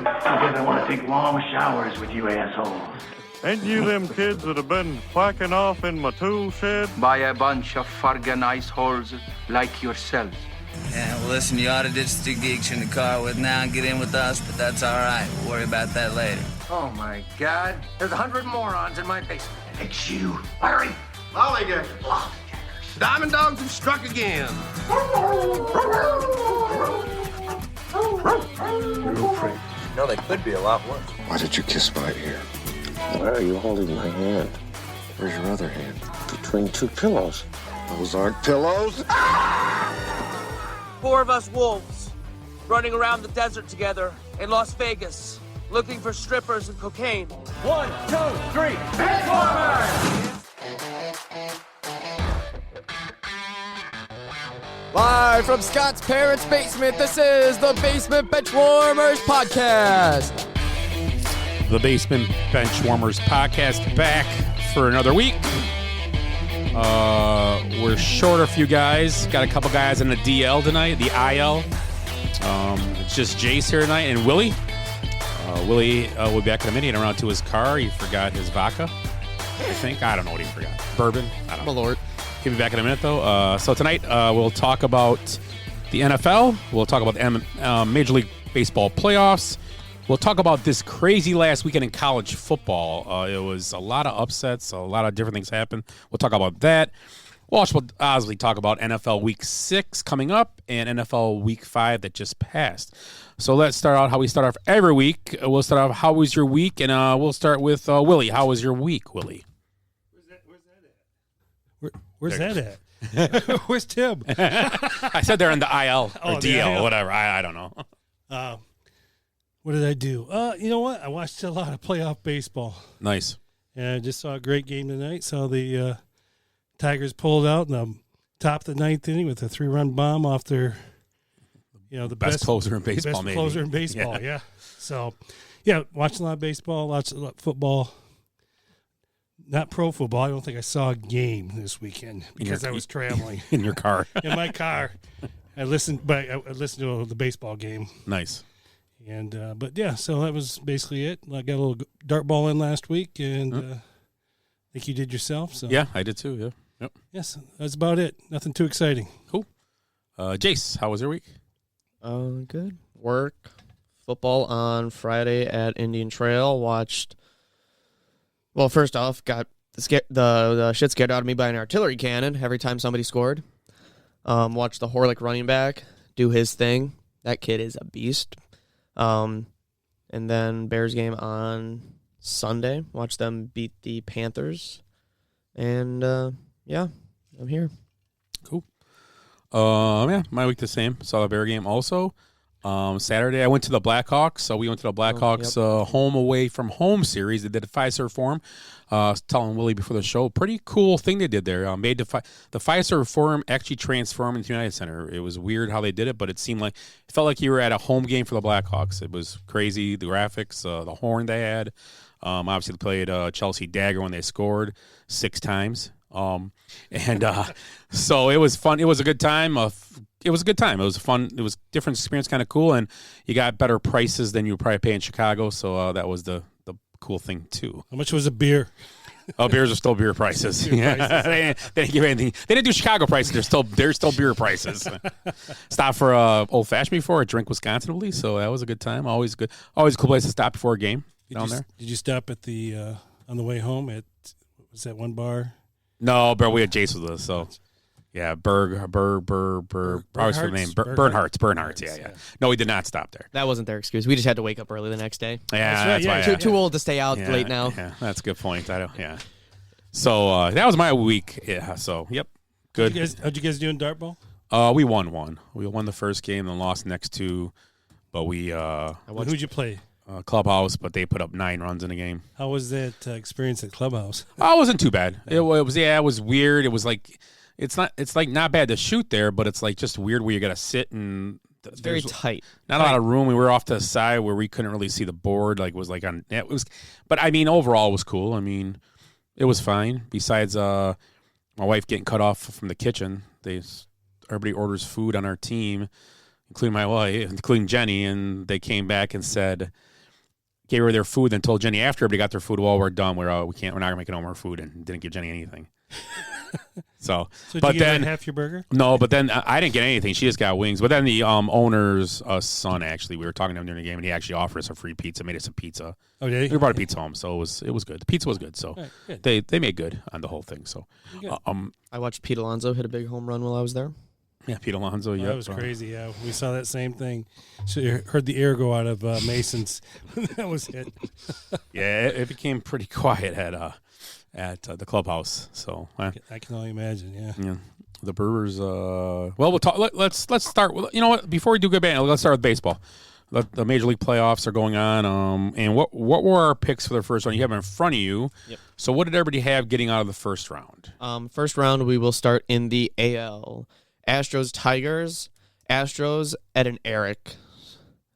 going because I want to take long showers with you assholes. Ain't you them kids that have been whacking off in my tool shed? By a bunch of fargan ice holes like yourselves. Yeah, well, listen, you ought to ditch the geeks in the car with now and get in with us, but that's all right. We'll worry about that later. Oh, my God. There's 100 morons in my basement. It's you, Larry. Lollygaggers. Lollygaggers. Diamond dogs have struck again. You're afraid. No, they could be a lot worse. Why did you kiss my ear? Why are you holding my hand? Where's your other hand? Between two pillows. Those aren't pillows. 4 of us wolves running around the desert together in Las Vegas looking for strippers and cocaine. 1, 2, 3, Benchwarmers! Live from Scott's parents' basement, this is the Basement Benchwarmers Podcast. The Basement Benchwarmers Podcast back for another week. We're short a few guys. Got a couple guys in the DL tonight, the IL. It's just Jace here tonight and Willie. Willie will be back in a minute. He went around to his car. He forgot his vodka, I think. I don't know what he forgot. Bourbon? I don't know. My lord. He'll be back in a minute, though. So tonight we'll talk about the NFL. We'll talk about the Major League Baseball playoffs. We'll talk about this crazy last weekend in college football. It was a lot of upsets. A lot of different things happened. We'll talk about that. We'll also obviously talk about NFL Week 6 coming up and NFL Week 5 that just passed. So let's start out how we start off every week. We'll start off, how was your week? And we'll start with Willie. How was your week, Willie? Where's that at? Where's Tim? I said they're in the IL or DL, whatever. I don't know. What did I do? You know what? I watched a lot of playoff baseball. Nice. And I just saw a great game tonight. Saw the Tigers pulled out in the top of the ninth inning with a 3-run bomb off their, the best closer in baseball, best maybe. Closer in baseball, yeah. So, yeah, watched a lot of baseball, lots of football. Not pro football. I don't think I saw a game this weekend because I was traveling. In your car. In my car. I listened to the baseball game. Nice. And but yeah, so that was basically it. I got a little dart ball in last week, and I think you did yourself. So yeah, I did too. Yeah. Yep. Yes, that's about it. Nothing too exciting. Cool. Jace, how was your week? Good. Work, football on Friday at Indian Trail. Watched. Well, first off, got the shit scared out of me by an artillery cannon every time somebody scored. Watched the Horlick running back do his thing. That kid is a beast. And then Bears game on Sunday. Watched them beat the Panthers. And, yeah, I'm here. Cool. Yeah, my week the same. Saw the Bear game also. Saturday, I went to the Blackhawks. So we went to the Blackhawks home away from home series. They did a Fiserv Forum. I was telling Willie before the show, pretty cool thing they did there. Made the Fiserv Forum actually transform into the United Center. It was weird how they did it, but it felt like you were at a home game for the Blackhawks. It was crazy. The graphics, the horn they had. Obviously, they played Chelsea Dagger when they scored 6 times. So it was fun. It was a good time. It was a good time. It was fun. It was a different experience, kind of cool, and you got better prices than you would probably pay in Chicago. So that was the cool thing too. How much was a beer? Beers are still beer prices. Yeah. they didn't give anything. They didn't do Chicago prices. They're still beer prices. Stopped for old fashioned before a drink Wisconsin, I believe. So that was a good time. Always good. Always a cool place to stop before a game down there. Did you stop at the on the way home at was that one bar? No, but we had Jace with us. So. Yeah, Bernhardt's the name. Bernhardt's, yeah. No, we did not stop there. That wasn't their excuse. We just had to wake up early the next day. Yeah, that's why. Too old to stay out late now. Yeah, that's a good point. So that was my week. Yeah, so, yep, good. How'd you guys do in dart ball? We won one. We won the first game and lost next 2, but we... Who'd you play? Clubhouse, but they put up 9 runs in a game. How was that experience at Clubhouse? It wasn't too bad. It was weird. It was like... It's not bad to shoot there, but it's like just weird where you got to sit and it's very tight. Not a lot of room. We were off to the side where we couldn't really see the board. But I mean, overall it was cool. I mean, it was fine. Besides, my wife getting cut off from the kitchen. Everybody orders food on our team. including my wife, including Jenny, and they came back and said, gave her their food, then told Jenny after everybody got their food, well, we're done. We're not gonna make no more food, and didn't give Jenny anything. So but did you get half your burger? No, but then I didn't get anything. She just got wings. But then the owner's son, actually, we were talking to him during the game, and he actually offered us a free pizza, made us a pizza. Oh, did he? We brought a pizza home, so it was good. The pizza was good, so good. They made good on the whole thing. So I watched Pete Alonso hit a big home run while I was there. yeah, Pete Alonso. Yeah, That was crazy. Yeah, we saw that same thing. So you heard the air go out of Mason's. That was hit. Yeah, it became pretty quiet at the clubhouse. So I can only imagine. yeah, the Brewers. Well, we'll talk. Let's start. You know what? Before we do good bad, let's start with baseball. The Major League playoffs are going on. And what were our picks for the first round? You have them in front of you. Yep. So what did everybody have getting out of the first round? First round, we will start in the AL. Astros, Tigers. Astros, Ed and Eric.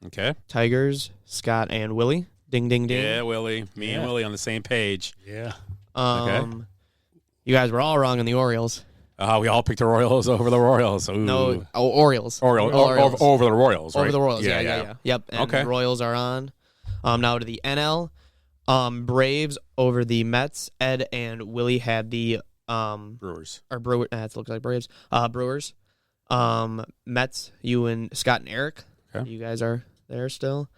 Okay. Tigers, Scott and Willie. Ding, ding, ding. Yeah, Willie. Me and Willie on the same page. Yeah. Okay. You guys were all wrong on the Orioles. We all picked the Royals over the Royals. Ooh. No, Orioles. Orioles. Over the Royals, right? Over the Royals, yeah. Yep, and okay. the Royals are on. Now to the NL. Braves over the Mets. Ed and Willie had the Brewers. Or Brewers. It looks like Braves. Brewers. Mets, you and Scott and Eric. Okay. You guys are there still.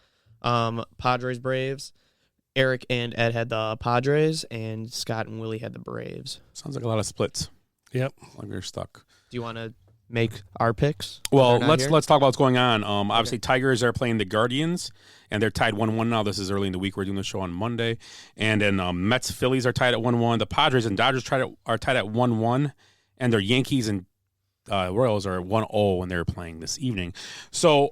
Padres, Braves. Eric and Ed had the Padres, and Scott and Willie had the Braves. Sounds like a lot of splits. Yep. Like they're stuck. Do you want to make our picks? Well, let's talk about what's going on. Obviously, Tigers are playing the Guardians, and they're tied 1-1 now. This is early in the week. We're doing the show on Monday. And then Mets, Phillies are tied at 1-1. The Padres and Dodgers are tied at 1-1, and their Yankees and Royals are 1-0 when they're playing this evening. So,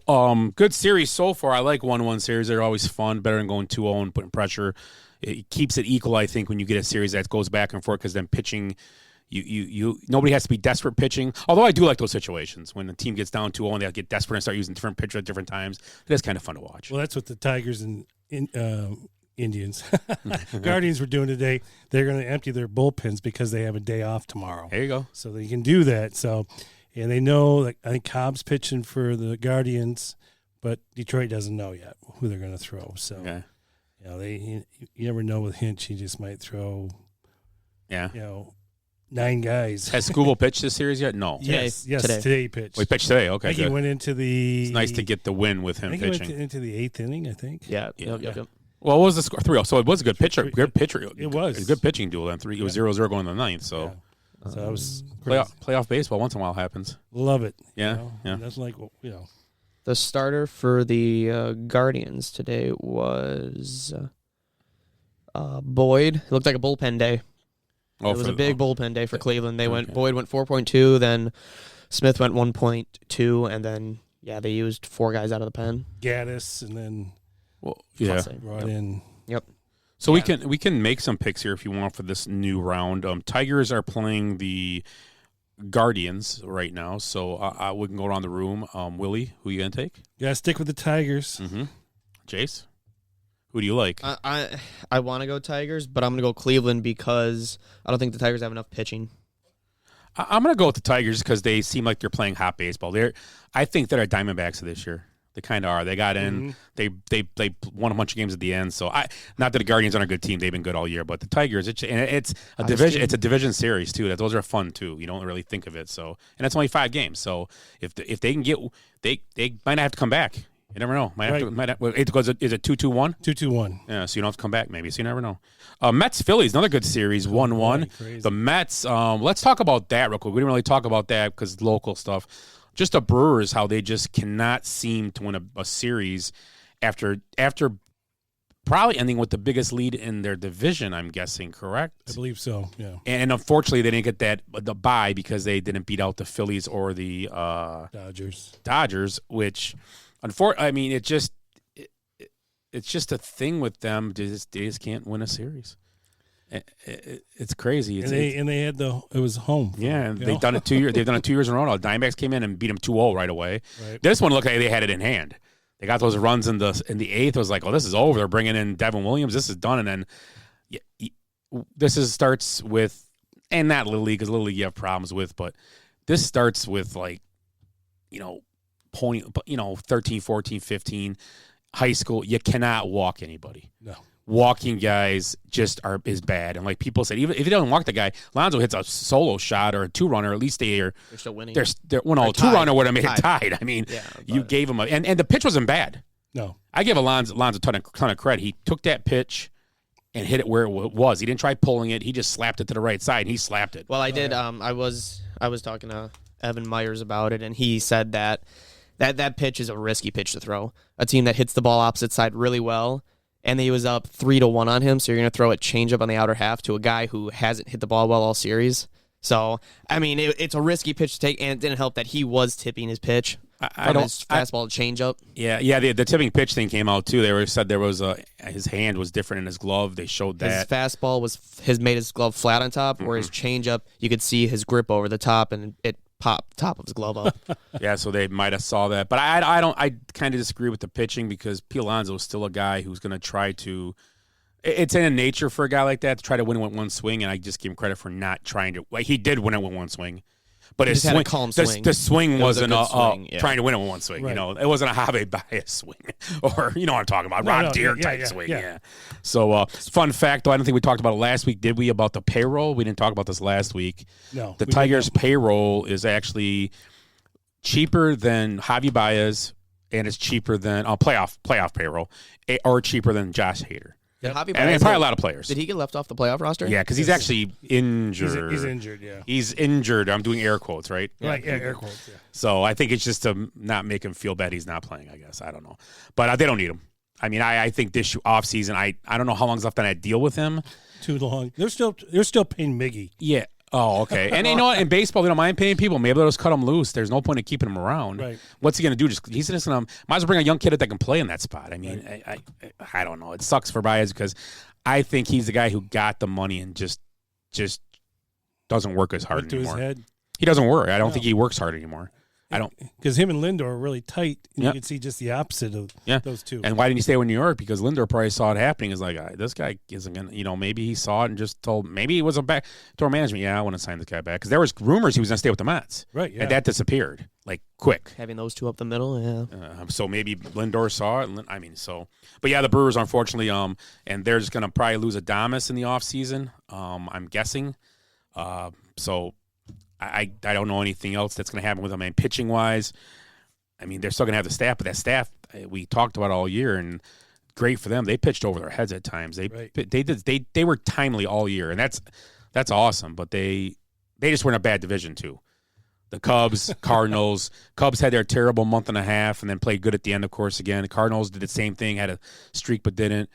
good series so far. I like 1-1 series. They're always fun, better than going 2-0 and putting pressure. It keeps it equal, I think, when you get a series that goes back and forth, because then pitching, you nobody has to be desperate pitching. Although I do like those situations when the team gets down 2-0 and they get desperate and start using different pitchers at different times. It is kind of fun to watch. Well, that's what the Tigers and Indians, Guardians were doing today. They're going to empty their bullpens because they have a day off tomorrow. There you go. So they can do that. So, and they know, like, I think Cobb's pitching for the Guardians, but Detroit doesn't know yet who they're going to throw. So, okay. You never know with Hinch. He just might throw, 9 guys. Has Skubal pitched this series yet? No. Yes, today he pitched. He pitched today. Okay, I think he went into the. It's nice to get the win with him pitching. He went into the 8th inning, I think. Yeah. Yep. Well, what was the score? 3-0. So it was a good pitcher. Good pitcher. It was a good pitching duel. Then it was 0-0 going to the 9th. So, so that was playoff baseball. Once in a while happens. Love it. Yeah, yeah. That's like The starter for the Guardians today was Boyd. It looked like a bullpen day. It was a big bullpen day for Cleveland. Boyd went 4.2, then Smith went 1.2, and then they used 4 guys out of the pen. Gaddis, and then brought in. Yep. So we can make some picks here if you want for this new round. Tigers are playing the Guardians right now, so we can go around the room. Willie, who you gonna take? Yeah, stick with the Tigers. Mm-hmm. Jace, who do you like? I want to go Tigers, but I'm gonna go Cleveland because I don't think the Tigers have enough pitching. I'm gonna go with the Tigers because they seem like they're playing hot baseball. I think they're Diamondbacks this year. They kind of are. They got in. Mm-hmm. They won a bunch of games at the end. So not that the Guardians aren't a good team. They've been good all year. But the Tigers, it's a division. It's a division series too. Those are fun too. You don't really think of it. So, and it's only 5 games. So if they can get, they might not have to come back. You never know. Is it 2-2-1? 2-2-1. Yeah. So you don't have to come back maybe. So you never know. Mets Phillies, another good series, 1-1. The Mets. Let's talk about that real quick. We didn't really talk about that because local stuff. Just the Brewers, how they just cannot seem to win a series after probably ending with the biggest lead in their division, I'm guessing, correct? I believe so, yeah. And unfortunately, they didn't get the bye because they didn't beat out the Phillies or the Dodgers, which, it's just a thing with them. They just can't win a series. It's crazy. And they had it was home. Yeah, they've done it 2 years. They've done it 2 years in a row. The Diamondbacks came in and beat them 2-0 right away. Right. This one looked like they had it in hand. They got those runs in the 8th. It was like, oh, this is over. They're bringing in Devin Williams. This is done. And then starts with, and not Little League, because Little League you have problems with, but this starts with 13, 14, 15, high school, you cannot walk anybody. No. Walking guys is bad. And like people said, even if you don't walk the guy, Lonzo hits a solo shot or a 2-runner, at least they're still winning. They're 2-runner would have made it tied. I mean, you gave him and the pitch wasn't bad. No. I give Lonzo a ton of credit. He took that pitch and hit it where it was. He didn't try pulling it. He just slapped it to the right side, and he slapped it. Well, I did. I was talking to Evan Myers about it, and he said that pitch is a risky pitch to throw. A team that hits the ball opposite side really well, and he was up 3-1 on him, so you're going to throw a changeup on the outer half to a guy who hasn't hit the ball well all series. So, I mean, it's a risky pitch to take, and it didn't help that he was tipping his pitch. His fastball to changeup. Yeah. The tipping pitch thing came out too. They said there was his hand was different in his glove. They showed that his fastball has made his glove flat on top, where his changeup you could see his grip over the top, and it popped the top of his glove up. Yeah, so they might have saw that, but I kind of disagree with the pitching because Pete Alonso is still a guy who's going to try to. It's in nature for a guy like that to try to win it with one swing, and I just give him credit for not trying to. Like, he did win it with one swing, but his had swing, a calm swing. The swing wasn't swing, trying to win it with one swing. Right. It wasn't a Javi Baez swing, or what I'm talking about, Rob Deere type swing. Yeah. So, fun fact, though, I don't think we talked about it last week, did we? About the payroll, we didn't talk about this last week. No, the Tigers' payroll is actually cheaper than Javi Baez, and it's cheaper than playoff payroll, or cheaper than Josh Hader. Yeah, and probably a lot of players. Did he get left off the playoff roster? Yeah, because he's actually injured. He's injured, yeah. He's injured. I'm doing air quotes, right? Right, yeah, air quotes, yeah. So I think it's just to not make him feel bad he's not playing, I guess. I don't know. But they don't need him. I mean, I think this offseason, I don't know how long's left on that deal with him. Too long. They're still paying Miggy. Yeah. Oh, okay. And you know what? In baseball, they don't mind paying people. Maybe they'll just cut him loose. There's no point in keeping him around. Right. What's he going to do? He's just going to might as well bring a young kid that can play in that spot. I mean, right. I don't know. It sucks for Baez because I think he's the guy who got the money and just doesn't work as hard anymore. To his head. He doesn't work. I don't think he works hard anymore. I don't, because him and Lindor are really tight, and you can see just the opposite of those two. And why didn't he stay with New York? Because Lindor probably saw it happening. Is like, this guy isn't gonna. Maybe he saw it and just told. Maybe he was a back to our management. Yeah, I want to sign this guy back because there was rumors he was gonna stay with the Mets. Right. Yeah. And that disappeared like quick. Having those two up the middle. Yeah. So maybe Lindor saw it. But yeah, the Brewers unfortunately, and they're just gonna probably lose Adames in the offseason, I'm guessing. So. I don't know anything else that's going to happen with them. I mean, pitching wise, I mean, they're still going to have the staff, but that staff we talked about all year, and great for them. They pitched over their heads at times. They were timely all year, and that's awesome. But they just were in a bad division too. The Cubs, Cardinals. Cubs had their terrible month and a half, and then played good at the end, of course. Again, the Cardinals did the same thing, had a streak but didn't.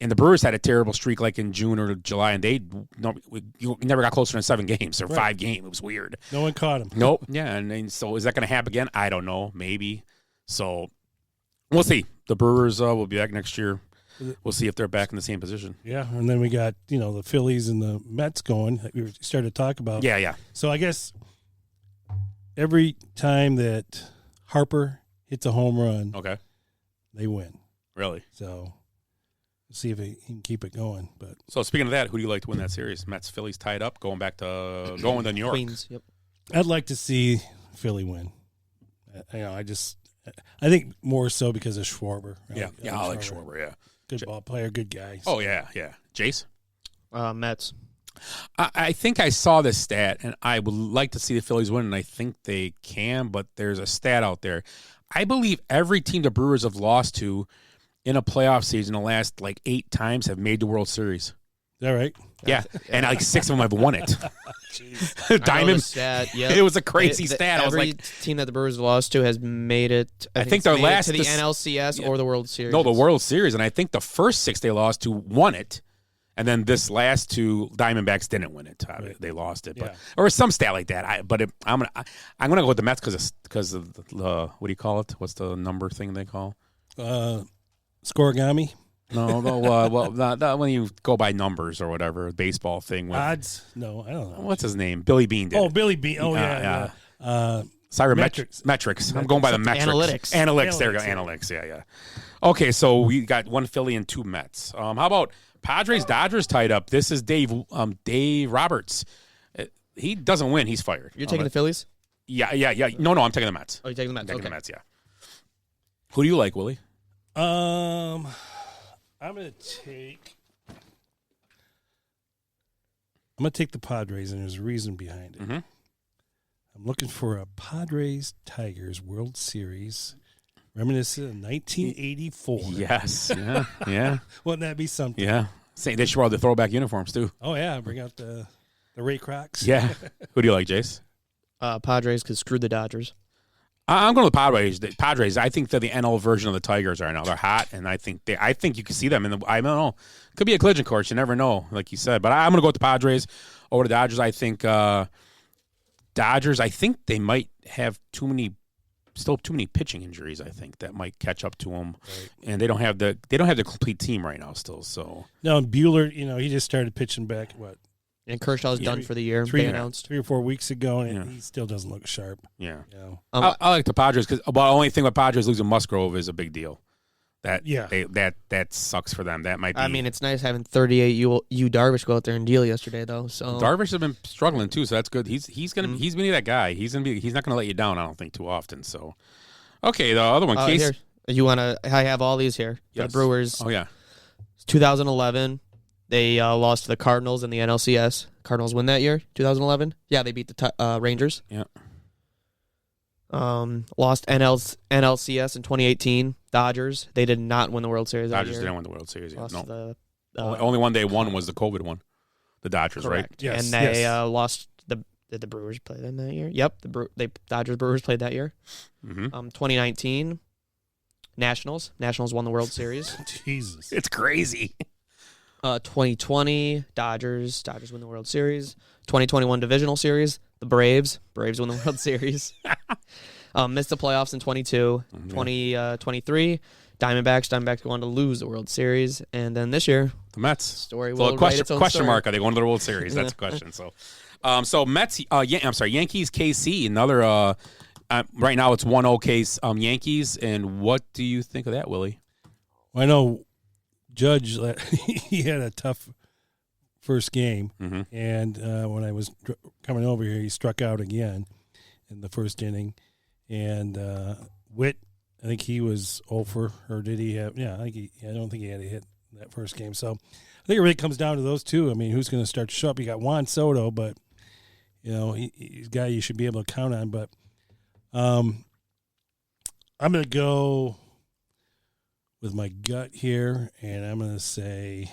And the Brewers had a terrible streak like in June or July, and you never got closer than 7 games or 5 games. It was weird. No one caught him. Nope. Yeah, and so is that going to happen again? I don't know. Maybe. So we'll see. The Brewers will be back next year. We'll see if they're back in the same position. Yeah, and then we got the Phillies and the Mets going. That we started to talk about. Yeah. So I guess every time that Harper hits a home run, they win. Really? So. See if he can keep it going. But so speaking of that, who do you like to win that series? Mets, Phillies tied up, going to New York. Queens. Yep. I'd like to see Philly win. I think more so because of Schwarber. I like Schwarber. Yeah, good ball player, good guy. Oh yeah. Jace. Mets. I think I saw this stat, and I would like to see the Phillies win, and I think they can. But there's a stat out there. I believe every team the Brewers have lost to in a playoff season, the last 8 times have made the World Series. Is that right? Yeah, and 6 of them have won it. Diamond. Stat, yep. It was a crazy stat. Every team that the Brewers lost to has made it. I think their last to the NLCS or the World Series. No, the World Series, and I think the first 6 they lost to won it, and then this last 2 Diamondbacks didn't win it. They lost it, but or some stat like that. I'm gonna go with the Mets because of the what do you call it? What's the number thing they call? Scorigami? No. When you go by numbers or whatever, baseball thing. With, odds? No, I don't know. What's his name? Billy Bean did. Oh, Billy Bean. Oh, yeah. Metrics. I'm going by the metrics. Analytics. There you go. Analytics. Yeah. Okay, so we got 1 Philly and 2 Mets. How about Padres Dodgers tied up? This is Dave Roberts. He doesn't win. He's fired. You're taking the Phillies? Yeah. No, I'm taking the Mets. Oh, you're taking the Mets. I'm taking the Mets. Yeah. Who do you like, Willie? I'm gonna take the Padres, and there's a reason behind it. Mm-hmm. I'm looking for a Padres-Tigers World Series, reminiscent of 1984. Yes. Yeah. Yeah. Wouldn't that be something? Yeah. Say they should wear the throwback uniforms too. Oh yeah, bring out the Ray Crocs. Yeah. Who do you like, Jace? Padres, because screw the Dodgers. I'm going to the Padres. The Padres. I think they're the NL version of the Tigers right now. They're hot, and I think you can see them in the. I don't know. Could be a collision course. You never know, like you said. But I'm going to go with the Padres over the Dodgers. I think Dodgers. I think they might have too many pitching injuries. I think that might catch up to them, right. And they don't have the complete team right now. Still, so no. And Bueller, he just started pitching back. What? And Kershaw's done for the year. They announced 3 or 4 weeks ago, and he still doesn't look sharp. Yeah. I like the Padres because the only thing with Padres losing Musgrove is a big deal. That sucks for them. That might be. I mean, it's nice having 38 Yu Darvish go out there and deal yesterday, though. So Darvish has been struggling too, so that's good. He's gonna be that guy. He's not gonna let you down. I don't think too often. So, okay, the other one, Case. Here. You wanna? I have all these here. Yes. The Brewers. Oh yeah. 2011. They lost to the Cardinals in the NLCS. Cardinals win that year, 2011. Yeah, they beat the Rangers. Yeah. Lost NLCS in 2018. Dodgers. They did not win the World Series. Dodgers that year. didn't win the World Series. Lost no. The only one they won was the COVID one. The Dodgers, correct. right? Yes. And they lost the. Did the Brewers play them that year? Yep. Dodgers Brewers played that year. Mm-hmm. 2019. Nationals won the World Series. Jesus, it's crazy. 2020 Dodgers win the World Series. 2021 Divisional Series, the Braves win the World Series. Missed the playoffs in 22. 2023 Diamondbacks go on to lose the World Series, and then this year the Mets. Story so will question mark, are they going to the World Series? That's a question. So Mets. Yankees KC, another. Right now it's 1-0 case Yankees, and what do you think of that, Willie? Well, I know Judge, he had a tough first game, and when I was coming over here, he struck out again in the first inning. And Witt, I think he was over, or did he have? Yeah, I don't think he had a hit that first game. So I think it really comes down to those two. I mean, who's going to start to show up? You got Juan Soto, but he's a guy you should be able to count on. But I'm going to go with my gut here, and I'm going to say,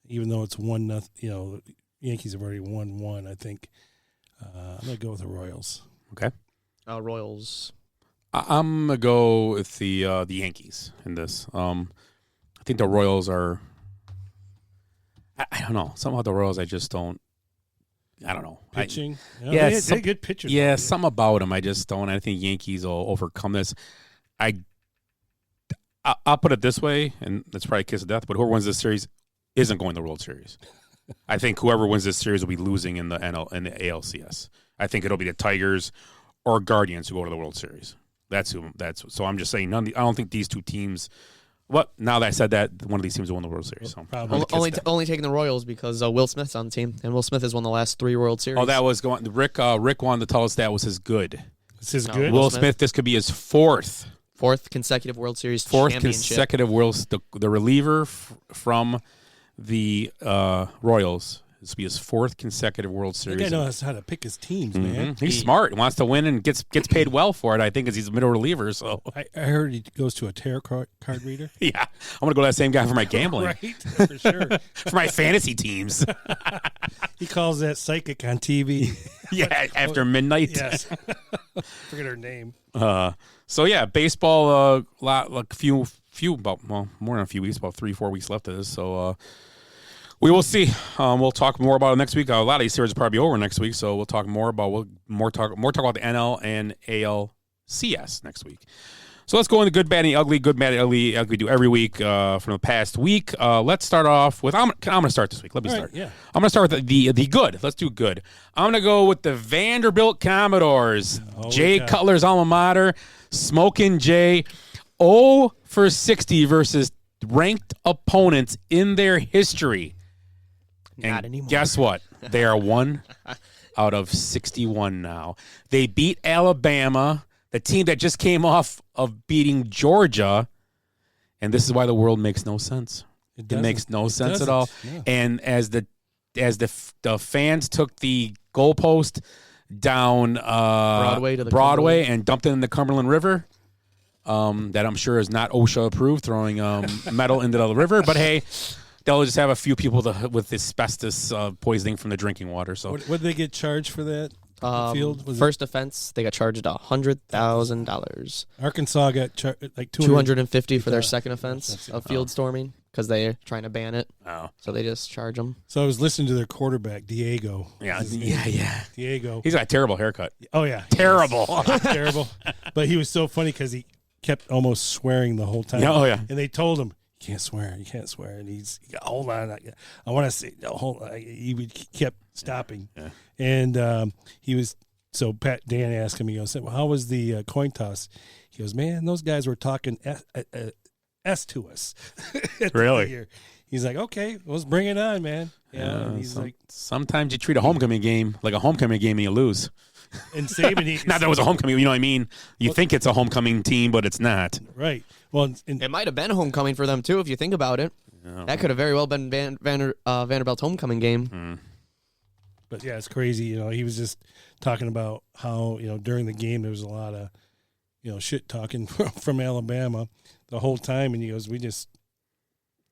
even though it's 1-0, the Yankees have already won one. I think I'm going to go with the Royals. Okay. Royals. I'm going to go with the Yankees in this. I think the Royals are. I don't know. Somehow the Royals, I just don't. I don't know. Pitching, they're good pitchers. Yeah, something about them. I just don't. I think Yankees will overcome this. I'll put it this way, and that's probably a kiss of death, but whoever wins this series isn't going to the World Series. I think whoever wins this series will be losing in the ALCS. I think it'll be the Tigers or Guardians who go to the World Series. So I'm just saying, I don't think these two teams. Now that I said that, one of these teams will win the World Series. So only taking the Royals because Will Smith's on the team, and Will Smith has won the last 3 World Series. Oh, that was going. Rick wanted to tell us that was his good. It's his good. Will Smith, this could be his fourth consecutive World Series championship. Consecutive the reliever from the Royals. This will be his 4th consecutive World Series. That guy knows how to pick his teams, man. He's smart. He wants to win and gets paid well for it, I think, because he's a middle reliever. So I heard he goes to a tarot card reader. Yeah. I'm going to go to that same guy for my gambling. Right, for sure. For my fantasy teams. He calls that psychic on TV. Yeah, after midnight. Yes. Forget her name. So yeah, baseball. More than a few weeks, about 3-4 weeks left of this. So we will see. We'll talk more about it next week. A lot of these series will probably be over next week, so we'll talk more about talk about the NL and ALCS next week. So let's go into good, bad, and ugly. Good, bad, and ugly, like we do every week from the past week. Let's start off with. I'm going to start this week. Let me start. Yeah. I'm going to start with the good. Let's do good. I'm going to go with the Vanderbilt Commodores. Jay Cutler's alma mater. Smoking Jay. 0 for 60 versus ranked opponents in their history. Not anymore. Guess what? They are 1 out of 61 now. They beat Alabama the team that just came off of beating Georgia, and this is why the world makes no sense. It makes no sense at all. Yeah. And as the fans took the goalpost down Broadway and dumped it in the Cumberland River, that I'm sure is not OSHA approved, throwing metal into the river. But hey, they'll just have a few people with asbestos poisoning from the drinking water. So what did they get charged for that? Field? First offense, they got charged $100,000. Arkansas got like $250 for their second offense of field storming because they're trying to ban it. Oh, so they just charge them. So I was listening to their quarterback, Diego. Yeah. Diego. He's got a terrible haircut. Oh yeah, terrible, terrible. But he was so funny because he kept almost swearing the whole time. Oh yeah, and they told him. You can't swear. And hold on. I want to say, hold on. He kept stopping. Yeah. And he was, so Dan asked him, he goes, well, how was the coin toss? He goes, man, those guys were talking S to us. Really? He's like, okay, let's bring it on, man. Yeah. And he's like, sometimes you treat a homecoming game like a homecoming game and you lose. And Saban, not that it was a homecoming, you know what I mean? You think it's a homecoming team, but it's not. Right. Well, it might have been homecoming for them too, if you think about it. That could have very well been Vanderbilt's homecoming game. But yeah, it's crazy. He was just talking about how during the game there was a lot of shit talking from Alabama the whole time, and he goes, we just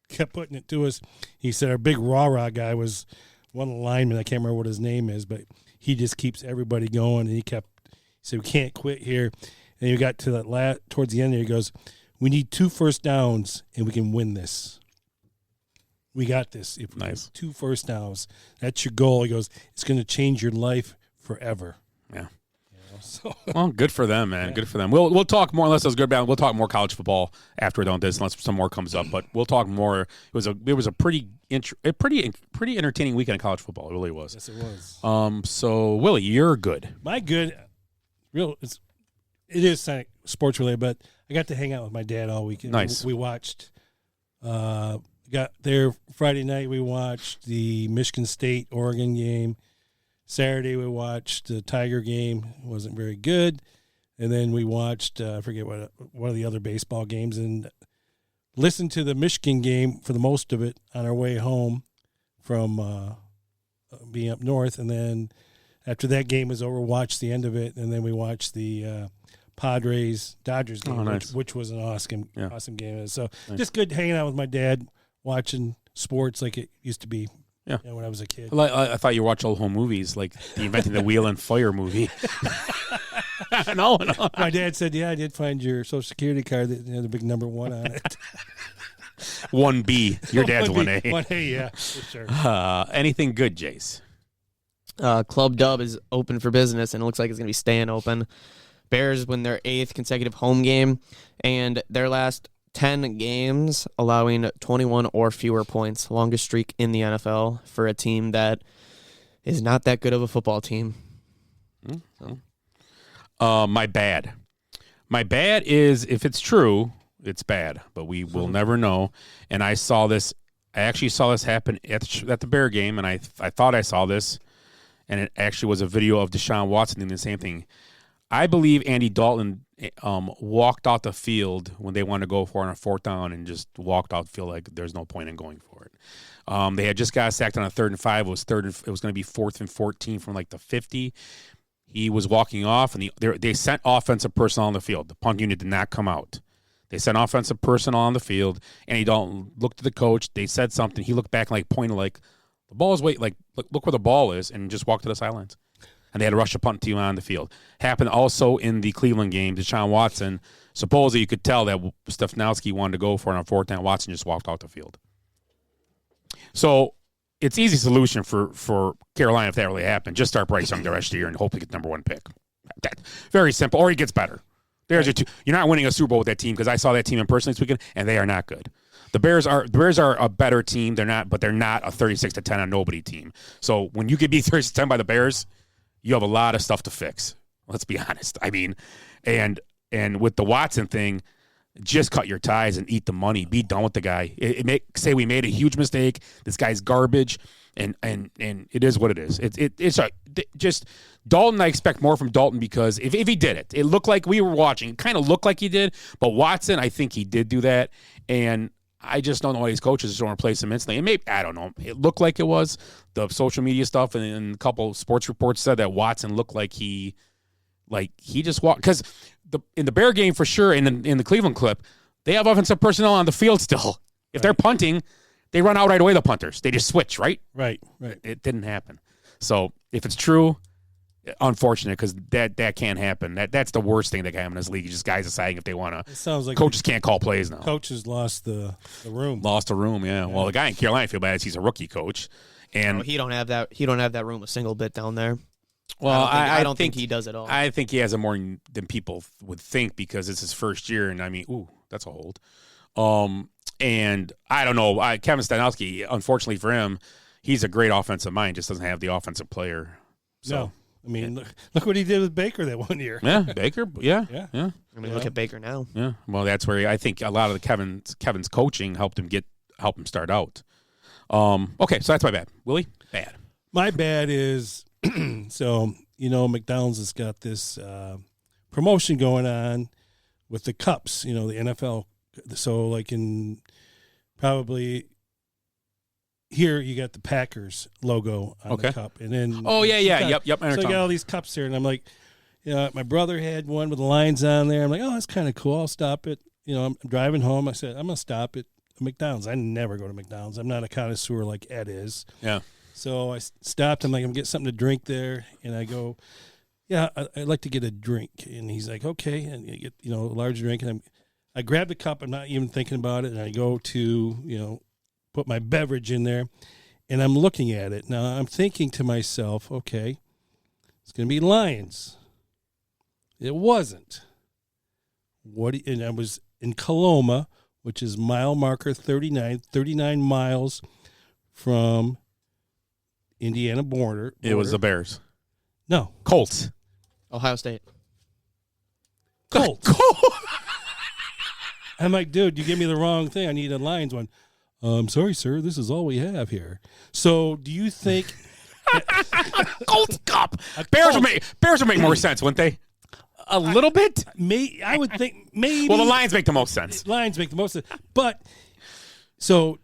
kept putting it to us. He said our big rah guy was one of the linemen. I can't remember what his name is, but he just keeps everybody going. And he said, we can't quit here. And he got to that towards the end there, he goes, we need 2 first downs and we can win this. We got this. If we nice. Get 2 first downs, that's your goal. He goes, it's going to change your life forever. Yeah. So. Well, good for them, man. Yeah. Good for them. We'll talk more, unless it's good about. We'll talk more college football after we're done with this, unless some more comes up. But we'll talk more. It was a pretty entertaining weekend of college football. It really was. Yes, it was. So Willie, you're good. My good, it is sports related, but I got to hang out with my dad all weekend. Nice. We watched. Got there Friday night. We watched the Michigan State Oregon game. Saturday we watched the Tiger game. It wasn't very good. And then we watched I forget what one of the other baseball games, and listened to the Michigan game for the most of it on our way home from being up north. And then after that game was over, watched the end of it, and then we watched the Padres-Dodgers game, nice. which was an awesome game. So nice. Just good hanging out with my dad, watching sports like it used to be. Yeah, when I was a kid. I thought you watched old home movies, like the Inventing the Wheel and Fire movie. No. My dad said, "Yeah, I did find your Social Security card that had the big number 1 on it." 1B. Your dad's 1A. 1A, yeah, for sure. Anything good, Jace? Club Dub is open for business, and it looks like it's going to be staying open. Bears win their 8th consecutive home game, and their last 10 games allowing 21 or fewer points, longest streak in the NFL for a team that is not that good of a football team. My bad is, if it's true, it's bad, but we will never know. And I actually saw this happen at the Bear game, and I thought I saw this, and it actually was a video of Deshaun Watson doing the same thing. I believe Andy Dalton walked out the field when they wanted to go for it on a 4th down, and just walked out the field like there's no point in going for it. They had just got sacked on a 3rd and 5. It was going to be 4th and 14 from like the 50. He was walking off, and they sent offensive personnel on the field. The punt unit did not come out. They sent offensive personnel on the field. Andy Dalton looked at the coach. They said something. He looked back and pointed like the ball is look where the ball is, and just walked to the sidelines. And they had to rush a punt team on the field. Happened also in the Cleveland game. Deshaun Watson, supposedly you could tell that Stefanowski wanted to go for it on 4th down. Watson just walked out the field. So it's easy solution for Carolina if that really happened. Just start Bryce Young the rest of the year and hope he gets number 1 pick. Very simple. Or he gets better. There's your 2. You're not winning a Super Bowl with that team, because I saw that team in person this weekend, and they are not good. The Bears are a better team. They're not a 36-10 on nobody team. So when you get beat 36-10 by the Bears, you have a lot of stuff to fix. Let's be honest. I mean, and with the Watson thing, just cut your ties and eat the money. Be done with the guy. Say we made a huge mistake. This guy's garbage. And it is what it is. It's just Dalton. I expect more from Dalton because if he did it, it looked like we were watching. It kind of looked like he did. But Watson, I think he did do that. And I just don't know why these coaches just don't replace him instantly. And maybe, I don't know. It looked like it was the social media stuff, and a couple of sports reports said that Watson looked like he just walked. Because in the Bear game for sure, in the Cleveland clip, they have offensive personnel on the field still. If they're punting, they run out right away, the punters. They just switch, right? Right. It didn't happen. So if it's true, unfortunate, because that can't happen. That's the worst thing that can happen in this league. Just guys deciding if they want to. It sounds like coaches can't call plays now. Coaches lost the room. Lost the room, yeah. Well, the guy in Carolina, I feel bad. He's a rookie coach, and he don't have that. He don't have that room a single bit down there. Well, I don't think he does at all. I think he has it more than people would think because it's his first year, and I mean, that's a hold. And I don't know. Kevin Stanowski, unfortunately for him, he's a great offensive mind, just doesn't have the offensive player. So. No. I mean, look what he did with Baker that one year. Yeah, Baker. Yeah. I mean, look at Baker now. Yeah. Well, that's where I think a lot of the Kevin's coaching helped him start out. Okay, so that's my bad. Willie, bad. My bad is so McDonald's has got this promotion going on with the cups. The NFL. So like in probably. Here you got the Packers logo on the cup, and then yep. So you got all these cups here, and I'm like, my brother had one with the lines on there. I'm like, oh, that's kind of cool. I'll stop it. I'm driving home. I said, I'm gonna stop at McDonald's. I never go to McDonald's. I'm not a connoisseur like Ed is. Yeah. So I stopped. I'm like, I'm gonna get something to drink there, and I go, yeah, I'd like to get a drink, and he's like, okay, and you get a large drink, and I grab the cup. I'm not even thinking about it, and I go to put my beverage in there, and I'm looking at it. Now, I'm thinking to myself, okay, it's going to be Lions. It wasn't. And I was in Coloma, which is mile marker 39 miles from Indiana border. It was the Bears. No. Colts. Ohio State. Colts. I'm like, dude, you gave me the wrong thing. I need a Lions one. I'm sorry, sir. This is all we have here. So, do you think Colts Cup? Bears will make more sense, wouldn't they? A little bit. I would think maybe. Well, the Lions make the most sense. Lions make the most sense, but so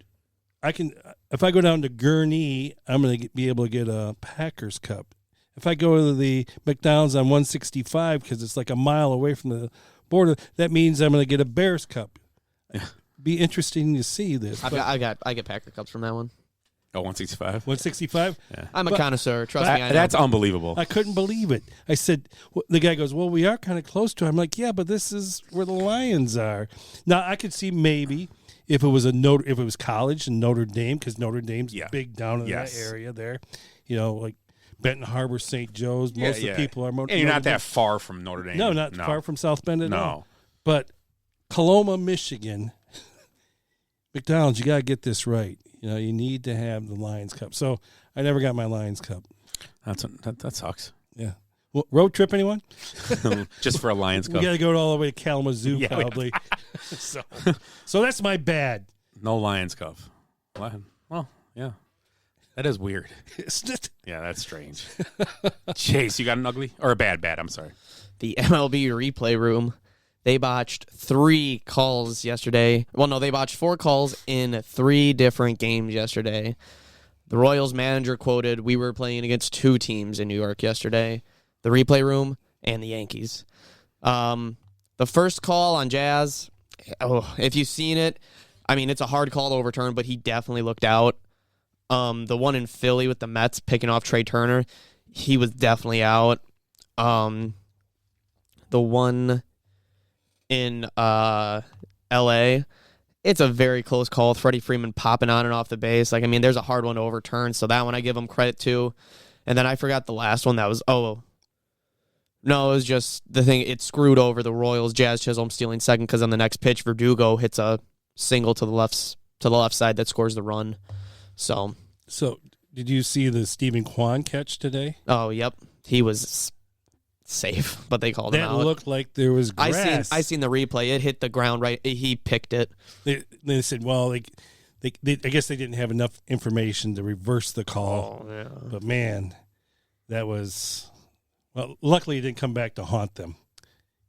I can. If I go down to Gurnee, I'm going to be able to get a Packers Cup. If I go to the McDonald's on 165 because it's like a mile away from the border, that means I'm going to get a Bears Cup. Yeah. Be interesting to see this. I get Packer Cups from that one. Oh, 165? 165? Yeah. I'm a connoisseur. Trust me, I know. That's unbelievable. I couldn't believe it. I said, the guy goes, well, we are kind of close to it. I'm like, yeah, but this is where the Lions are. Now, I could see maybe if it was college and Notre Dame, because Notre Dame's big down in that area there. Like Benton Harbor, St. Joe's. Most of the people are and you're not that far from Notre Dame. No, not far from South Bend at all. But Coloma, Michigan, McDonald's, you got to get this right. You need to have the Lions Cup. So I never got my Lions Cup. That sucks. Yeah. Well, road trip, anyone? Just for a Lions Cup. We got to go all the way to Kalamazoo, probably. So that's my bad. No Lions Cup. Well, yeah. That is weird. Isn't it? Yeah, that's strange. Chase, you got an ugly? Or a bad, I'm sorry. The MLB replay room. They botched 3 calls yesterday. Well, no, they botched 4 calls in 3 different games yesterday. The Royals manager quoted, "We were playing against 2 teams in New York yesterday, the replay room and the Yankees." The first call on Jazz, if you've seen it, I mean, it's a hard call to overturn, but he definitely looked out. The one in Philly with the Mets picking off Trey Turner, he was definitely out. The one in L.A., it's a very close call. Freddie Freeman popping on and off the base. There's a hard one to overturn, so that one I give him credit to. And then I forgot the last one. That was, no, it was just the thing. It screwed over the Royals. Jazz Chisholm stealing second because on the next pitch, Verdugo hits a single to the left side that scores the run. So did you see the Stephen Kwan catch today? Oh, yep. He was safe, but they called him out. That looked like there was grass. I seen the replay. It hit the ground right. He picked it. They said, well, I guess they didn't have enough information to reverse the call. Oh, yeah. But man, that was luckily it didn't come back to haunt them,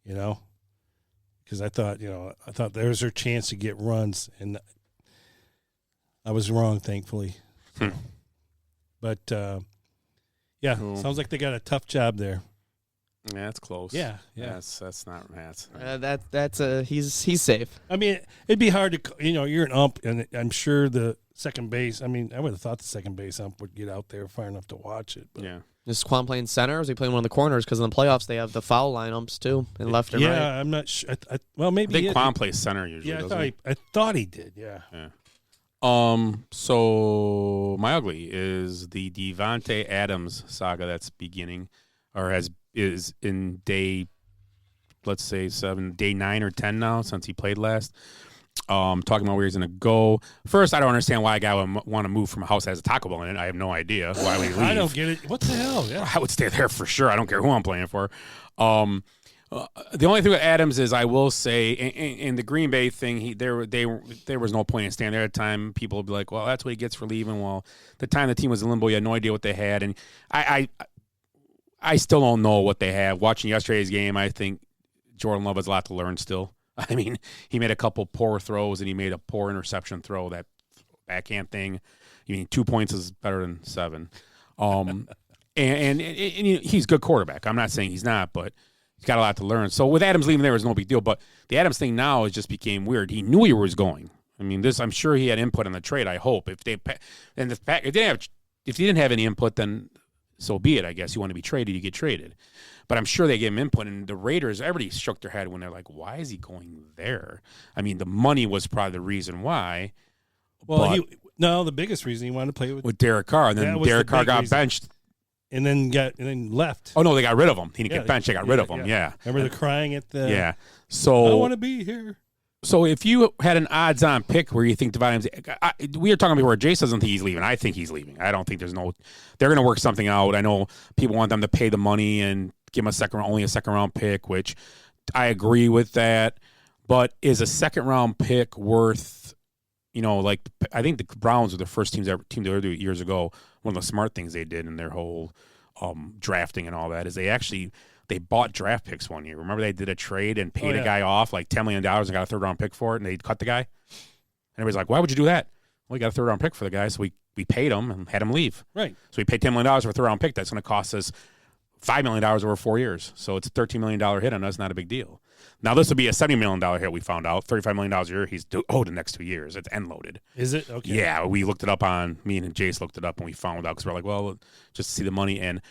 because I thought there's their chance to get runs, and I was wrong, thankfully. But yeah, sounds like they got a tough job there. Yeah, that's close. Yeah. That's not. He's safe. I mean, it'd be hard to, you're an ump, and I'm sure the second base. I mean, I would have thought the second base ump would get out there far enough to watch it. But. Yeah. Is Quan playing center, or is he playing one of the corners? Because in the playoffs they have the foul line umps too, and left and right. Yeah, I'm not sure. Maybe. I think Quan plays center usually. Yeah, I thought he did. Yeah. So my ugly is the Devontae Adams saga that's beginning, or is in day 9 or 10 now since he played last. Talking about where he's going to go. First, I don't understand why a guy would want to move from a house that has a Taco Bell in it. I have no idea why would he leave. I don't get it. What the hell? Yeah. I would stay there for sure. I don't care who I'm playing for. The only thing with Adams is I will say in the Green Bay thing, there was no point in staying there at the time. People would be like, well, that's what he gets for leaving. Well, the time the team was in limbo, you had no idea what they had. And I still don't know what they have. Watching yesterday's game, I think Jordan Love has a lot to learn still. I mean, he made a couple poor throws, and he made a poor interception throw, that backhand thing. I mean, 2 points is better than 7. And he's a good quarterback. I'm not saying he's not, but he's got a lot to learn. So with Adams leaving there was no big deal. But the Adams thing now just became weird. He knew where he was going. I mean, I'm sure he had input on the trade, I hope. If he didn't have any input, then so be it, I guess. You want to be traded, you get traded. But I'm sure they gave him input, and the Raiders, everybody shook their head when they're like, why is he going there? I mean, the money was probably the reason why. Well, the biggest reason he wanted to play with Derek Carr, and then Derek Carr got benched. And then left. Oh, no, they got rid of him. He didn't get benched. They got rid of him, yeah. Remember the crying at the... Yeah. So, I don't want to be here. So if you had an odds-on pick where you think Devontae, we were talking before, Jace doesn't think he's leaving. I think he's leaving. I don't think they're going to work something out. I know people want them to pay the money and give him only a second-round pick, which I agree with that. But is a second-round pick worth, I think the Browns were the first team to ever do it years ago. One of the smart things they did in their whole drafting and all that is they bought draft picks one year. Remember they did a trade and paid a guy off like $10 million and got a third-round pick for it, and they cut the guy? And everybody's like, why would you do that? Well, you got a third-round pick for the guy, so we paid him and had him leave. Right. So we paid $10 million for a third-round pick. That's going to cost us $5 million over 4 years. So it's a $13 million hit on us, not a big deal. Now this would be a $70 million hit, we found out. $35 million a year he's owed the next 2 years. It's end-loaded. Is it? Okay. Yeah, we looked it up me and Jace looked it up, and we found out because we're like, well, just to see the money. And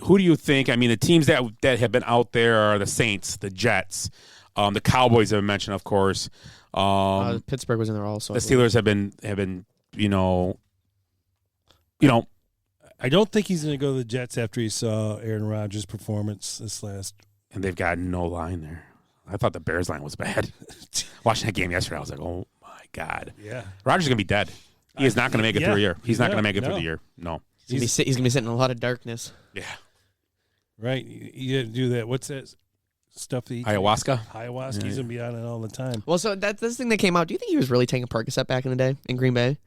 who do you think? I mean, the teams that have been out there are the Saints, the Jets, the Cowboys have been mentioned, of course. Pittsburgh was in there also. The Steelers have been, I don't think he's going to go to the Jets after he saw Aaron Rodgers' performance this last. And they've got no line there. I thought the Bears line was bad. Watching that game yesterday, I was like, oh my God. Yeah. Rodgers is going to be dead. He is not going to make it through a year. He's not going to make it through the year. No. He's going to be sitting in a lot of darkness. Yeah. Right. You got to do that. What's that stuff that Ayahuasca? Ayahuasca. Yeah, he's going to be on it all the time. Well, so that's the thing that came out. Do you think he was really taking Percocet back in the day in Green Bay?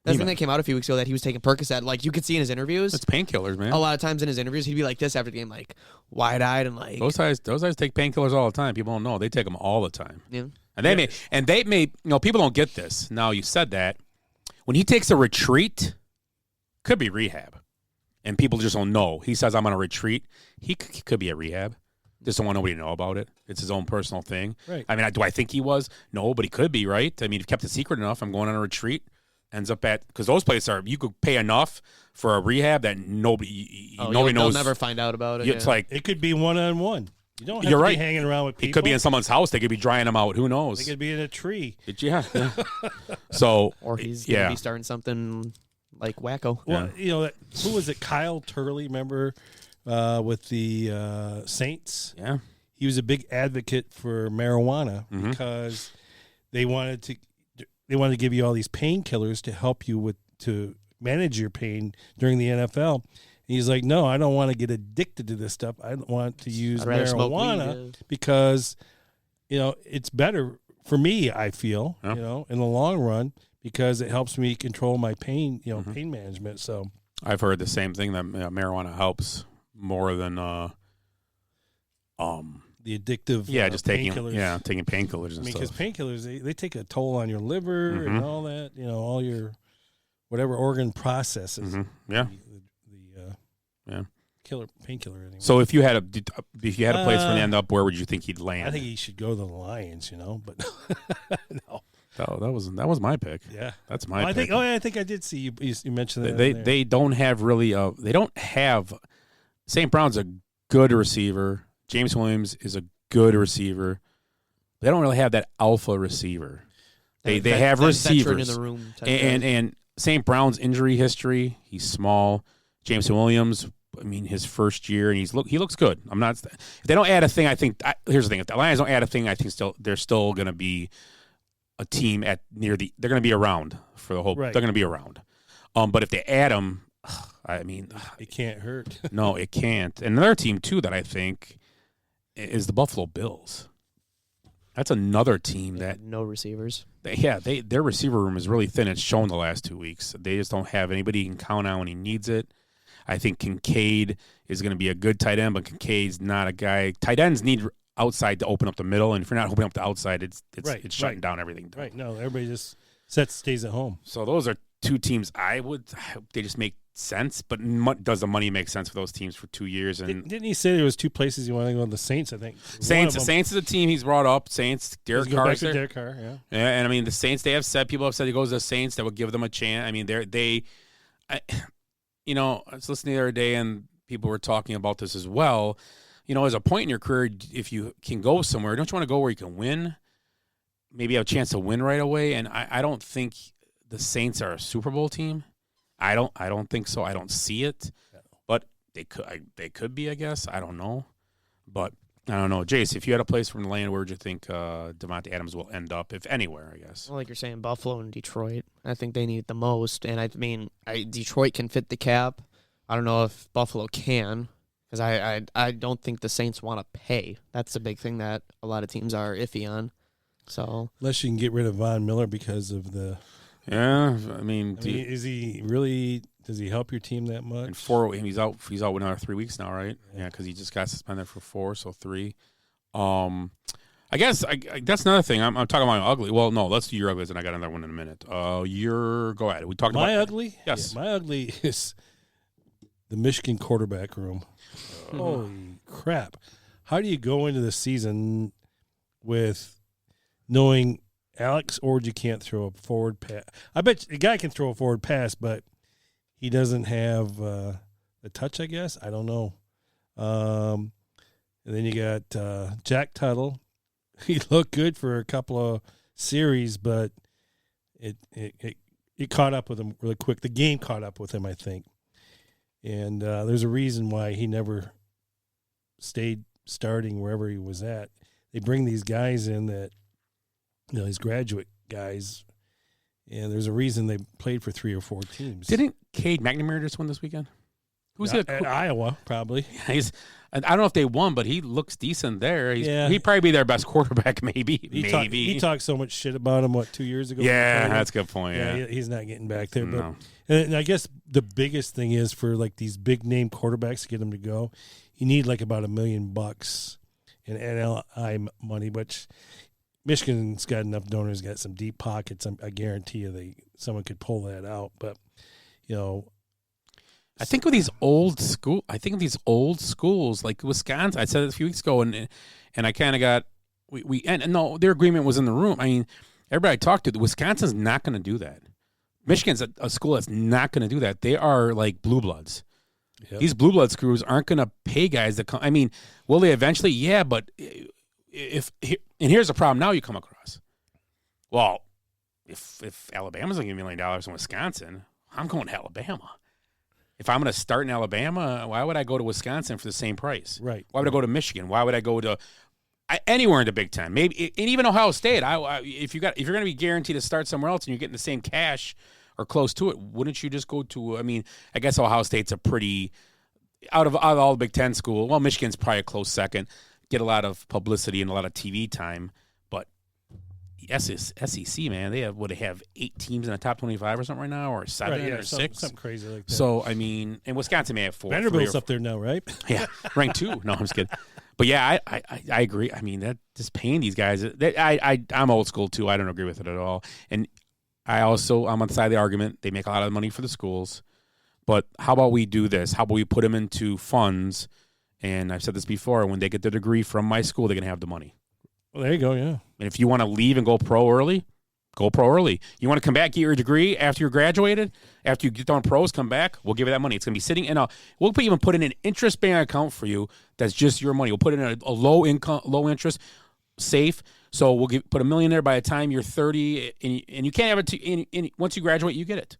That's the thing that came out a few weeks ago, that he was taking Percocet. Like, you could see in his interviews. It's painkillers, man. A lot of times in his interviews, he'd be like this after the game, like wide-eyed and like. Those guys take painkillers all the time. People don't know. They take them all the time. Yeah. And they may, people don't get this. Now, you said that. When he takes a retreat, could be rehab. And people just don't know. He says, I'm on a retreat. He could be at rehab. Just don't want nobody to know about it. It's his own personal thing. Right. I mean, do I think he was? No, but he could be, right? I mean, if he kept it secret enough, I'm going on a retreat. Ends up because those places you could pay enough for a rehab that nobody knows. They'll never find out about it. It's like it could be one-on-one. You don't have to be hanging around with people. It could be in someone's house. They could be drying them out. Who knows? They could be in a tree. Yeah. So or he's going to be starting something like wacko. Well, who was it? Kyle Turley, remember, with the Saints? Yeah. He was a big advocate for marijuana because they wanted to give you all these painkillers to help you to manage your pain during the NFL. And he's like, no, I don't want to get addicted to this stuff. I don't want to use marijuana because, it's better for me, I feel, Yeah. in the long run, because it helps me control my pain, pain management. So I've heard the same thing that marijuana helps more than the addictive just taking painkillers. taking painkillers and I mean, stuff. because painkillers, they take a toll on your liver and all that, all your whatever organ processes. Yeah. The painkiller anyway. So if you had a place for him to end up, where would you think he'd land? I think he should go to the Lions, but no. That was my pick. Yeah, that's my pick. I think I did see you mentioned that. They don't have really they don't have St. Brown's a good receiver. James Williams is a good receiver. They don't really have that alpha receiver. They have receivers in the room and St. Brown's injury history. He's small. James Williams, I mean, his first year, and he looks good. I'm not. If they don't add a thing, I think here's the thing: if the Lions don't add a thing, I think they're still going to be a team they're going to be around for the whole. Right. They're going to be around. But if they add them, I mean, it can't hurt. No, it can't. And another team too that I think is the Buffalo Bills. That's another team that no receivers. Their receiver room is really thin. It's shown the last 2 weeks. They just don't have anybody you can count on when he needs it. I think Kincaid is going to be a good tight end, but Kincaid's not a guy. Tight ends need outside to open up the middle, and if you're not opening up the outside, it's shutting down everything. Right. No, everybody just stays at home. So those are two teams they just make sense, but does the money make sense for those teams for 2 years? And didn't he say there was two places you want to go? The Saints, I think. Saints is a team he's brought up. Saints, Derek Carr. Derek Carr, yeah. Yeah, and I mean the Saints. People have said he goes to the Saints. That would give them a chance. I mean, I was listening the other day, and people were talking about this as well. As a point in your career, if you can go somewhere, don't you want to go where you can win? Maybe have a chance to win right away. And I don't think the Saints are a Super Bowl team. I don't think so. I don't see it. But they could be, I guess. I don't know. But I don't know. Jace, if you had a place from the land, where would you think Devontae Adams will end up, if anywhere, I guess? Well, like you're saying, Buffalo and Detroit. I think they need it the most. And I mean, Detroit can fit the cap. I don't know if Buffalo can, because I don't think the Saints want to pay. That's the big thing that a lot of teams are iffy on. So unless you can get rid of Von Miller because of the. Yeah, I mean, is he really? Does he help your team that much? And he's out. He's out another 3 weeks now, right? Yeah, because he just got suspended for 4, so 3. I guess that's another thing. I'm talking about ugly. Well, no, let's do your uglies, and I got another one in a minute. Go ahead. We talked about my ugly. Yes, my ugly is the Michigan quarterback room. Holy crap! How do you go into the season with knowing Alex Orji can't throw a forward pass? I bet the guy can throw a forward pass, but he doesn't have the touch, I guess. I don't know. And then you got Jack Tuttle. He looked good for a couple of series, but it caught up with him really quick. The game caught up with him, I think. And there's a reason why he never stayed starting wherever he was at. They bring these guys in that, these graduate guys, and there's a reason they played for 3 or 4 teams. Didn't Cade McNamara just win this weekend? Who's at Iowa, probably. I don't know if they won, but he looks decent there. He'd probably be their best quarterback, maybe. He talked so much shit about him, 2 years ago? Yeah, that's a good point. Yeah, he's not getting back there. But No. and I guess the biggest thing is for these big name quarterbacks to get them to go, you need about $1 million in NLI money, which Michigan's got enough donors, got some deep pockets. I guarantee you someone could pull that out. But I think with these old schools like Wisconsin, I said it a few weeks ago, and I kind of got no, their agreement was in the room. I mean, everybody I talked to, Wisconsin's not going to do that. Michigan's a school that's not going to do that. They are like blue bloods. Yep. These blue blood screws aren't going to pay guys that come. I mean, will they eventually? Yeah, but and here's the problem. Now you come across. Well, if Alabama's going to give me $1 million in Wisconsin, I'm going to Alabama. If I'm going to start in Alabama, why would I go to Wisconsin for the same price? Right. Why would I go to Michigan? Why would I go to anywhere in the Big Ten? Maybe, and even Ohio State. If you're going to be guaranteed to start somewhere else and you're getting the same cash or close to it, wouldn't you just go to? I mean, I guess Ohio State's a pretty out of all the Big Ten school. Well, Michigan's probably a close second. Get a lot of publicity and a lot of TV time, but the SEC, man, they have 8 teams in the top 25 or something right now, or 7 or 6. Something crazy like that. So, I mean, and Wisconsin may have 4. Vanderbilt's up there now, right? Yeah, ranked 2. No, I'm just kidding. But yeah, I agree. I mean, that just paying these guys. I'm old school too. I don't agree with it at all. And I'm on the side of the argument. They make a lot of money for the schools. But how about we do this? How about we put them into funds? And I've said this before. When they get the degree from my school, they're gonna have the money. Well, there you go. Yeah. And if you want to leave and go pro early, go pro early. You want to come back, get your degree after you're graduated, after you get done pros, come back. We'll give you that money. It's going to be sitting in we'll even put in an interest-bearing account for you. That's just your money. We'll put it in a low income, low interest, safe. So we'll put $1 million there by the time you're 30, and you can't have it. Once you graduate, you get it.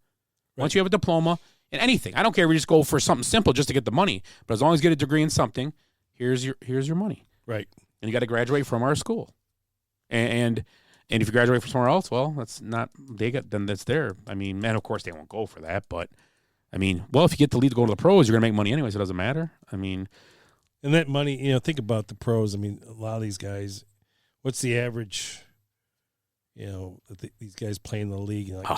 Right. Once you have a diploma in anything, I don't care if you just go for something simple just to get the money. But as long as you get a degree in something, here's your money. Right. And you got to graduate from our school, and if you graduate from somewhere else, well, that's not then that's there. I mean, and of course they won't go for that, but I mean, well, if you get the lead to go to the pros, you're gonna make money anyway, so it doesn't matter. I mean, and that money, think about the pros. I mean, a lot of these guys, what's the average? These guys play in the league. I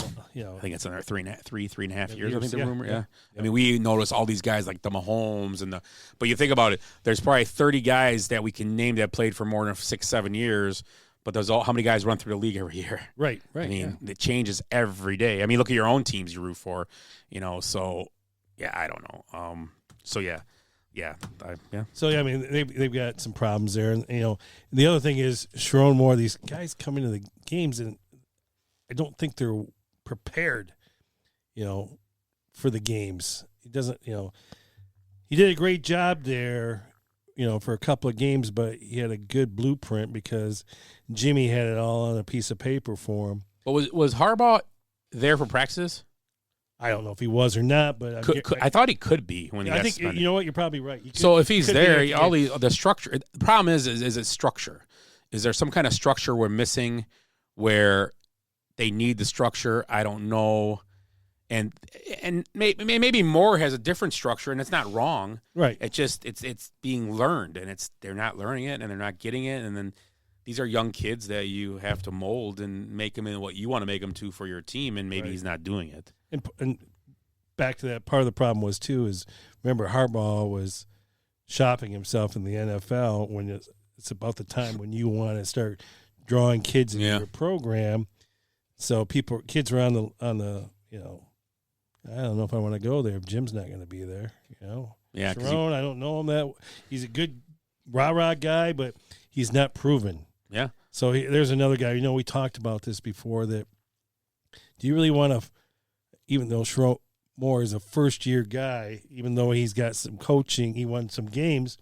think it's another 3.5 years. I think the rumor. Yeah. I mean, we notice all these guys like the Mahomes but you think about it. There's probably 30 guys that we can name that played for more than 6-7 years. But how many guys run through the league every year? Right. I mean, it changes every day. I mean, look at your own teams you root for. So yeah, I don't know. So yeah. So yeah, I mean, they've got some problems there, and the other thing is Sharon Moore. These guys come into the games, and I don't think they're prepared, for the games. He doesn't, he did a great job there, for a couple of games, but he had a good blueprint because Jimmy had it all on a piece of paper for him. But was Harbaugh there for practices? I don't know if he was or not, but I thought he could be when he got suspended. You know what? You're probably right. So if he's there, the structure. The problem is it structure? Is there some kind of structure we're missing where they need the structure? I don't know. And maybe Moore has a different structure, and it's not wrong. Right. It's being learned, and they're not learning it, and they're not getting it, and then these are young kids that you have to mold and make them into what you want to make them to for your team, and maybe he's not doing it. And back to that, part of the problem is remember Harbaugh was shopping himself in the NFL when it's about the time when you want to start drawing kids into your program. So kids are on the I don't know if I want to go there if Jim's not going to be there. Yeah, Sharon, I don't know him that he's a good rah-rah guy, but he's not proven. Yeah. So there's another guy. We talked about this before. That do you really want to? Even though Sharon Moore is a first-year guy, even though he's got some coaching, he won some games.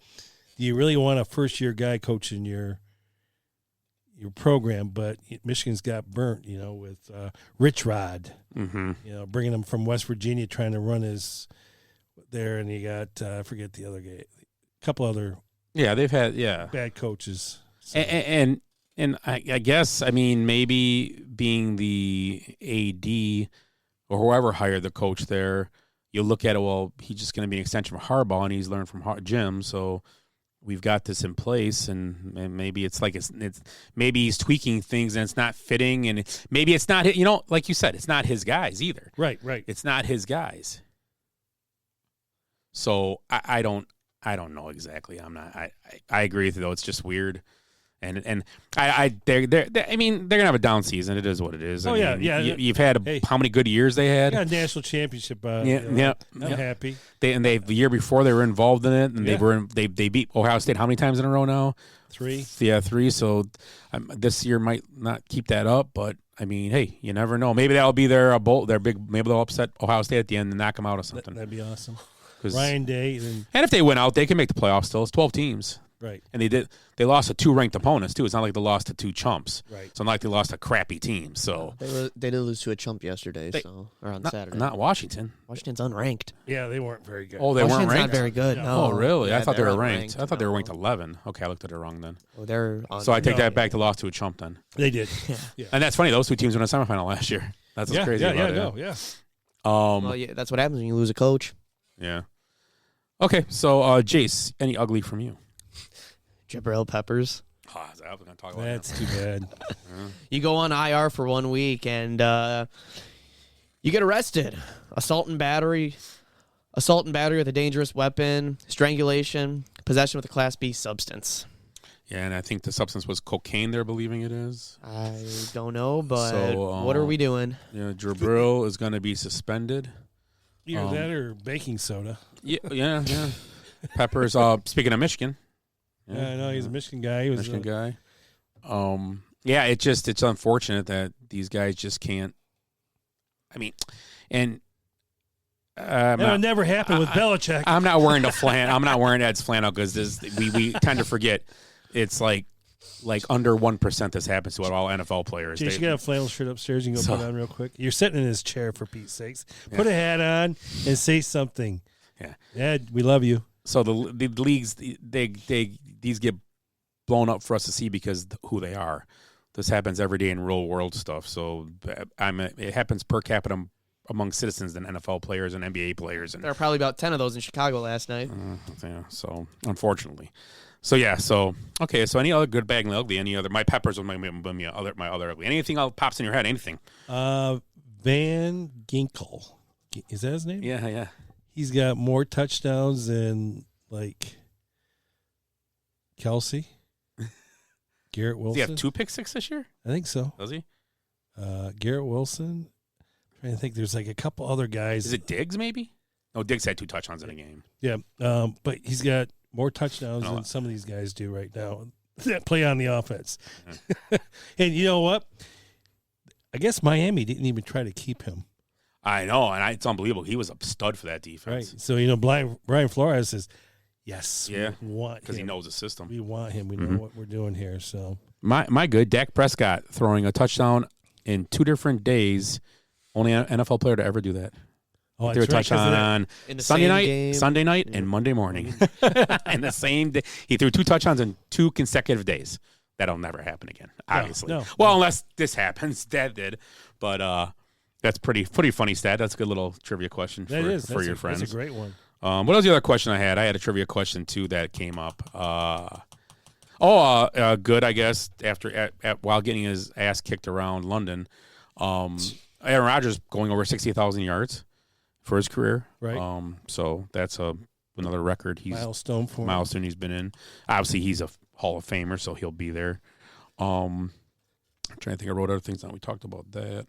Do you really want a first-year guy coaching your program? But Michigan's got burnt, with Rich Rod. Mm-hmm. Bringing him from West Virginia, trying to run his there, and he got I forget the other guy, a couple other. Yeah, they've had bad coaches. So. And I guess maybe being the AD. Or whoever hired the coach there, you look at it, well, he's just going to be an extension of Harbaugh, and he's learned from Jim, so we've got this in place, and maybe it's like it's maybe he's tweaking things, and it's not fitting, and maybe it's not, like you said, it's not his guys either. Right. It's not his guys. So I don't know exactly. I agree with you, though. It's just weird. And they're gonna have a down season. It is what it is. You've had how many good years they had? They got a national championship. I'm happy. The year before they were involved in it, and they beat Ohio State how many times in a row now? 3. Yeah, 3. So this year might not keep that up, but hey, you never know. Maybe that'll be their big. Maybe they'll upset Ohio State at the end and knock them out or something. That'd be awesome. Ryan Day, and if they win out, they can make the playoffs. Still, it's 12 teams. Right. And they lost to 2 ranked opponents too. It's not like they lost to 2 chumps. Right. It's not like they lost a crappy team. So they did lose to a chump yesterday, or on Saturday. Not Washington. Washington's unranked. Yeah, they weren't very good. Oh, they weren't ranked? Not very good. No. Oh, really? Yeah, I thought they were ranked. unranked. I thought they were ranked 11. Okay, I looked at it wrong then. Oh, they're so I take that back. They lost to a chump then. They did. Yeah. And that's funny. Those 2 teams were in the semifinal last year. That's what's crazy about it. Yeah. That's what happens when you lose a coach. Yeah. Okay, so Jace, any ugly from you? Jabril Peppers. Oh, I was going to talk about That's too bad. You go on IR for 1 week and you get arrested. Assault and battery with a dangerous weapon, strangulation, possession with a Class B substance. Yeah, and I think the substance was cocaine they're believing it is. I don't know, but So, what are we doing? Yeah, Jabril is going to be suspended. Either that or baking soda. Yeah. Peppers, speaking of Michigan. Yeah, I know he's a Michigan guy. He was Michigan guy. Yeah, it's unfortunate that these guys just can't. I mean, and that would never happen with Belichick. I'm not wearing I'm not wearing Ed's flannel because we tend to forget it's like under 1% this happens to all NFL players. Jace, you got a flannel shirt upstairs. You can go put it on real quick. You're sitting in his chair for Pete's sakes. Put a hat on and say something. Yeah, Ed, we love you. So the leagues these get blown up for us to see because who they are. This happens every day in real world stuff. So it happens per capita among citizens than NFL players and NBA players. And there are probably about 10 of those in Chicago last night. Yeah. So unfortunately, so okay. So any other good, bad, and ugly? Any other? My Peppers was my other ugly. Anything else pops in your head? Anything? Van Ginkel. Is that his name? Yeah. He's got more touchdowns than Kelsey. Garrett Wilson. Does he have 2 pick six this year? I think so. Does he? Garrett Wilson. I'm trying to think. There's a couple other guys. Is it Diggs maybe? No, Diggs had 2 touchdowns in a game. Yeah, but he's got more touchdowns than some of these guys do right now that play on the offense. Yeah. And you know what? I guess Miami didn't even try to keep him. I know, and it's unbelievable. He was a stud for that defense. Right. So, Brian Flores says, yes, we want him. Because he knows the system. We want him. We know what we're doing here. So My good, Dak Prescott throwing a touchdown in 2 different days. Only an NFL player to ever do that. Oh, threw a touchdown on Sunday night, and Monday morning. In the same day. He threw 2 touchdowns in 2 consecutive days. That'll never happen again, obviously. No. Well, unless this happens. That did. But that's pretty funny stat. That's a good little trivia question for your friends. That's a great one. What was the other question I had? I had a trivia question, too, that came up. Good, I guess, while getting his ass kicked around London. Aaron Rodgers going over 60,000 yards for his career. Right. So that's another record. Milestone he's been in. Obviously, he's a Hall of Famer, so he'll be there. I'm trying to think. I wrote other things down. We talked about that.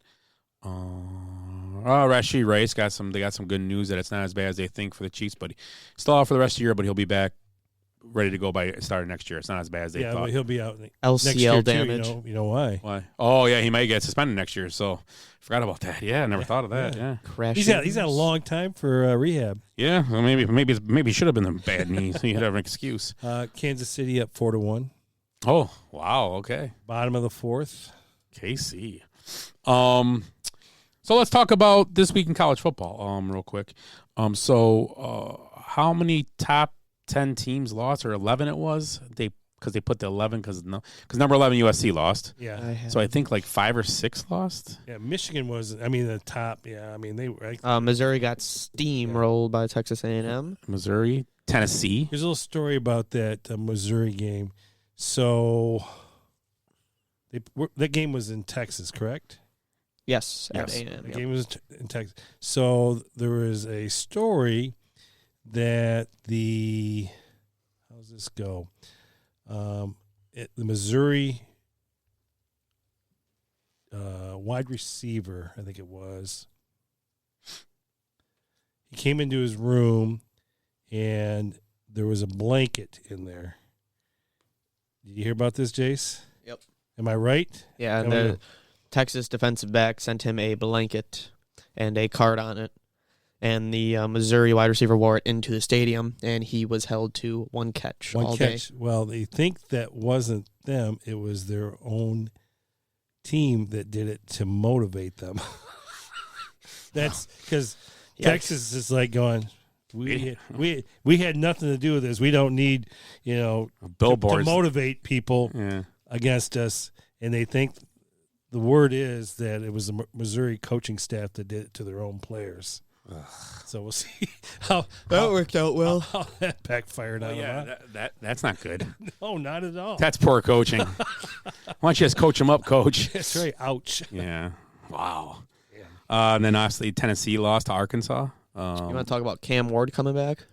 Rashee Rice they got some good news that it's not as bad as they think for the Chiefs, but still out for the rest of the year, but he'll be back ready to go by start of next year. It's not as bad as they thought. Yeah, but he'll be out LCL next year damage. Too, you know why? Why? Oh yeah, he might get suspended next year. So forgot about that. Yeah, I never thought of that. Yeah. He's had a long time for rehab. Yeah, well, maybe he should have been the bad knee, so he had an excuse. Kansas City up 4-1. Oh wow, okay. Bottom of the 4th. KC. So let's talk about this week in college football, real quick. How many top 10 teams lost, or 11 it was? Because they put the 11 because number 11 USC lost. Yeah. So I think 5 or 6 lost. Yeah, Michigan was. the top. Yeah, they were. Missouri got steamrolled by Texas A&M. Missouri, Tennessee. Here's a little story about that Missouri game. So that game was in Texas, correct? Yes, at A&M. The game was in Texas. So there was a story that how's this go? The Missouri wide receiver, I think it was, he came into his room and there was a blanket in there. Did you hear about this, Jace? Yep. Am I right? Yeah, and the Texas defensive back sent him a blanket and a card on it. And the Missouri wide receiver wore it into the stadium, and he was held to 1 catch all day. Well, they think that wasn't them. It was their own team that did it to motivate them. That's because Texas is going, we had nothing to do with this. We don't need, billboards to motivate people against us. And they think the word is that it was the Missouri coaching staff that did it to their own players. So we'll see how That worked out well. How that backfired on him. Yeah, that's not good. No, not at all. That's poor coaching. Why don't you just coach him up, coach? That's right. Ouch. Yeah. Wow. And then obviously Tennessee lost to Arkansas. You want to talk about Cam Ward coming back?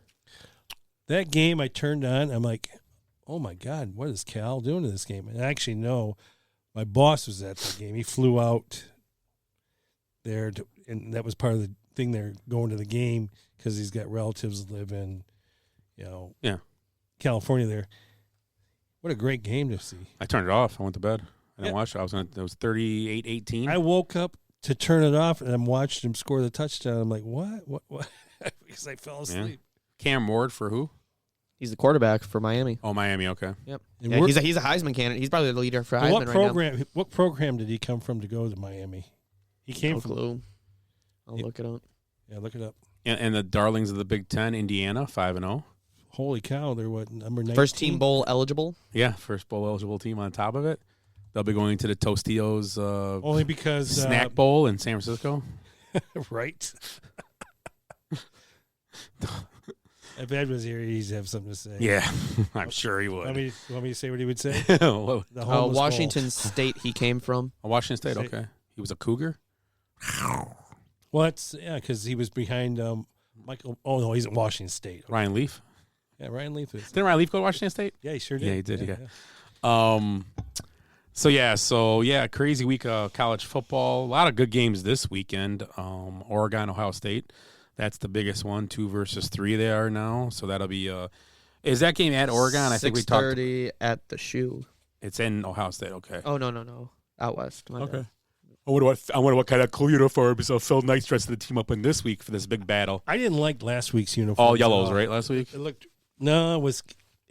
That game I turned on, I'm like, oh my God, what is Cal doing in this game? And I actually know my boss was at the game. He flew out there, and that was part of the thing. They're going to the game because he's got relatives that live in, California there. What a great game to see. I turned it off. I went to bed. I didn't watch it. It was 38-18. I woke up to turn it off, and I'm watching him score the touchdown. I'm like, what? Because I fell asleep. Yeah. Cam Ward for who? He's the quarterback for Miami. Oh, Miami. Okay. Yep. Yeah, he's a Heisman candidate. He's probably the leader for Heisman right now. What program did he come from to go to Miami? He came from. Clue. I'll look it up. Yeah, look it up. And the darlings of the Big Ten, Indiana, 5-0. Holy cow! They're what, number 19? First team bowl eligible. Yeah, first bowl eligible team on top of it. They'll be going to the Tostitos only because snack bowl in San Francisco. Right. If Ed was here, he'd have something to say. Yeah, I'm sure he would. Want me to say what he would say? Washington State he came from. Washington State, okay. He was a Cougar? Well, because he was behind Michael. Oh, no, he's at Washington State. Okay. Ryan Leaf? Yeah, Ryan Leaf. Didn't Ryan Leaf go to Washington State? Yeah, he sure did. Yeah, he did, yeah. So, crazy week of college football. A lot of good games this weekend. Oregon, Ohio State. That's the biggest one, 2 versus 3 they are now. So that'll be is that game at Oregon? I think we talked 6:30 at the Shoe. It's in Ohio State, okay. Oh, no. Out west. My bad. I wonder what kind of cool uniforms Phil Knight's dressing the team up in this week for this big battle. I didn't like last week's uniform. All yellows, right, last week? It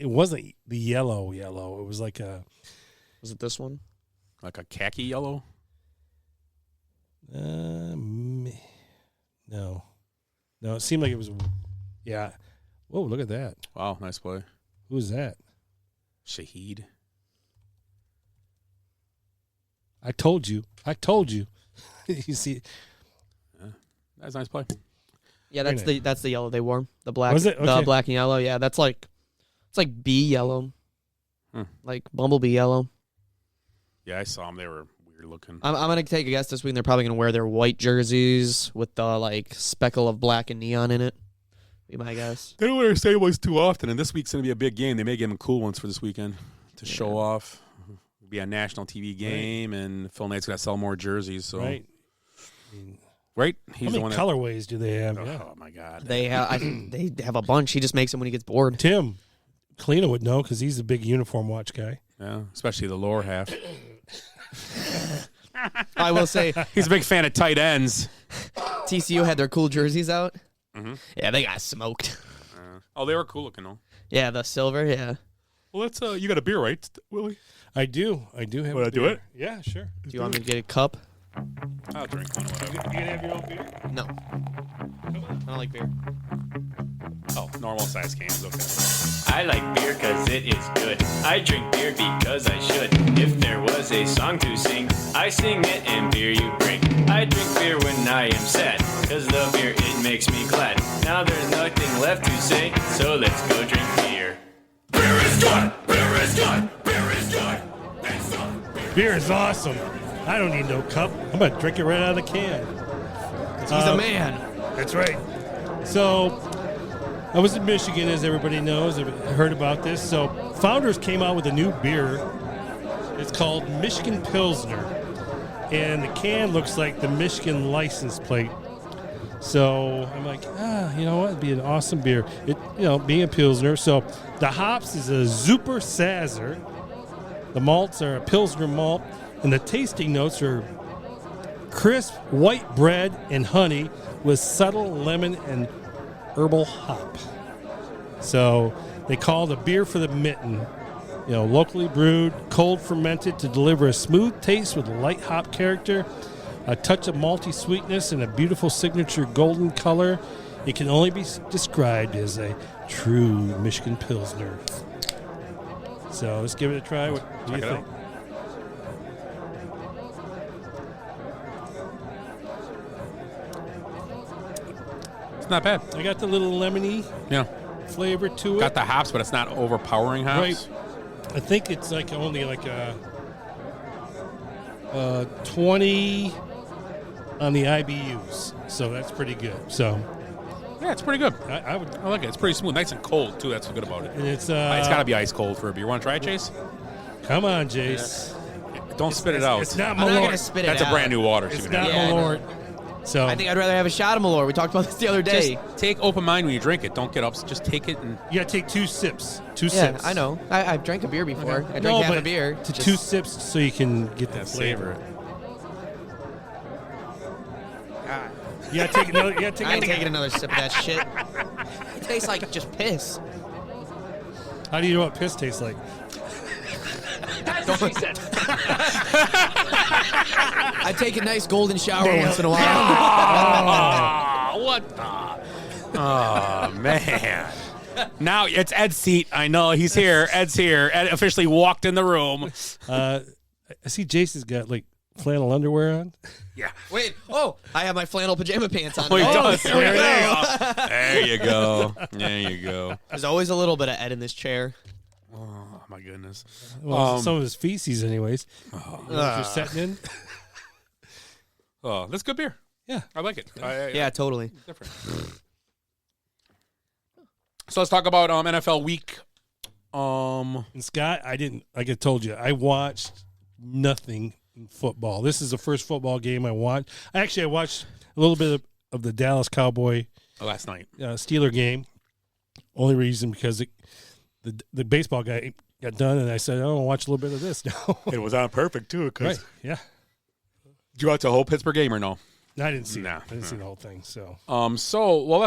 wasn't the yellow. It was like a... Was it this one? Like a khaki yellow? No, it seemed like it was. Yeah. Whoa! Look at that. Wow, nice play. Who's that? Shaheed. I told you. You see, that's a nice play. Yeah, that's the yellow they wore. The black. Was it? Okay. The black and yellow. Yeah, it's like bee yellow, like bumblebee yellow. Yeah, I saw them. They were weird looking. I'm gonna take a guess this week. They're probably gonna wear their white jerseys with the speckle of black and neon in it. Be my guess. They don't wear Staples too often, and this week's gonna be a big game. They may give them cool ones for this weekend to show off. It'll be a national TV game, and Phil Knight's gonna sell more jerseys. So right. Right? How many colorways do they have? Oh my God! They have. I think they have a bunch. He just makes them when he gets bored. Tim Kalina would know because he's a big uniform watch guy. Yeah, especially the lower half. I will say he's a big fan of tight ends. TCU had their cool jerseys out. Mm-hmm. Yeah, they got smoked. They were cool looking though. Yeah, the silver. Yeah. Well, let's. You got a beer, right, Willie? I do. I do have. Want to do it? Yeah, sure. Do you want me to get a cup? I'll drink one. Whatever. You gonna have your own beer? No. I don't like beer. Oh, normal size cans. Okay. I like beer because it is good. I drink beer because I should. If there was a song to sing, I sing it and beer you bring. I drink beer when I am sad, because the beer, it makes me glad. Now there's nothing left to say, so let's go drink beer. Beer is good! Beer is good! Beer is good! Beer is awesome. I don't need no cup. I'm going to drink it right out of the can. He's a man. That's right. So, I was in Michigan, as everybody knows. I've heard about this. So, Founders came out with a new beer. It's called Michigan Pilsner. And the can looks like the Michigan license plate. So, I'm like, you know what? It'd be an awesome beer. Being a Pilsner. So, the hops is a Super Sazzer. The malts are a Pilsner malt. And the tasting notes are crisp white bread and honey with subtle lemon and herbal hop. So they call it a beer for the mitten. Locally brewed, cold fermented to deliver a smooth taste with light hop character, a touch of malty sweetness, and a beautiful signature golden color. It can only be described as a true Michigan Pilsner. So let's give it a try. What do you think? not bad. I got the little lemony flavor to it. Got the hops, but it's not overpowering hops. Right. I think it's like only like a 20 on the IBUs, so that's pretty good. So yeah, it's pretty good. I like it. It's pretty smooth, nice and cold too. That's what's good about it. And it's got to be ice cold for a beer. Want to try it, Chase? Come on, Jace. Don't spit it out. It's not I'm not Malort. gonna spit it That's out. a brand new water. It's so not Yeah, I know. Malort. So I think I'd rather have a shot of Malort. We talked about this the other day. Just take open mind when you drink it. Don't get up. Just take it and you got to take 2 sips. 2 Yeah, sips. I know. I've drank a beer before. Okay. I drank half but a beer. To Just- 2 sips so you can get the savor flavor. it. You got to take another. You got to I ain't take taking another sip of that shit. It tastes like just piss. How do you know what piss tastes like? That's what she said. I take a nice golden shower once in a while. What the? Oh, man. Now it's Ed's seat. I know he's here. Ed's here. Ed officially walked in the room. I see Jason's got like flannel underwear on. Yeah. Wait. Oh, I have my flannel pajama pants on. Oh, he does. There we go. There you go. There you go. There's always a little bit of Ed in this chair. Oh, my goodness. Well, some of his feces, anyways. If you're setting in. Oh, that's good beer. Yeah. I like it. Yeah, totally. Different. So let's talk about NFL week. And Scott, like I told you, I watched nothing in football. This is the first football game I watched. Actually, I watched a little bit of the Dallas Cowboy last night Steeler game. Only reason because the baseball guy got done, and I said, "I want to watch a little bit of this now." It was on perfect too. Right? Yeah. Did you watch the whole Pittsburgh game or no? No, I didn't see. Nah. I didn't see the whole thing. So. Let's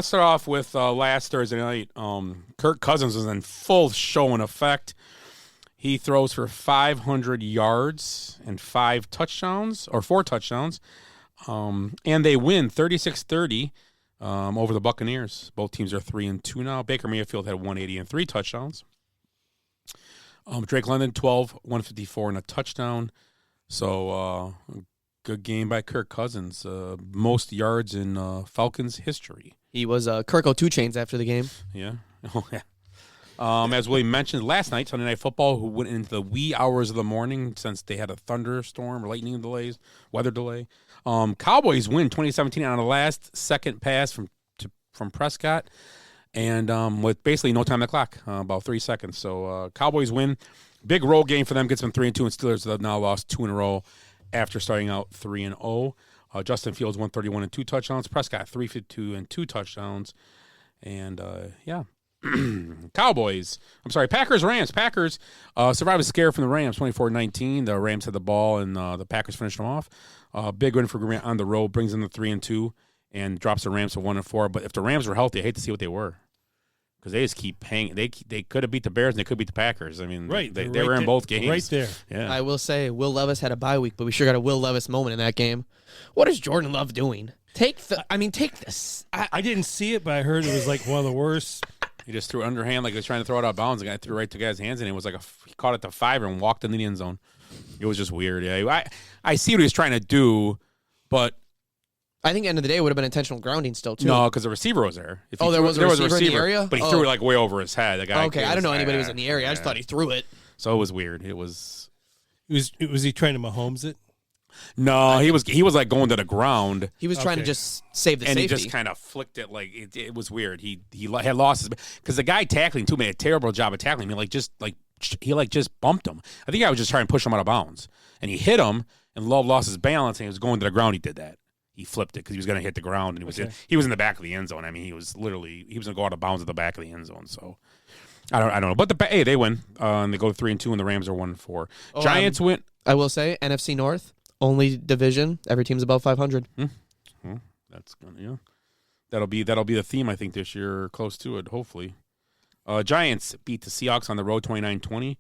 start off with last Thursday night. Kirk Cousins was in full show and effect. He throws for 500 yards and 5 touchdowns, or 4 touchdowns, and they win 36-30 over the Buccaneers. Both teams are 3-2 now. Baker Mayfield had 180 and 3 touchdowns. Drake London 12, 154 and a touchdown. So good game by Kirk Cousins. Most yards in Falcons history. He was Kirk 2 chains after the game. Yeah. Oh, yeah. As Willie mentioned last night, Sunday Night Football, who went into the wee hours of the morning since they had a thunderstorm, lightning delays, weather delay. Cowboys win 2017 on a last-second pass from Prescott, and with basically no time on the clock, about 3 seconds. So Cowboys win. Big road game for them, gets them 3-2, and Steelers have now lost 2 in a row after starting out 3-0. Justin Fields 131 and 2 touchdowns. Prescott 352 and 2 touchdowns. And Packers, Rams. Packers survived a scare from the Rams, 24-19. The Rams had the ball, and the Packers finished them off. Big win for Green on the road, brings in the 3-2, and drops the Rams to 1-4. But if the Rams were healthy, I hate to see what they were, because they just keep hanging. They could have beat the Bears, and they could beat the Packers. I mean, right, they were in both games. Right there. Yeah. I will say, Will Levis had a bye week, but we sure got a Will Levis moment in that game. What is Jordan Love doing? Take this. I didn't see it, but I heard it was like one of the worst. He just threw it underhand like he was trying to throw it out of bounds. The guy threw it right to the guy's hands, and it was like he caught it to 5 and walked in the end zone. It was just weird. Yeah, I see what he was trying to do, but I think at the end of the day it would have been intentional grounding still too. no, because the receiver was there. There was a receiver in the area, but he threw it like way over his head. The guy. Okay, I don't know anybody was in the area. I just thought he threw it. So it was weird. It was. Was he trying to Mahomes it? No, he was like going to the ground. He was trying to just save the and safety. he just kind of flicked it like it was weird. He had lost his because the guy tackling too made a terrible job of tackling him. He just bumped him. I think I was just trying to push him out of bounds, and he hit him, and Love lost his balance, and he was going to the ground. He did that. He flipped it because he was going to hit the ground, and he was in the back of the end zone. I mean, he was going to go out of bounds at the back of the end zone. So I don't know, but they win, and they go 3-2, and the Rams are 1-4. Giants win. I will say NFC North. Only division. Every team's above 500. Well, that's gonna that'll be the theme I think this year, close to it. Hopefully, Giants beat the Seahawks on the road 29-20.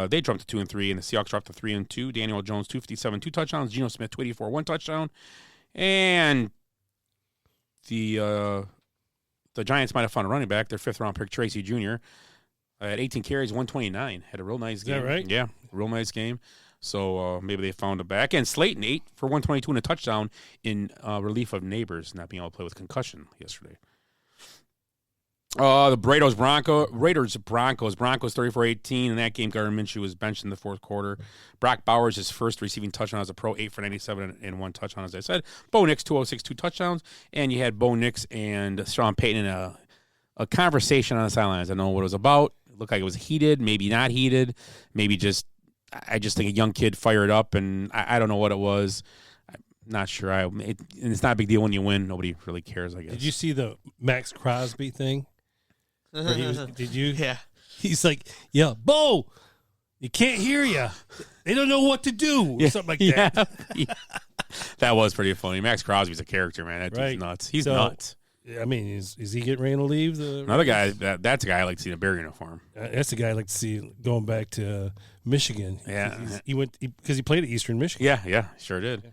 They jumped to 2-3, and the Seahawks dropped to 3-2. Daniel Jones 257, 2 touchdowns. Geno Smith 284, 1 touchdown, and the Giants might have found a running back. Their 5th round pick Tracy Jr. Had 18 carries, 129. Had a real nice game. Is that right? Yeah, real nice game. So maybe they found him back. And Slayton 8 for 122 and a touchdown in relief of Neighbors not being able to play with concussion yesterday. The Raiders Broncos 34-18. In that game, Gardner Minshew was benched in the fourth quarter. Brock Bowers, his first receiving touchdown as a pro, 8 for 97 and 1 touchdown, as I said. Bo Nix, 206, 2 touchdowns. And you had Bo Nix and Sean Payton in a conversation on the sidelines. I don't know what it was about. It looked like it was heated, maybe not heated, maybe just I just think a young kid fired up, and I don't know what it was. I'm not sure. And it's not a big deal when you win. Nobody really cares, I guess. Did you see the Max Crosby thing? Did you? Yeah. He's like, yeah, Bo, you can't hear you. They don't know what to do. Or something like that. Yeah. That was pretty funny. Max Crosby's a character, man. That dude's nuts. He's nuts. I mean, is he getting ready to leave? Another guy, that's a guy I like to see in a Bear uniform. That's a guy I like to see going back to Michigan. Yeah. He went because he played at Eastern Michigan. Yeah, sure did. Yeah.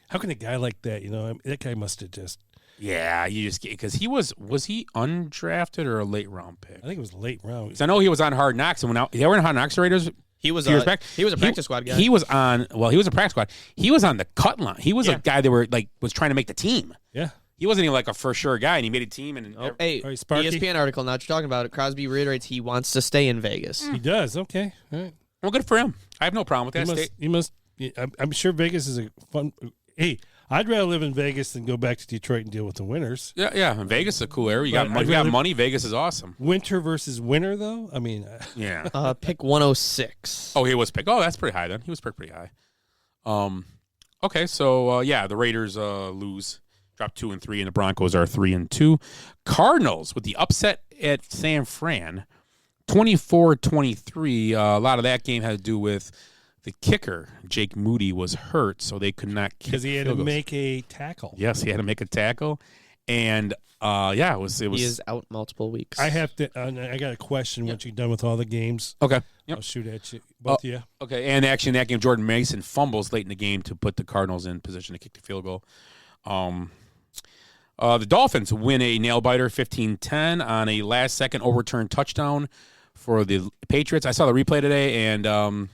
How can a guy like that, that guy must have just. Yeah, you just get because he was he undrafted or a late round pick? I think it was late round. I know he was on Hard Knocks, and they were in Hard Knocks Raiders. He was years back. He was a practice squad guy. He was on. Well, he was a practice squad. He was on the cut line. He was a guy that was trying to make the team. Yeah. He wasn't even like a for sure guy, and he made a team. And hey, ESPN article. Now that you're talking about it, Crosby reiterates he wants to stay in Vegas. He does. Okay. All right. Well, good for him. I have no problem with that. He must. I'm sure Vegas is a fun. Hey, I'd rather live in Vegas than go back to Detroit and deal with the winters. Yeah. And Vegas is a cool area. You got money. Vegas is awesome. Winter versus winter, though. I mean, yeah. Pick 106. Oh, he was picked. Oh, that's pretty high then. He was picked pretty high. Okay, so the Raiders lose, drop 2 and 3, and the Broncos are 3 and 2. Cardinals with the upset at San Fran, 24-23. A lot of that game had to do with the kicker, Jake Moody, was hurt, so they could not kick because he had to make a tackle. Yes, he had to make a tackle, and it was. He is out multiple weeks. I have to. I got a question. Once you're done with all the games, okay, I'll shoot at you, both of you. Okay, and actually in that game, Jordan Mason fumbles late in the game to put the Cardinals in position to kick the field goal. The Dolphins win a nail-biter 15-10 on a last-second overturned touchdown for the Patriots. I saw the replay today, and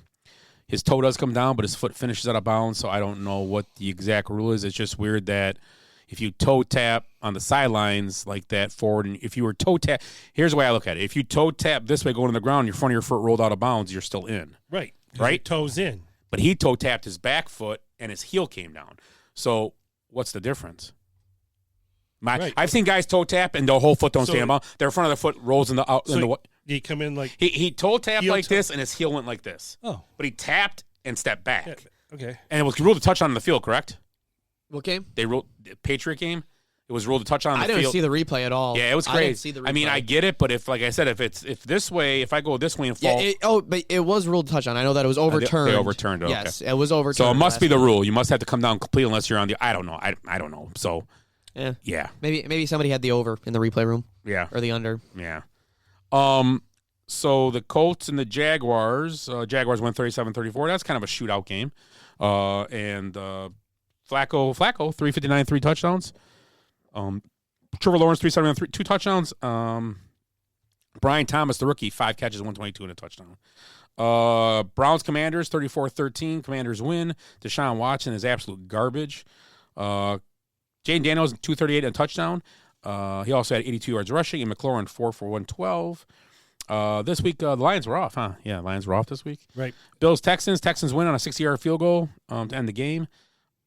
his toe does come down, but his foot finishes out of bounds, so I don't know what the exact rule is. It's just weird that if you toe tap on the sidelines like that forward, and if you were toe tap, here's the way I look at it. If you toe tap this way going to the ground, your front of your foot rolled out of bounds, you're still in. Right. Right? Toes in. But he toe tapped his back foot, and his heel came down. So what's the difference? Right. I've seen guys toe tap and the whole foot don't stay in bounds. Their front of the foot rolls in the out. So did he come in like he toe tapped like this and his heel went like this. Oh, but he tapped and stepped back. Yeah, okay, and it was ruled a touchdown on the field, correct? What game? They ruled the Patriot game. It was ruled a touchdown on the field. I didn't see the replay at all. Yeah, it was crazy. I didn't see the replay. I mean, I get it, but if, like I said, if this way, if I go this way and fall, but it was ruled a touchdown. I know that it was overturned. They overturned it. Yes, it was overturned. So it must be the rule. You must have to come down completely unless you're on the. I don't know. I don't know. So. Yeah. Maybe somebody had the over in the replay room. Yeah. Or the under. Yeah. So the Colts and the Jaguars. Jaguars won 37-34. That's kind of a shootout game. And Flacco, 359, 3 touchdowns. Trevor Lawrence, 379, 2 touchdowns. Brian Thomas, the rookie, 5 catches, 122 and a touchdown. Browns Commanders, 34-13. Commanders win. Deshaun Watson is absolute garbage. Jane Daniels, 238 and a touchdown. He also had 82 yards rushing. And McLaurin, 4 for 112. This week, the Lions were off, huh? Yeah, Lions were off this week. Right. Bills, Texans. Texans win on a 60-yard field goal to end the game.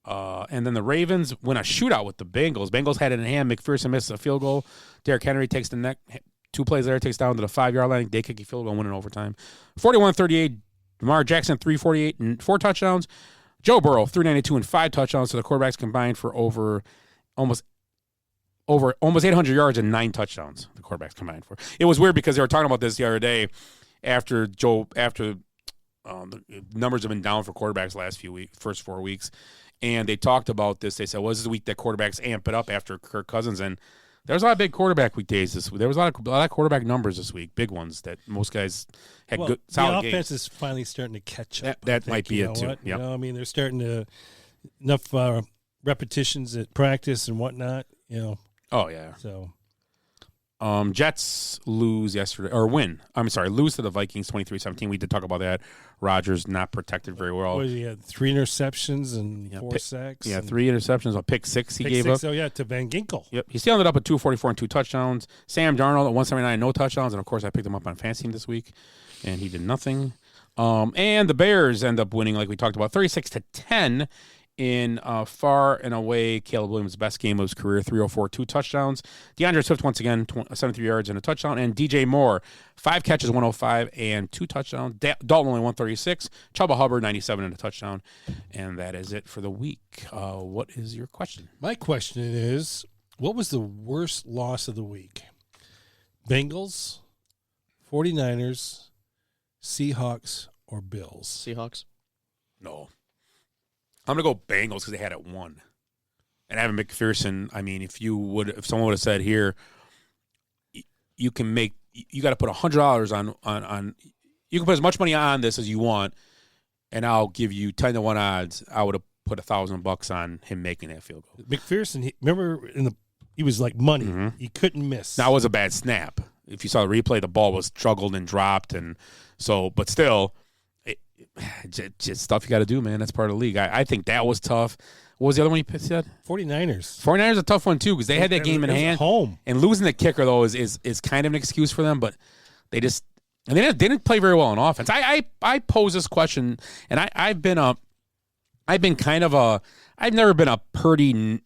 And then the Ravens win a shootout with the Bengals. Bengals had it in hand. McPherson misses a field goal. Derrick Henry takes the neck. 2 plays there, takes down to the 5-yard line. They kick a field goal, win in overtime. 41-38. Lamar Jackson, 348 and 4 touchdowns. Joe Burrow, 392 and 5 touchdowns. So the quarterbacks combined for almost 800 yards and 9 touchdowns. The quarterbacks combined for. It was weird because they were talking about this the other day after the numbers have been down for quarterbacks the last first 4 weeks, and they talked about this. They said, "Well, this is the week that quarterbacks amp it up after Kirk Cousins," and there was a lot of big quarterback weekdays this week. There was a lot of quarterback numbers this week, big ones that most guys had good solid games. The offense is finally starting to catch up. That might be it too. Yep. You know, I mean, they're starting to enough repetitions at practice and whatnot. You know. Oh yeah. So, Jets lose yesterday, or win. I'm sorry, lose to the Vikings 23-17. We did talk about that. Rodgers not protected very well. He had 3 interceptions and 4 sacks. Yeah, 3 interceptions. A pick 6 he gave up. Oh, yeah, to Van Ginkel. Yep. He still ended up at 244 and 2 touchdowns. Sam Darnold at 179, no touchdowns. And, of course, I picked him up on Fantasy Team this week, and he did nothing. And the Bears end up winning, like we talked about, 36-10 in far and away Caleb Williams' best game of his career, 304, 2 touchdowns. DeAndre Swift, once again, 73 yards and a touchdown. And DJ Moore, 5 catches, 105, and 2 touchdowns. Dalton only 136. Chuba Hubbard, 97 and a touchdown. And that is it for the week. What is your question? My question is, what was the worst loss of the week? Bengals, 49ers, Seahawks, or Bills? Seahawks. No. I'm going to go Bengals because they had it won. And Evan McPherson, I mean, if someone would have said here, you got to put $100 on, you can put as much money on this as you want, and I'll give you 10-1 odds. I would have put $1,000 on him making that field goal. McPherson, remember he was like money. Mm-hmm. He couldn't miss. That was a bad snap. If you saw the replay, the ball was struggled and dropped, and so, but still. Just stuff you got to do, man. That's part of the league. I think that was tough. What was the other one you said? 49ers. 49ers is a tough one, too, because they had that game in hand. Home. And losing the kicker, though, is kind of an excuse for them, but they didn't play very well on offense. I pose this question, and I've never been a Purdy,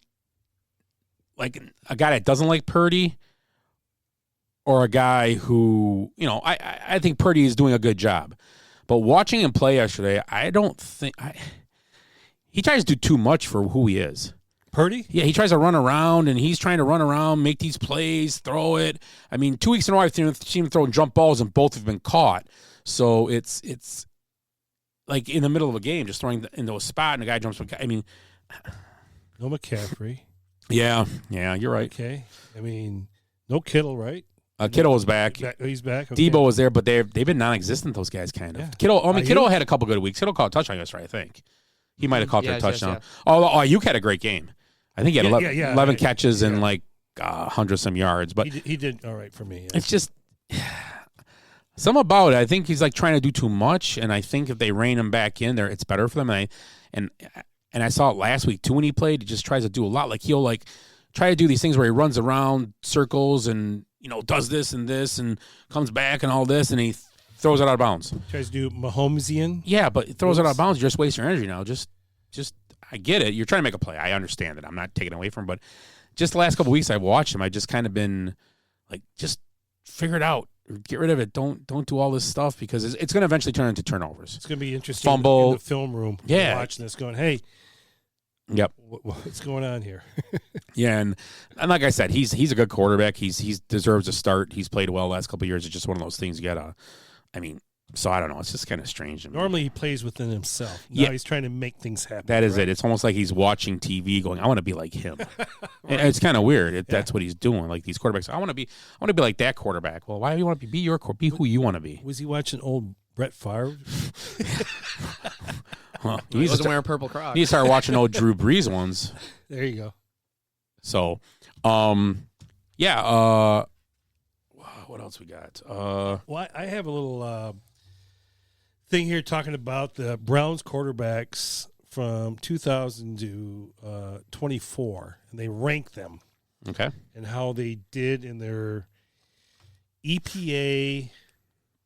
like a guy that doesn't like Purdy, or a guy who, I think Purdy is doing a good job. But watching him play yesterday, I don't think he tries to do too much for who he is. Purdy? Yeah, he tries to run around, and he's trying to run around, make these plays, throw it. I mean, 2 weeks in a row, I've seen him throwing jump balls, and both have been caught. So it's like in the middle of a game, just throwing into a spot, and the guy jumps. I mean, no McCaffrey. Yeah, you're right. Okay, I mean, no Kittle, right? Kittle was back. He's back. Okay. Debo was there, but they've been non-existent. Those guys, kind of. Yeah. Kittle had a couple good weeks. Kittle caught a touchdown yesterday, I think. He might have caught that touchdown. Yes. Oh, Ayuk had a great game. I think he had 11 catches and like 100-some yards. But he did all right for me. Yeah. It's just some about it. I think he's like trying to do too much, and I think if they rein him back in there, it's better for them. And I saw it last week too when he played. He just tries to do a lot. Like he'll like try to do these things where he runs around circles and does this and comes back and all this, and he throws it out of bounds. Tries to do Mahomesian. Yeah, but he throws it out of bounds. You just waste your energy now. Just I get it. You're trying to make a play. I understand it. I'm not taking it away from him, but just the last couple of weeks I've watched him, I just kind of been like, just figure it out. Get rid of it. Don't do all this stuff because it's going to eventually turn into turnovers. It's going to be interesting. Fumble. In the film room. Yeah. Watching this going, hey. Yep. What's going on here? Yeah, and like I said, he's a good quarterback. He deserves a start. He's played well the last couple of years. It's just one of those things you gotta. So I don't know. It's just kind of strange. Normally he plays within himself. Now he's trying to make things happen. That is it. It's almost like he's watching TV, going, "I want to be like him." Right. It's kind of weird. That's what he's doing. Like these quarterbacks, I want to be like that quarterback. Well, why do you want to be be who you want to be? Was he watching old Brett Favre? He wasn't wearing purple Crocs. You start watching old Drew Brees ones. There you go. So, yeah. What else we got? Well, I have a little thing here talking about the Browns quarterbacks from 2000 to 24, and they rank them. Okay. And how they did in their EPA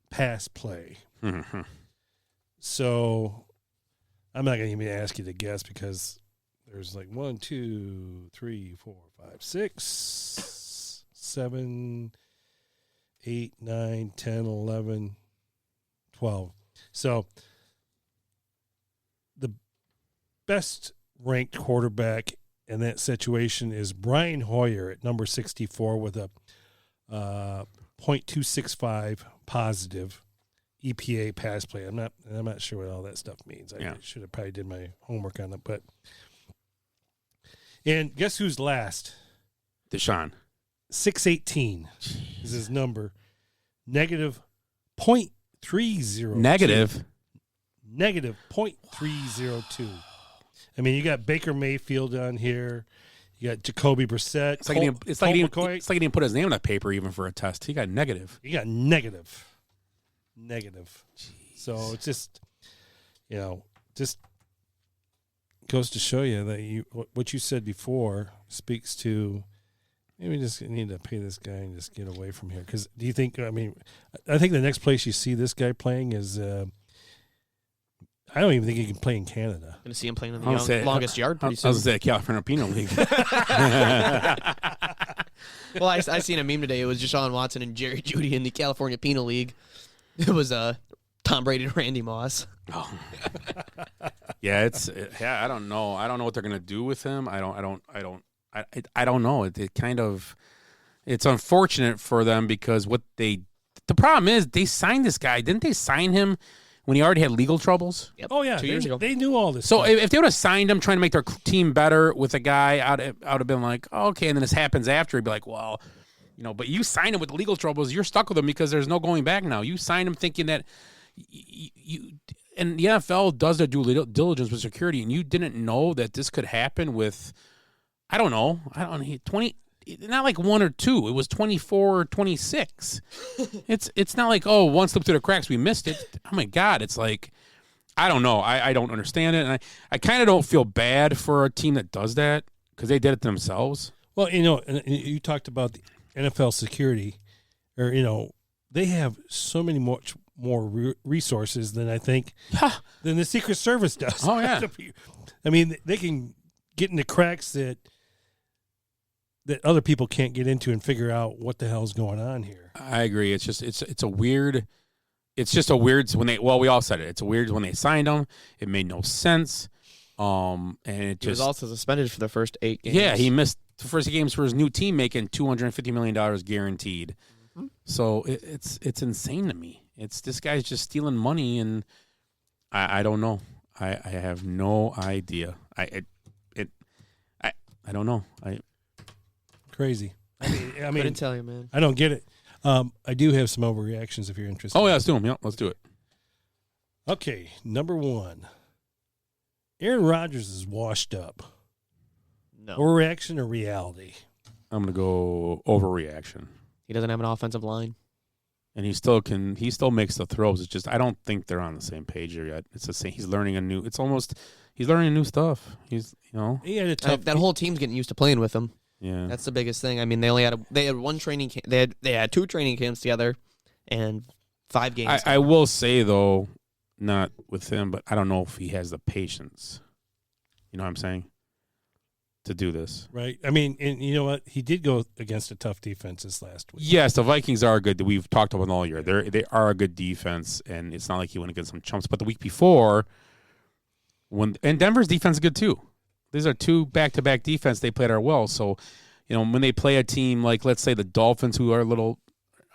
pass play. Mm-hmm. So I'm not going to even ask you to guess because there's like 1, 2, 3, 4, 5, 6, 7, 8, 9, 10, 11, 12. So the best ranked quarterback in that situation is Brian Hoyer at number 64 with a .265 positive EPA pass play. I'm not sure what all that stuff means. I should have probably did my homework on it. And guess who's last? Deshaun. 618 is his number. Negative .302. Negative .302. I mean, you got Baker Mayfield on here. You You got Jacoby Brissett. It's like, it's like he didn't put his name on that paper even for a test. He got negative. Negative. Jeez. So it's just, just goes to show you that what you said before speaks to maybe just need to pay this guy and just get away from here. Because do you think? I mean, I think the next place you see this guy playing is. I don't even think he can play in Canada. Going to see him playing in the longest yard pretty soon. I was going to say California Penal League. Well, I seen a meme today. It was Deshaun Watson and Jerry Jeudy in the California Penal League. It was Tom Brady and Randy Moss. Oh. Yeah, I don't know. I don't know what they're going to do with him. I don't know. It kind of, it's unfortunate for them because the problem is they signed this guy. Didn't they sign him when he already had legal troubles? Yep. Oh, yeah. 2 years ago. They knew all this So stuff. if they would have signed him trying to make their team better with a guy, I would have been like, oh, okay. And then this happens after. He'd be like, well, but you signed him with the legal troubles. You're stuck with him because there's no going back now. You signed him thinking that and the NFL does their due diligence with security, and you didn't know that this could happen with, I don't know, 20, not like 1 or 2. It was 24 or 26. It's not like, oh, one slipped through the cracks, we missed it. Oh, my God. It's like, I don't know. I don't understand it. And I kind of don't feel bad for a team that does that because they did it themselves. Well, and you talked about the NFL security, or, they have so many more resources than I think than the Secret Service does. Oh, yeah. I mean, they can get into cracks that other people can't get into and figure out what the hell's going on here. I agree. It's just it's a weird. It's just a weird when they. Well, we all said it. It's a weird when they signed him. It made no sense. And it just he was also suspended for the first 8 games. Yeah, he missed the first 8 games for his new team, making $250 million guaranteed. Mm-hmm. So it's insane to me. It's this guy's just stealing money, and I don't know. I have no idea. I don't know. Crazy. I mean, couldn't tell you, man. I don't get it. I do have some overreactions if you're interested. Oh yeah, let's do them. Yeah, let's do it. Okay, number 1. Aaron Rodgers is washed up. No. Overreaction or reality? I'm gonna go overreaction. He doesn't have an offensive line. And he still makes the throws. It's just I don't think they're on the same page here yet. It's the same. He's learning he's learning new stuff. He's he had a tough, that whole team's getting used to playing with him. Yeah, that's the biggest thing. I mean, they had one training camp. They had 2 training camps together, and 5 games. I will say though, not with him, but I don't know if he has the patience. You know what I'm saying? To do this. Right. I mean, and you know what? He did go against a tough defense this last week. Yes, the Vikings are good. We've talked about them all year. They are a good defense, and it's not like he went against some chumps. But the week before, and Denver's defense is good too. These are 2 back-to-back defense they played well. So, when they play a team like, let's say, the Dolphins, who are a little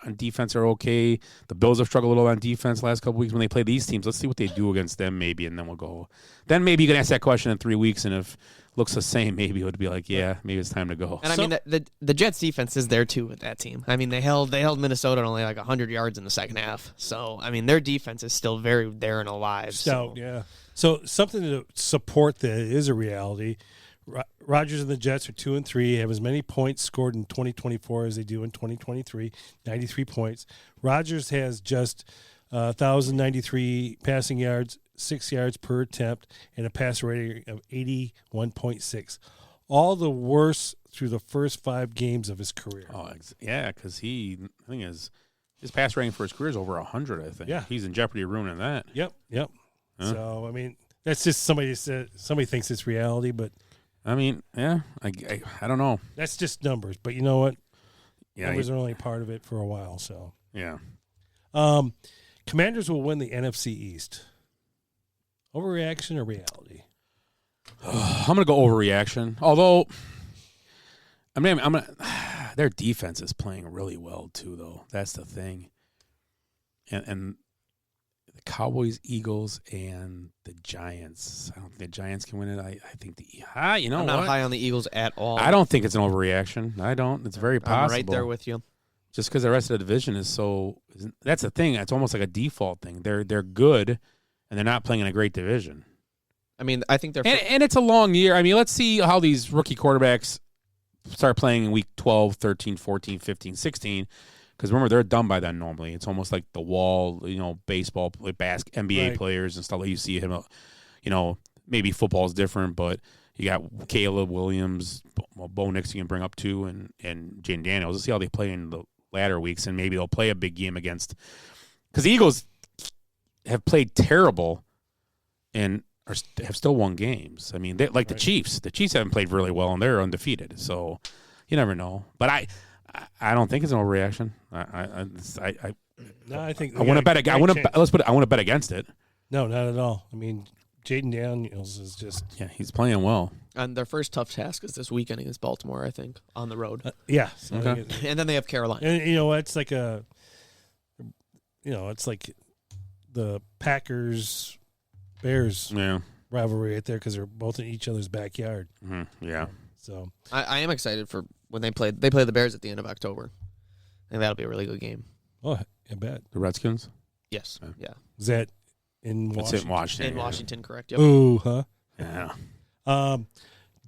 on defense are okay. The Bills have struggled a little on defense last couple weeks when they play these teams. Let's see what they do against them maybe, and then we'll go. Then maybe you can ask that question in 3 weeks, and if it looks the same, maybe it would be like, yeah, maybe it's time to go. And I mean, the Jets defense is there too with that team. I mean, they held Minnesota only like 100 yards in the second half. So, I mean, their defense is still very there and alive. Stout, yeah. So something to support that is a reality. Rodgers and the Jets are 2-3, have as many points scored in 2024 as they do in 2023, 93 points. Rodgers has just 1,093 passing yards, 6 yards per attempt, and a passer rating of 81.6. All the worse through the first 5 games of his career. Oh, yeah, because I think his pass rating for his career is over 100, I think. Yeah. He's in jeopardy of ruining that. Yep. Huh? So, I mean, that's just somebody thinks it's reality, but I mean, yeah, I don't know. That's just numbers, but you know what? Yeah, numbers are only part of it for a while. So yeah. Commanders will win the NFC East. Overreaction or reality? I'm gonna go overreaction. Although, their defense is playing really well too, though. That's the thing. And the Cowboys, Eagles, and the Giants. I don't think the Giants can win it. I think I'm not high on the Eagles at all. I don't think it's an overreaction. I don't. It's very possible. I'm right there with you. Just because the rest of the division is so – that's the thing. It's almost like a default thing. They're good, and they're not playing in a great division. I mean, I think they're – And it's a long year. I mean, let's see how these rookie quarterbacks start playing in week 12, 13, 14, 15, 16. Because remember, they're done by then normally. It's almost like the wall, baseball, NBA players and stuff like you see him. Maybe football is different, but you got Caleb Williams, Bo Nix you can bring up too, and Jaden Daniels. Let's see how they play in the latter weeks, and maybe they'll play a big game against. Because the Eagles have played terrible and have still won games. I mean, they the Chiefs. The Chiefs haven't played really well, and they're undefeated. So you never know. But I don't think it's an overreaction. I think I want to bet. I want to bet against it. No, not at all. I mean, Jaden Daniels is just he's playing well. And their first tough task is this weekend against Baltimore, I think, on the road. Okay. And then they have Carolina. And it's like it's like the Packers Bears rivalry right there because they're both in each other's backyard. Mm-hmm. Yeah. So I am excited for when they play. They play the Bears at the end of October. I think that'll be a really good game. Oh, I bet. The Redskins? Yes. Yeah. Is that in Washington? It's in Washington. In Washington, correct. Yep. Ooh, huh? Yeah.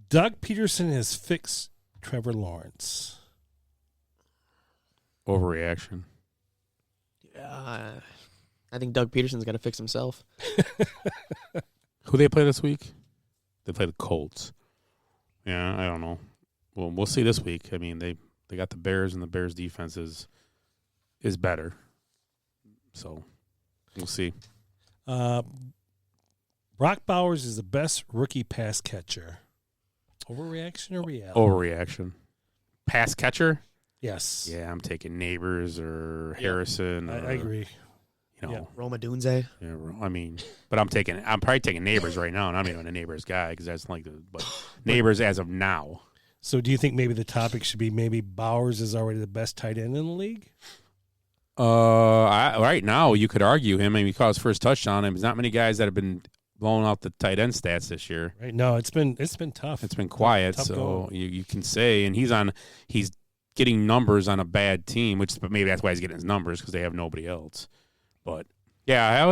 Doug Peterson has fixed Trevor Lawrence. Overreaction. Yeah. I think Doug Peterson's got to fix himself. Who they play this week? They play the Colts. Yeah, I don't know. Well, we'll see this week. I mean, they got the Bears, and the Bears' defense is better. So we'll see. Brock Bowers is the best rookie pass catcher. Overreaction or reality? Overreaction. Pass catcher? Yes. Yeah, I'm taking Neighbors or Harrison. I agree. Roma Dunze. Yeah, I mean, but I'm probably taking Neighbors right now, and I'm not even a Neighbors guy because that's but Neighbors as of now. So do you think maybe the topic should be maybe Bowers is already the best tight end in the league? Right now you could argue him. I mean, he caught his first touchdown. There's not many guys that have been blowing out the tight end stats this year. Right. No, it's been tough. It's been quiet, tough so you can say, and he's getting numbers on a bad team, but maybe that's why he's getting his numbers because they have nobody else. But yeah, I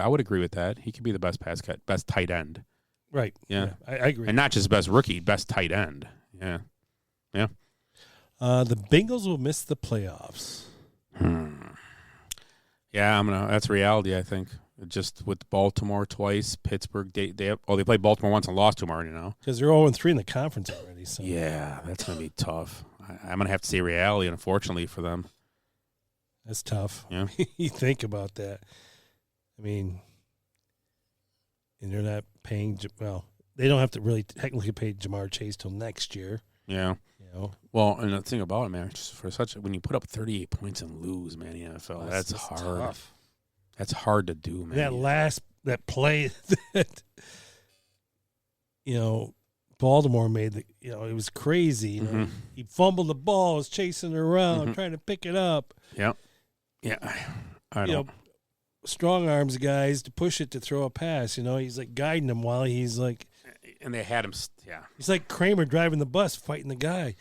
would agree with that. He could be the best best tight end. Right. Yeah. I agree. And not just best rookie, best tight end. Yeah. Yeah. The Bengals will miss the playoffs. Yeah, that's reality, I think. Just with Baltimore twice, Pittsburgh, they played Baltimore once and lost to them already now. Because they're 0-3 in the conference already. So yeah, that's going to be tough. I'm going to have to say reality, unfortunately, for them. That's tough. Yeah. You think about that. I mean, and they're not paying, they don't have to really technically pay Jamar Chase till next year. Yeah. Well, and the thing about it, man, just when you put up 38 points and lose, man, in the NFL, that's hard. Tough. That's hard to do, man. That play that Baltimore made, it was crazy. Mm-hmm. He fumbled the ball, was chasing around, trying to pick it up. Yep. Yeah. I don't. Strong arms guys to push it to throw a pass. He's like guiding them while he's like. And they had him. Yeah. He's like Kramer driving the bus, fighting the guy.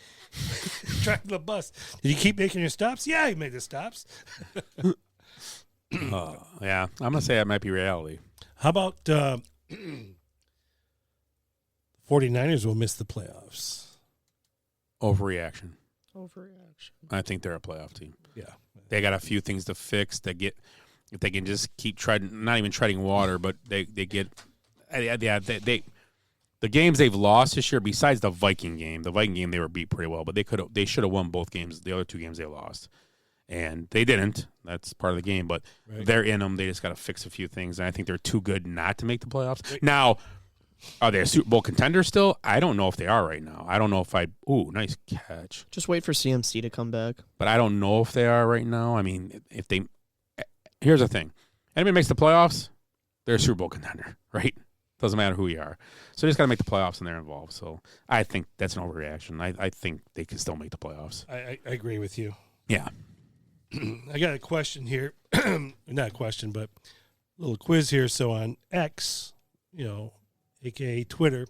Driving the bus. Did you keep making your stops? Yeah, he made the stops. Yeah, I'm gonna say that might be reality. How about 49ers will miss the playoffs? Overreaction. I think they're a playoff team. Yeah, they got a few things to fix. If they can just keep not even treading water, but they get. The games they've lost this year, besides the Viking game they were beat pretty well, but they should have won both games. The other two games they lost. And they didn't. That's part of the game. But they're in them. They just got to fix a few things. And I think they're too good not to make the playoffs. Right. Now, are they a Super Bowl contender still? I don't know if they are right now. I don't know if ooh, nice catch. Just wait for CMC to come back. But I don't know if they are right now. I mean, here's the thing. Anybody makes the playoffs, they're a Super Bowl contender, right? Doesn't matter who you are. So they just got to make the playoffs and they're involved. So I think that's an overreaction. I think they can still make the playoffs. I agree with you. Yeah. I got a question here. Not a question, but a little quiz here. So on X, aka Twitter,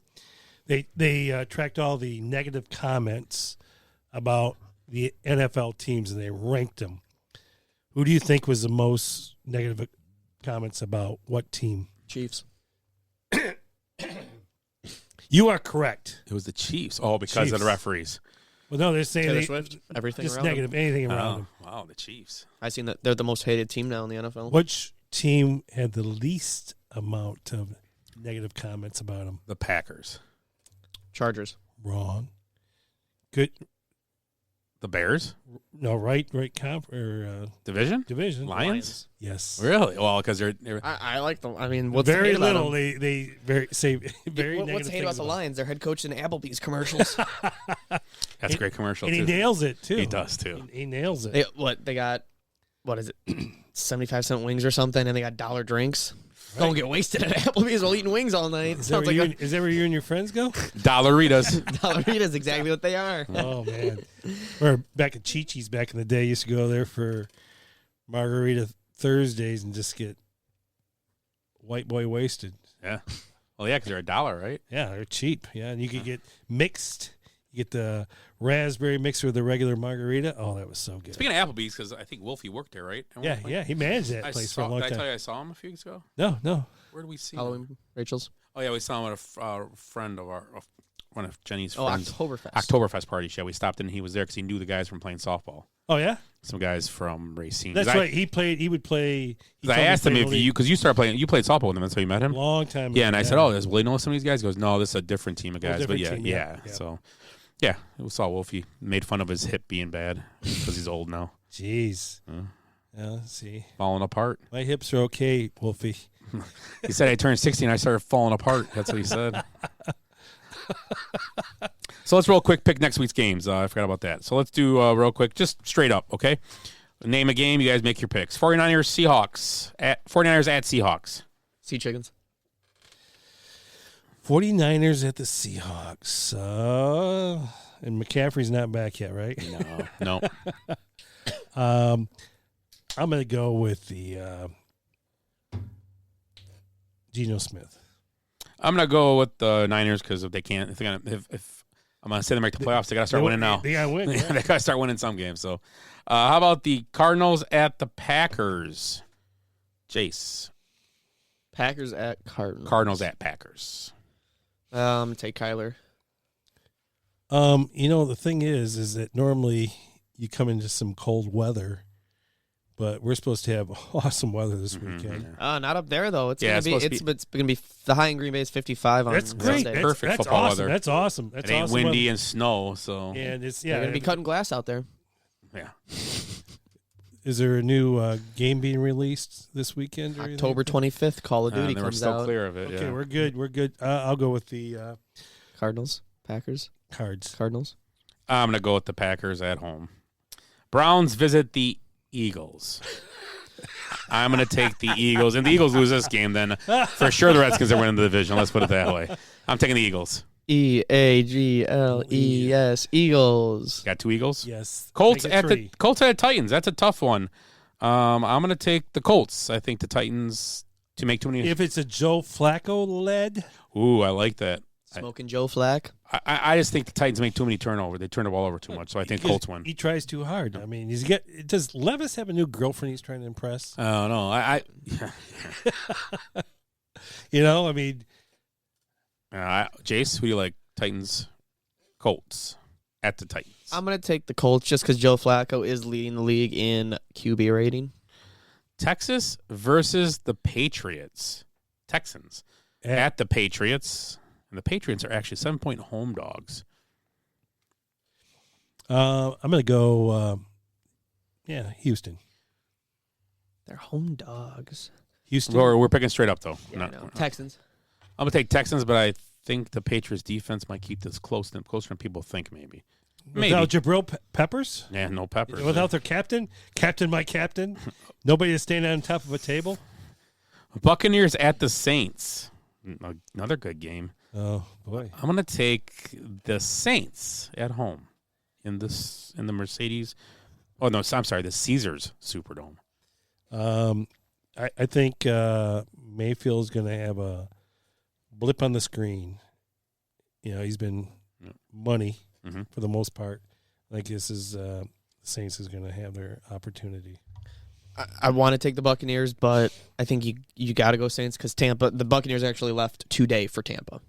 they tracked all the negative comments about the NFL teams and they ranked them. Who do you think was the most negative comments about what team? Chiefs. You are correct. It was the Chiefs. Oh, because of the referees. Well, no, they're saying Taylor Swift, everything just around negative, them. anything around them. Wow, the Chiefs. I've seen that they're the most hated team now in the NFL. Which team had the least amount of negative comments about them? The Packers. Chargers. Wrong. Good. The Bears? No, right comp or Division? Lions. Yes. Really? Well, because they're I like them. I mean, what's very hate about little. them? They very say very negative. What's hate things about the Lions? Their head coach in Applebee's commercials. That's a great commercial, and too. he nails it too. He does too. He nails it. They got what is it, 75-cent wings or something, and they got dollar drinks. Right. Don't get wasted at Applebee's while eating wings all night. Is that where you and your friends go? Dollaritas. Dollaritas, exactly what they are. Oh man, or back at Chi-Chi's back in the day, used to go there for margarita Thursdays and just get white boy wasted. Yeah. Well, yeah, because they're $1, right? Yeah, they're cheap. Yeah, and you could get mixed. You get the raspberry mixed with the regular margarita. Oh, that was so good. Speaking of Applebee's, because I think Wolfie worked there, right? Yeah, he managed that place for a long time. Did I tell you I saw him a few weeks ago? No. Where did we see Halloween, him? Rachel's. Oh, yeah, we saw him at a friend of one of Jenny's friends. Oktoberfest Party. Yeah, we stopped in and he was there because he knew the guys from playing softball. Oh, yeah? Some guys from Racine. That's right. He would play. I asked him because you started playing, you played softball with him. That's how you met him? Long time ago. Yeah, and I said, does Willie know some of these guys? He goes, no, this is a different team of guys. But yeah. So, yeah, we saw Wolfie. Made fun of his hip being bad because he's old now. Jeez. Yeah, let's see. Falling apart. My hips are okay, Wolfie. He said I turned 60 and I started falling apart. That's what he said. So let's real quick pick next week's games. I forgot about that. So let's do real quick, just straight up, okay? Name a game. You guys make your picks. 49ers, Seahawks. 49ers at Seahawks. Sea Chickens. 49ers at the Seahawks. And McCaffrey's not back yet, right? No. I'm going to go with the Geno Smith. I'm going to go with the Niners because if I'm going to say they make the playoffs, they got to start winning now. They got to win. Yeah. They got to start winning some games. So, how about the Cardinals at the Packers? Jace. Packers at Cardinals. Cardinals at Packers. Take Kyler. The thing is that normally you come into some cold weather, but we're supposed to have awesome weather this weekend. Not up there though. It's gonna be the high in Green Bay is 55 on That's great. Sunday. Perfect football weather. That's awesome. That's it ain't awesome windy weather. and snow, so and it's They're gonna be cutting glass out there. Yeah. Is there a new game being released this weekend? Or October 25th, Call of Duty they comes were still out. clear of it. Okay, yeah. we're good. I'll go with the Cardinals, Packers, Cardinals. I'm going to go with the Packers at home. Browns visit the Eagles. I'm going to take the Eagles. And the Eagles lose this game, then for sure the Redskins are winning the division. Let's put it that way. I'm taking the Eagles. Eagles. Eagles. Got two Eagles? Yes. Colts at Titans. That's a tough one. I'm going to take the Colts. I think the Titans to make too many. If it's a Joe Flacco led. Ooh, I like that. Smoking Joe Flack. I just think the Titans make too many turnovers. They turn the ball over too much, so I think Colts win. He tries too hard. I mean, does Levis have a new girlfriend he's trying to impress? Oh, no. I mean. Jace, who do you like? Titans, Colts at the Titans. I'm going to take the Colts just because Joe Flacco is leading the league in QB rating. Texas versus the Patriots. Texans at the Patriots. And the Patriots are actually 7-point home dogs. I'm going to go, Houston. They're home dogs. Houston. We're picking straight up, though. Yeah, Texans. I'm going to take Texans, but I think the Patriots defense might keep this closer than people think, maybe. Without Jabril Peppers? Yeah, no Peppers. Without their captain? My captain? Nobody is standing on top of a table? Buccaneers at the Saints. Another good game. Oh, boy. I'm going to take the Saints at home in the Mercedes. Oh, no, I'm sorry, the Caesars Superdome. I think Mayfield's going to have a blip on the screen. He's been money for the most part. I guess the Saints is going to have their opportunity. I want to take the Buccaneers, but I think you got to go Saints because the Buccaneers actually left today for Tampa.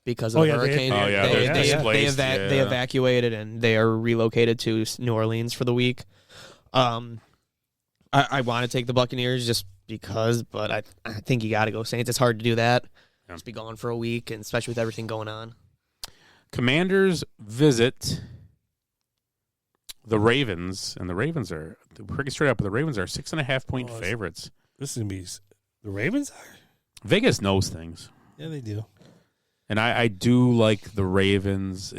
because of the hurricane. They evacuated and they are relocated to New Orleans for the week. I want to take the Buccaneers just because, but I think you got to go Saints. It's hard to do that. Just be gone for a week, and especially with everything going on. Commanders visit the Ravens, and the Ravens are pretty straight up. But the Ravens are 6.5-point favorites. This is gonna be the Ravens are. Vegas knows things. Yeah, they do. And I do like the Ravens.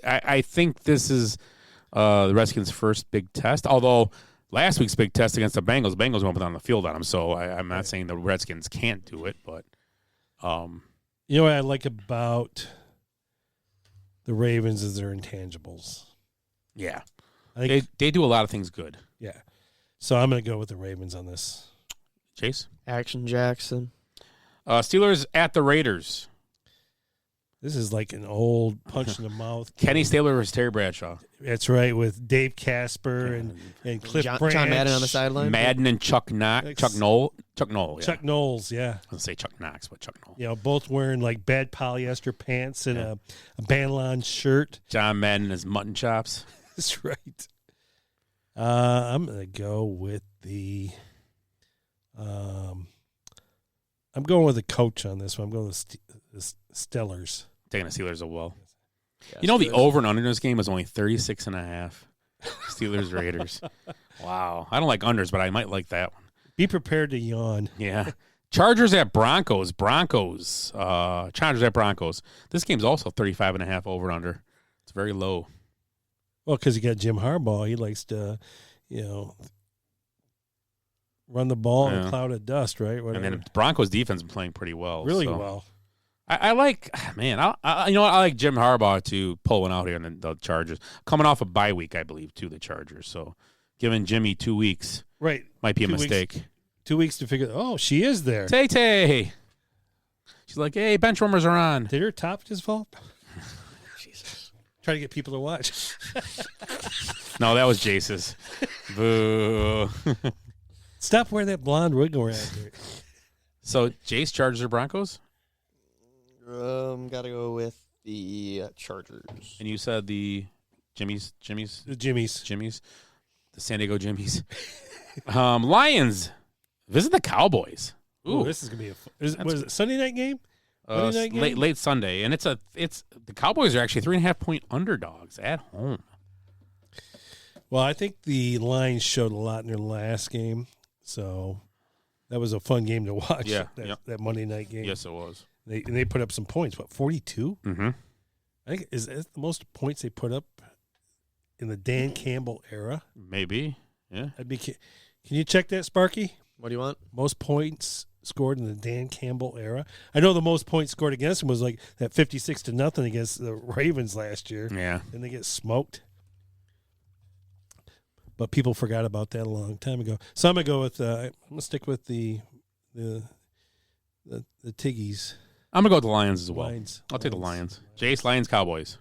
I think this is the Redskins' first big test. Although last week's big test against the Bengals went on the field on them. So I'm not saying the Redskins can't do it, but you know what I like about the Ravens is their intangibles. Yeah, they do a lot of things good. Yeah, so I'm going to go with the Ravens on this. Chase? Action Jackson. Steelers at the Raiders. This is like an old punch in the mouth. Kenny Stabler versus Terry Bradshaw. That's right, with Dave Casper and Cliff Branch. John Madden on the sideline. Madden and Chuck Knoll. Chuck Knoll. Yeah. Chuck Knowles, yeah. I was going to say Chuck Knox, but Chuck Knoll. You know, both wearing like bad polyester pants and a Banlon shirt. John Madden and his mutton chops. That's right. I'm going to go with the I'm going with the coach on this one. I'm going with the Stellars. Taking the Steelers as well. Yeah, you know, the over and under in this game was only 36.5. Steelers Raiders. Wow. I don't like unders, but I might like that one. Be prepared to yawn. Yeah. Chargers at Broncos. Chargers at Broncos. This game's also 35.5 over and under. It's very low. Well, because you got Jim Harbaugh. He likes to, run the ball in a cloud of dust, right? Whatever. And then Broncos defense is playing pretty well. Really well. I like, man, you know what? I like Jim Harbaugh to pull one out here in the Chargers. Coming off a bye week, I believe, too, the Chargers. So giving Jimmy 2 weeks might be a mistake. 2 weeks to figure she is there. Tay. She's like, hey, bench warmers are on. Did her top just fall? Jesus. Try to get people to watch. No, that was Jace's. Boo. Stop wearing that blonde wig around here. So, Jace, Chargers or Broncos? Gotta go with the Chargers. And you said the Jimmys? The Jimmys. The San Diego Jimmies. Lions visit the Cowboys. Ooh, this is gonna be was it a Sunday night game? Monday night game? Late Sunday, and it's the Cowboys are actually 3.5-point underdogs at home. Well, I think the Lions showed a lot in their last game, so that was a fun game to watch. Yeah, that Monday night game. Yes, it was. They put up some points. What, 42? Mm-hmm. I think is that the most points they put up in the Dan Campbell era. Maybe. Yeah. Can you check that, Sparky? What do you want? Most points scored in the Dan Campbell era. I know the most points scored against him was like that 56-0 against the Ravens last year. Yeah. And they get smoked. But people forgot about that a long time ago. So I'm gonna go with I'm gonna stick with the Tiggies. I'm gonna go with the Lions as well. I'll take the Lions. Jace, Lions, Cowboys.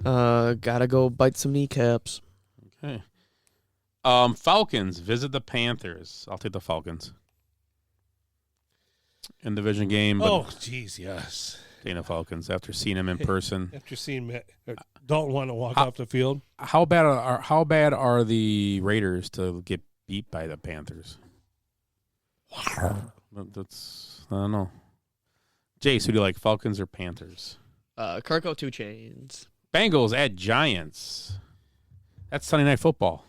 Gotta go bite some kneecaps. Okay. Falcons visit the Panthers. I'll take the Falcons. In division game. Oh, geez, yes. Taking the Falcons after seeing him in person. After seeing Dalton want to walk off the field. How bad are the Raiders to get beat by the Panthers? That's I don't know. Jace, who do you like, Falcons or Panthers? Kirko 2 Chains. Bengals at Giants. That's Sunday Night Football.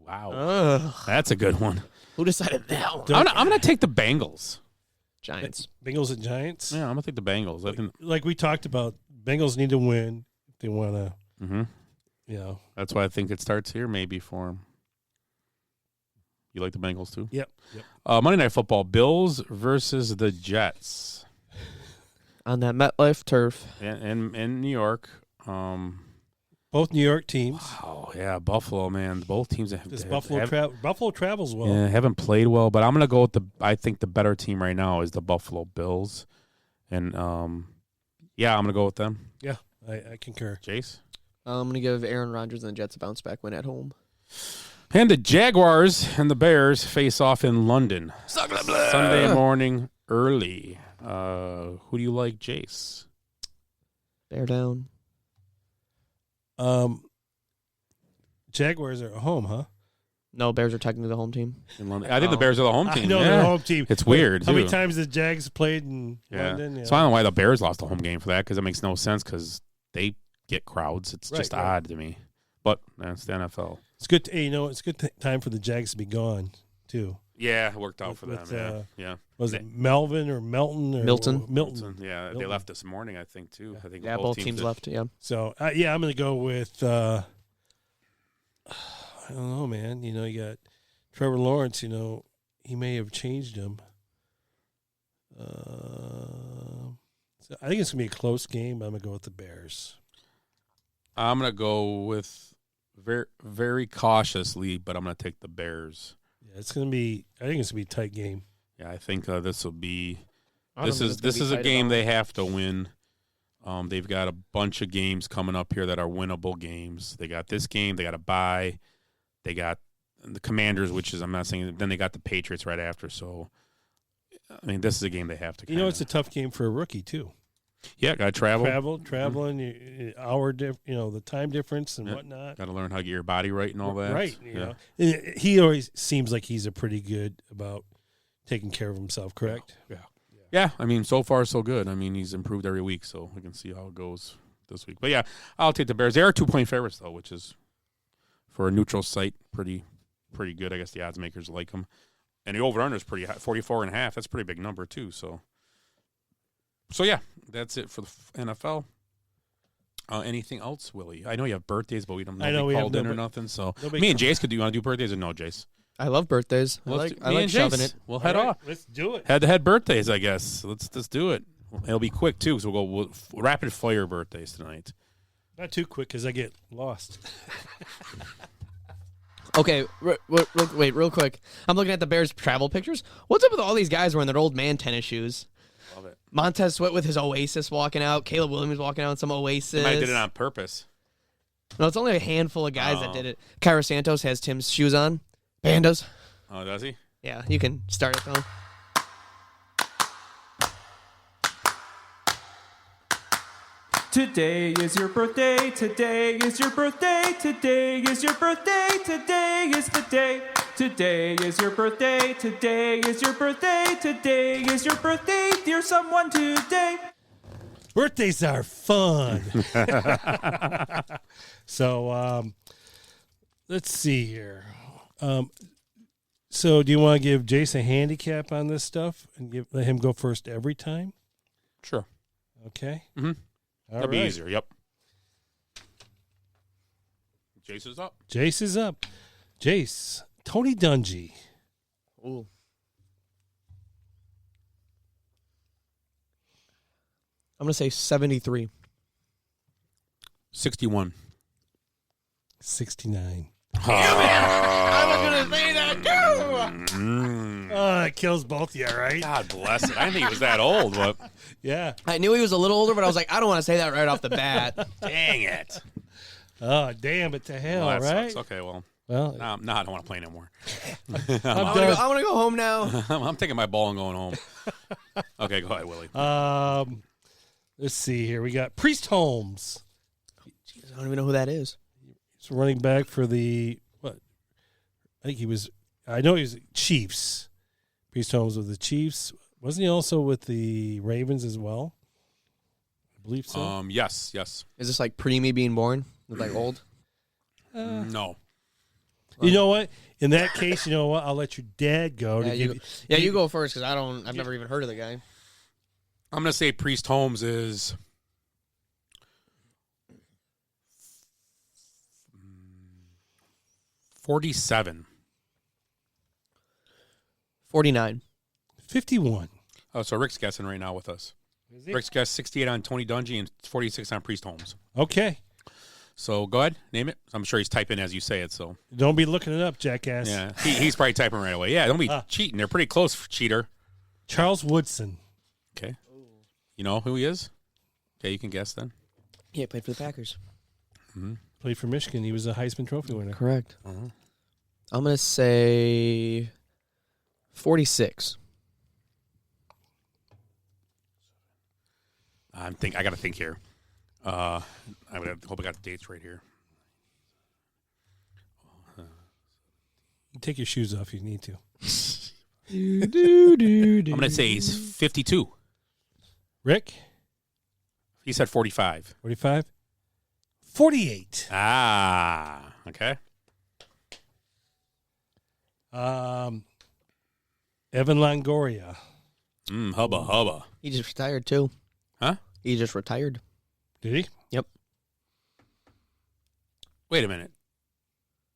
Wow. That's a good one. Who decided that one? I'm going to take the Bengals. Giants. Bengals and Giants? Yeah, I'm going to take the Bengals. Like we talked about, Bengals need to win if they want to. Mm-hmm. That's why I think it starts here maybe for them. You like the Bengals too? Yep. Monday Night Football, Bills versus the Jets. On that MetLife turf. In New York. Both New York teams. Oh, yeah, Buffalo, man. Both teams have Buffalo travels well. Yeah, haven't played well, but I'm going to go with I think the better team right now is the Buffalo Bills. And, I'm going to go with them. Yeah, I concur. Jace? I'm going to give Aaron Rodgers and the Jets a bounce back win at home. And the Jaguars and the Bears face off in London. Sunday morning early. Who do you like, Jace? Bear down. Jaguars are at home, huh? No, Bears are technically the home team. In London. I think the Bears are the home team. I know they're the home team. It's weird, How too. many times the Jags played in London? So I don't know why the Bears lost the home game for that, because it makes no sense, because they get crowds. It's just odd to me. But that's the NFL. It's good. It's a good time for the Jags to be gone, too. Yeah, it worked out for them. Yeah. Was it Melvin or Melton? Or Milton. Milton. Yeah, Milton. They left this morning, I think, too. I think both teams left, yeah. So, I'm going to go with, I don't know, man. You got Trevor Lawrence, he may have changed him. So I think it's going to be a close game. I'm going to go with the Bears. I'm going to go with very, very cautiously, but I'm going to take the Bears. Yeah, I think it's going to be a tight game. Yeah, I think this will be this is a game they have to win. They've got a bunch of games coming up here that are winnable games. They got this game, they got a bye. They got the Commanders, which is, I'm not saying, then they got the Patriots right after. So, I mean, this is a game they have to it's a tough game for a rookie, too. Yeah, got to travel. Traveling, hour, the time difference and whatnot. Got to learn how to get your body right and all that. Right. He always seems like he's a pretty good about taking care of himself, correct? Yeah, I mean, so far so good. I mean, he's improved every week, so we can see how it goes this week. But yeah, I'll take the Bears. They are 2-point favorites, though, which is, for a neutral site, pretty good. I guess the odds makers like them. And the over-under is pretty high, 44.5. That's a pretty big number, too. So yeah, that's it for the NFL. Anything else, Willie? I know you have birthdays, but we don't know we called in or nothing. So me and Jace could do. You want to do birthdays or no, Jace? I love birthdays. I like shoving it. We'll head off. Let's do it. Head-to-head birthdays, I guess. Let's do it. It'll be quick, too, because we'll go rapid fire birthdays tonight. Not too quick, because I get lost. Okay, wait, real quick. I'm looking at the Bears travel pictures. What's up with all these guys wearing their old man tennis shoes? Love it. Montez Sweat with his Oasis walking out. Caleb Williams walking out in some Oasis. They might have did it on purpose. No, it's only a handful of guys that did it. Kyra Santos has Tim's shoes on. Bandos. Oh, does he? Yeah, you can start it, though. Today is your birthday, today is your birthday, today is your birthday, today is the day. Today is your birthday, today is your birthday, today is your birthday, dear someone today. Birthdays are fun. So, let's see here. So do you want to give Jace a handicap on this stuff and let him go first every time? Sure. Okay. Mm-hmm. That'd be easier. Yep. Jace is up. Jace is up. Jace, Tony Dungy. Ooh. I'm going to say 73. 61. 69. I was going to say that, too! Oh, it kills both of you, right? God bless it. I didn't think he was that old, but yeah. I knew he was a little older, but I was like, I don't want to say that right off the bat. Dang it. Oh, damn it to hell, Well, that right? sucks. Okay, well, no, I don't want to play anymore. I want to go home now. I'm taking my ball and going home. Okay, go ahead, Willie. Let's see here. We got Priest Holmes. Jeez, I don't even know who that is. He's running back for the I know he was Chiefs. Priest Holmes with the Chiefs. Wasn't he also with the Ravens as well? I believe so. Yes. Is this like pre-me being born? Like old? No. You know what? In that case, you know what? I'll let your dad go. You go first because I've never even heard of the guy. I'm going to say Priest Holmes is 47. 49. 51. Oh, so Rick's guessing right now with us. Rick's guessed 68 on Tony Dungy and 46 on Priest Holmes. Okay. So go ahead, name it. I'm sure he's typing as you say it. So don't be looking it up, jackass. Yeah, he's probably typing right away. Yeah, don't be cheating. They're pretty close, cheater. Charles Woodson. Okay. You know who he is? Okay, you can guess then. Yeah, played for the Packers. Mm-hmm. Played for Michigan. He was a Heisman Trophy winner. Correct. I'm going to say 46. I got to think here. I hope I got the dates right here. Take your shoes off if you need to. I'm going to say he's 52. Rick? He said 45. 45? 48. Ah, okay. Evan Longoria. Hubba. He just retired, too. Huh? He just retired. Did he? Yep. Wait a minute.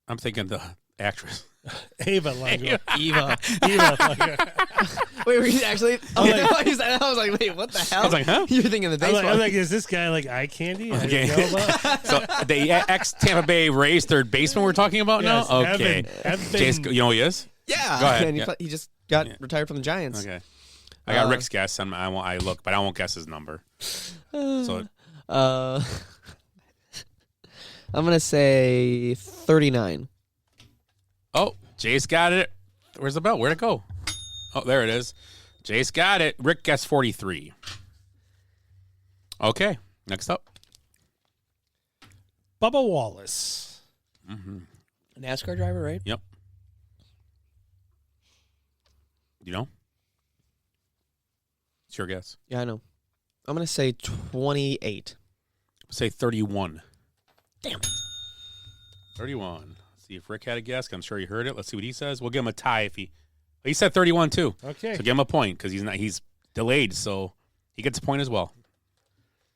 I'm thinking the actress. Ava Longoria. Eva. Longoria. Wait, were you actually? like- I was like, wait, what the hell? I was like, huh? You're thinking the baseball. I'm like, is this guy like eye candy? I Okay. don't know about- So the ex-Tampa Bay Rays third baseman we're talking about Yes, now? Okay. Evan. Jace, you know who he is? yeah. Go ahead. And Yeah. he just got retired from the Giants. Okay. I got Rick's guess. I won't guess his number. So I'm gonna say 39. Oh, Jace got it. Where's the bell? Where'd it go? Oh, there it is. Jace got it. Rick guessed 43. Okay, next up. Bubba Wallace. A NASCAR driver, right? Yep. You know? It's your guess. Yeah, I know. I'm gonna say 28. Say 31. Damn. 31. See if Rick had a guess. I'm sure he heard it. Let's see what he says. We'll give him a tie if he said 31 too. Okay. So give him a point because he's delayed, so he gets a point as well.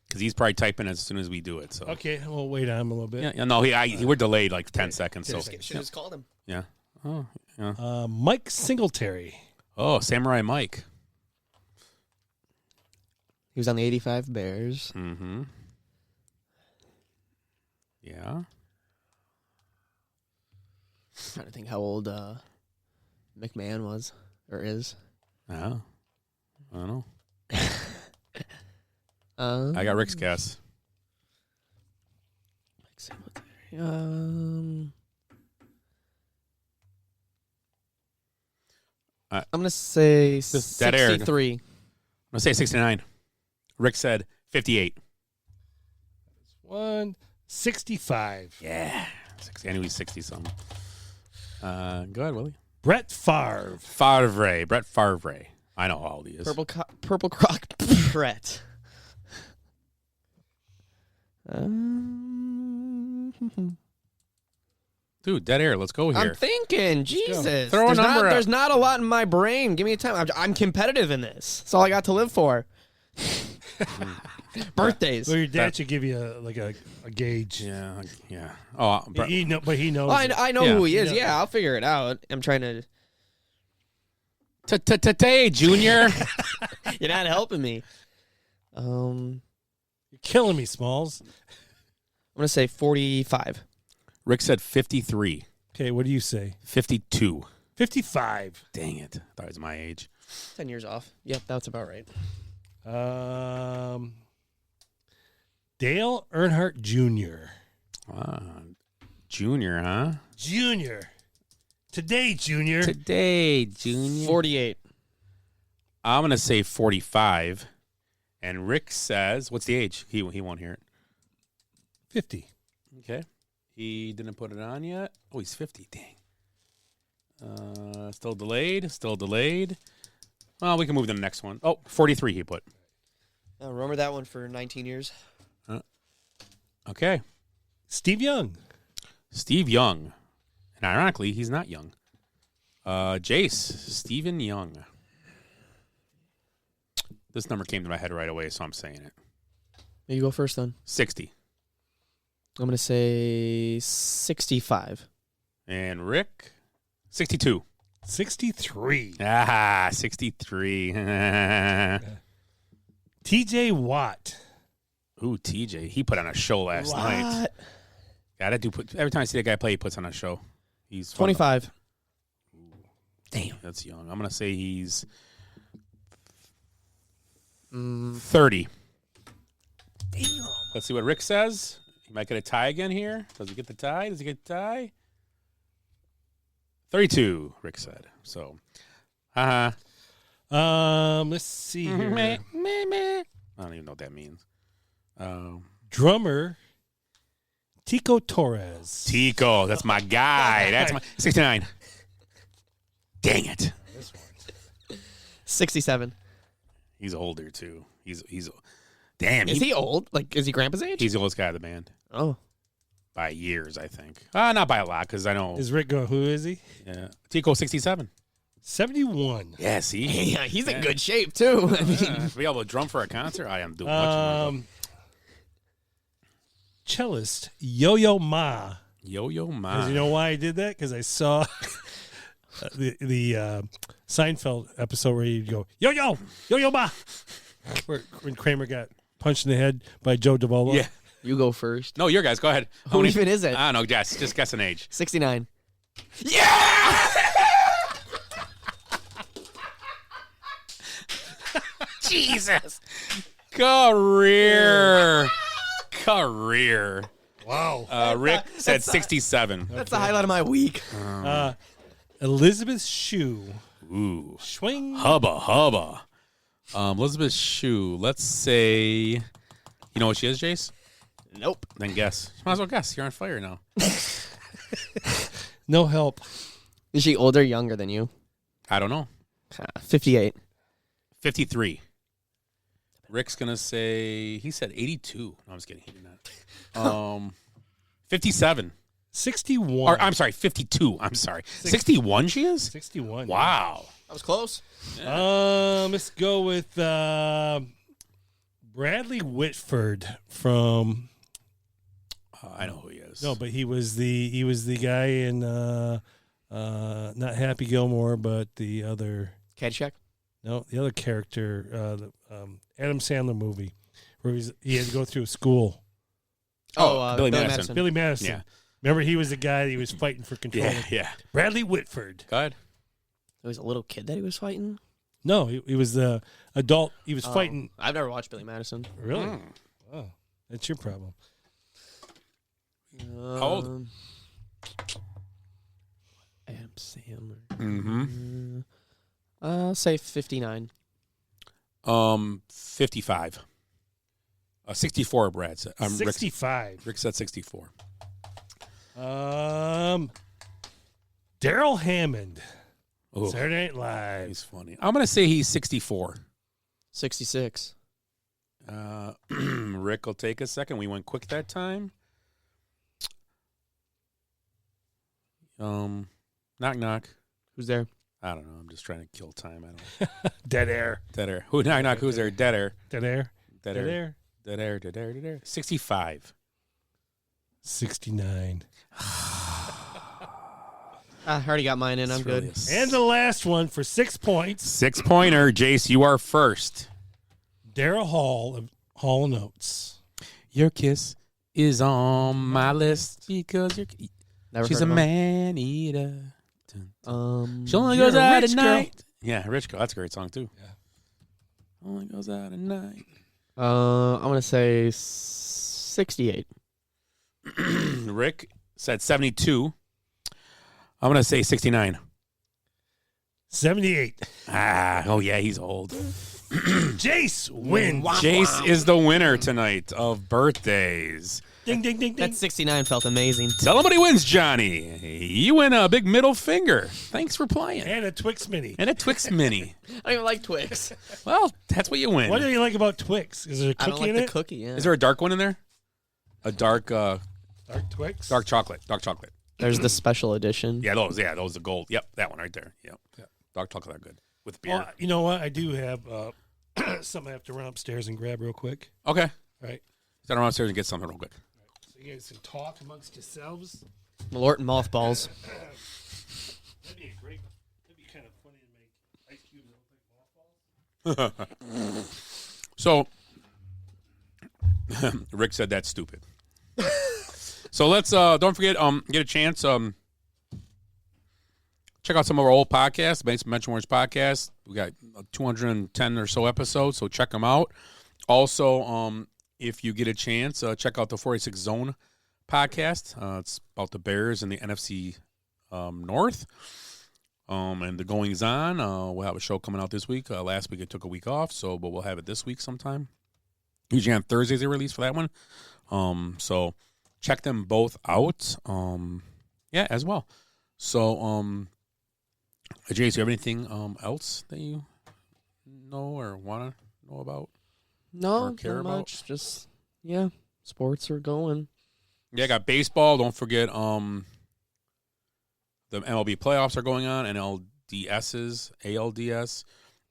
Because he's probably typing as soon as we do it. So Okay, we'll wait on him a little bit. yeah, no, we're delayed like 10 seconds. So Should have just called him. yeah. Oh, yeah. Mike Singletary. Oh, Samurai Mike. He was on the 85 Bears. Mm-hmm. Yeah. Trying to think how old McMahon was or is. Oh. I don't know. I I got Rick's guess. I'm gonna say This dead air. 63. I'm going to say 69. Rick said 58. 165. Yeah. I knew he's 60-something. Go ahead, Willie. Brett Favre. Brett Favre. I know how old he is. Purple Croc Brett. Dude, dead air. Let's go here. I'm thinking, Jesus. Throw a number out. There's not a lot in my brain. Give me a time. I'm competitive in this. That's all I got to live for. Birthdays. Well, your dad should give you a gauge. Yeah. Oh, He knows. Oh, I know who he is. Yeah, I'll figure it out. I'm trying to. Tay Junior. You're not helping me. You're killing me, Smalls. I'm gonna say 45. Rick said 53. Okay, what do you say? 52. 55. Dang it. I thought it was my age. 10 years off. Yep, that's about right. Dale Earnhardt Jr. Junior, huh? Junior. Today, Junior. 48. I'm going to say 45. And Rick says, what's the age? He won't hear it. 50. Okay. He didn't put it on yet. Oh, he's 50. Dang. Still delayed. Well, we can move to the next one. Oh, 43 he put. Remember that one for 19 years? Okay. Steve Young. And ironically, he's not young. Jace, Stephen Young. This number came to my head right away, so I'm saying it. You go first then. 60. I'm going to say 65. And Rick, 62. 63. 63. TJ Watt. Ooh, TJ. He put on a show last night. Every time I see that guy play, he puts on a show. He's 25. Damn. That's young. I'm going to say he's 30. Damn. Let's see what Rick says. He might get a tie again here. Does he get the tie? 32, Rick said. So, let's see here. I don't even know what that means. Drummer Tico Torres. Tico, that's my guy. That's my 69. Dang it. 67. He's older too. He's damn. Is he old? Like, is he grandpa's age? He's the oldest guy of the band. Oh. By years, I think. Not by a lot, because I know. Is Rick go? Who is he? Yeah, Tico 67. 71. Yeah, see, yeah, he's in good shape too. I mean, to be able to drum for a concert, I am doing much. Cellist Yo-Yo Ma. Yo-Yo Ma. 'Cause you know why I did that? Because I saw the Seinfeld episode where you go Yo-Yo Ma, when Kramer got punched in the head by Joe Davolo. Yeah. You go first. No, your guys. Go ahead. Who even is it? I don't know. Just guess an age. 69. Yeah! Jesus. Career. Wow. Rick said 67. That's the highlight of my week. Elizabeth Shue. Ooh. Swing. Hubba. Elizabeth Shue. Let's say, you know what she is, Jace? Nope. Then guess. You might as well guess. You're on fire now. No help. Is she older or younger than you? I don't know. 58. 53. Rick's going to say, he said 82. No, I'm just kidding. He did not. 57. 61. Or, I'm sorry, 52. I'm sorry. 61 she is? 61. Wow. That was close. Let's go with Bradley Whitford from. I know who he is. No, but he was the guy in not Happy Gilmore, but the other Caddyshack? No, the other character, the Adam Sandler movie, where he had to go through schough. Billy Madison. Billy Madison. Yeah. Remember, he was the guy that he was fighting for control. Yeah. Bradley Whitford. Go ahead. It was a little kid that he was fighting? No, he was the adult. He was fighting. I've never watched Billy Madison. Really? Oh, that's your problem. How old? Adam Sandler. Mm-hmm. I'll say 59. 55. 64, Brad said. 65. Rick said 64. Daryl Hammond. Ooh, Saturday Night Live. He's funny. I'm going to say he's 64. 66. Rick will take a second. We went quick that time. Knock, knock. Who's there? I don't know. I'm just trying to kill time. I don't know. Dead air. Dead air. Who? Knock, knock. Who's there? Dead air. Dead air. Dead air. Dead air. Dead air. Dead air. 65. 69. I already got mine in. I'm good. And the last one for 6 points. 6-pointer. Jace, you are first. Daryl Hall of Hall & Oates. Your kiss is on my list because she's a man eater. She only goes out at night. Yeah, Rich Girl. That's a great song too. Yeah. Only goes out at night. I'm gonna say 68. Rick said 72. I'm gonna say 69. 78. Oh yeah, he's old. Jace wins. Jace is the winner tonight of birthdays. Ding, ding, ding, ding. That 69 felt amazing. Tell him what he wins, Johnny. You win a big middle finger. Thanks for playing. And a Twix Mini. And a Twix Mini. I don't even like Twix. Well, that's what you win. What do you like about Twix? Is there a cookie I don't like in the it? cookie, yeah. Is there a dark one in there? A dark Dark Twix? dark chocolate. Dark chocolate. There's the special edition. Yeah, those are gold. Yep, that one right there. Yep. Dark chocolate are good. With beer. Well, you know what? I do have something I have to run upstairs and grab real quick. Okay. All right. Stand around upstairs and get something real quick. So you guys can talk amongst yourselves. Malort and mothballs. That'd be kind of funny to make ice cubes look like mothballs. So, Rick said that's stupid. So let's don't forget get a chance check out some of our old podcasts, Mention Words podcast. We got 210 or so episodes, so check them out. Also, if you get a chance, check out the 46 Zone podcast. It's about the Bears and the NFC North. And the goings on. We'll have a show coming out this week. Last week I took a week off, but we'll have it this week sometime. Usually on Thursdays they release for that one. So check them both out. Yeah, as well. So, Jace, do you have anything else that you know or want to know about? No, or care not about? much. Just sports are going. Yeah, I got baseball. Don't forget, the MLB playoffs are going on. NLDS's, ALDS.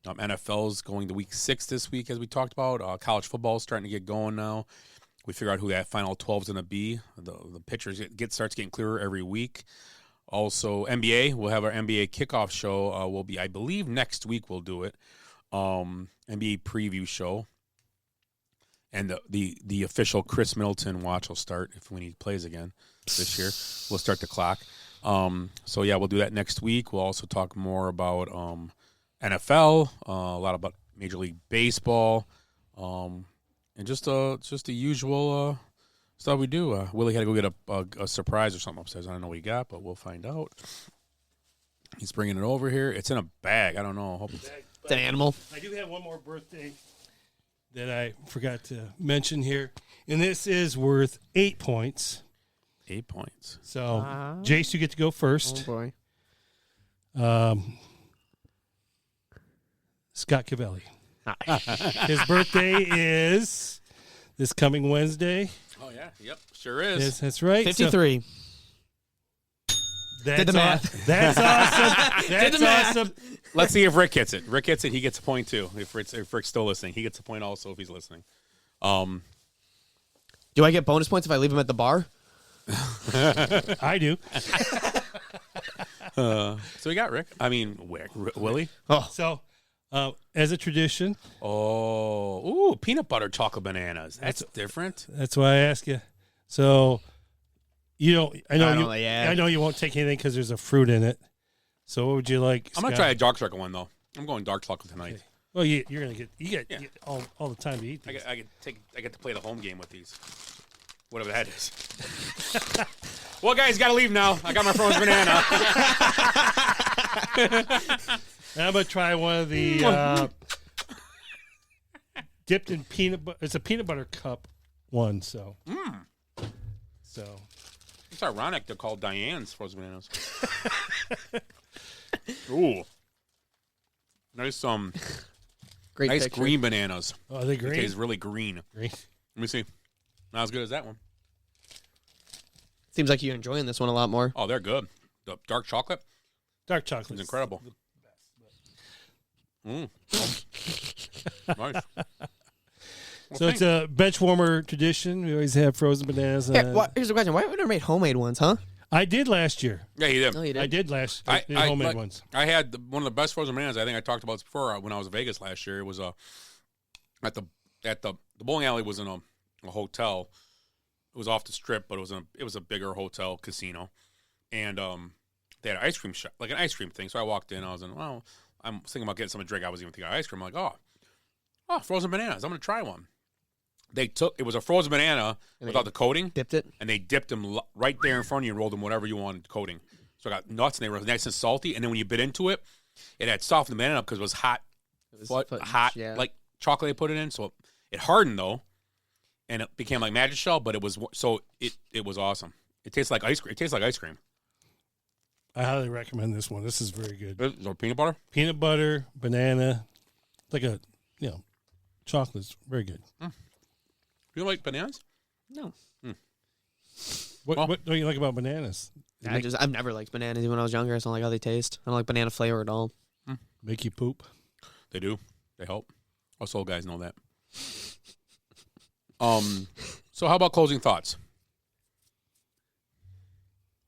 NFL's going to week 6 this week, as we talked about. College football is starting to get going now. We figure out who that final 12 is going to be. The pitchers starts getting clearer every week. Also, NBA, we'll have our NBA kickoff show. Will be, I believe, next week we'll do it. NBA preview show. And the official Chris Middleton watch will start when he plays again this year. We'll start the clock. So, yeah, we'll do that next week. We'll also talk more about NFL, a lot about Major League Baseball, and just the usual stuff we do. Willie had to go get a surprise or something upstairs. I don't know what he got, but we'll find out. He's bringing it over here. It's in a bag. I don't know. Hope it's an animal. I do have one more birthday that I forgot to mention here, and this is worth 8 points. 8 points. So, Jace, you get to go first. Oh, boy. Scott Cavelli. His birthday is this coming Wednesday. Oh, yeah. Yep. Sure is. Yes, that's right. 53. Did the math. That's awesome. That's awesome. Let's see if Rick hits it. Rick hits it, he gets a point too. If Rick's still listening, he gets a point also if he's listening. Do I get bonus points if I leave him at the bar? I do. So we got Rick. I mean, Willie. Oh. So, as a tradition. Oh, ooh, peanut butter chocolate bananas. That's different. That's why I ask you. So, I know you won't take anything because there's a fruit in it. So, what would you like? I'm gonna try a dark chocolate one though. I'm going dark chocolate tonight. Okay. Well, you're gonna get all the time to eat these. I get to play the home game with these. Whatever that is. Well, guys, got to leave now. I got my frozen banana. I'm going to try one of the dipped in peanut butter. It's a peanut butter cup one, so. So. It's ironic they're called Diane's frozen bananas. Ooh. Nice, Great nice picture. green bananas. Oh, are they green? It tastes really green. Green. Let me see. Not as good as that one. Seems like you're enjoying this one a lot more. Oh, they're good. The dark chocolate. Dark chocolate is incredible. Nice. Well, so it's a bench warmer tradition. We always have frozen bananas. Here's the question: why have we never made homemade ones, huh? I did last year. Yeah, you did. No, you did. I did last. I did homemade ones. I had one of the best frozen bananas. I think I talked about this before when I was in Vegas last year. It was at the bowling alley was in a hotel. It was off the strip, but it was a bigger hotel casino, and they had an ice cream shop, like an ice cream thing. So I walked in. I was I'm thinking about getting something to drink. I was even thinking of ice cream. I'm like, oh, frozen bananas. I'm gonna try one. It was a frozen banana without the coating. Dipped it, and they dipped them right there in front of you and rolled them whatever you wanted coating. So I got nuts, and they were nice and salty. And then when you bit into it, it had softened the banana up because it was hot, like chocolate they put it in. So it hardened though. And it became like magic shell, but it was awesome. It tastes like ice cream. It tastes like ice cream. I highly recommend this one. This is very good. Is there peanut butter? Peanut butter, banana, like chocolate's very good. You like bananas? No. What don't you like about bananas? I've never liked bananas even when I was younger. I don't like how they taste. I don't like banana flavor at all. Make you poop? They do. They help. Us old guys know that. So how about closing thoughts?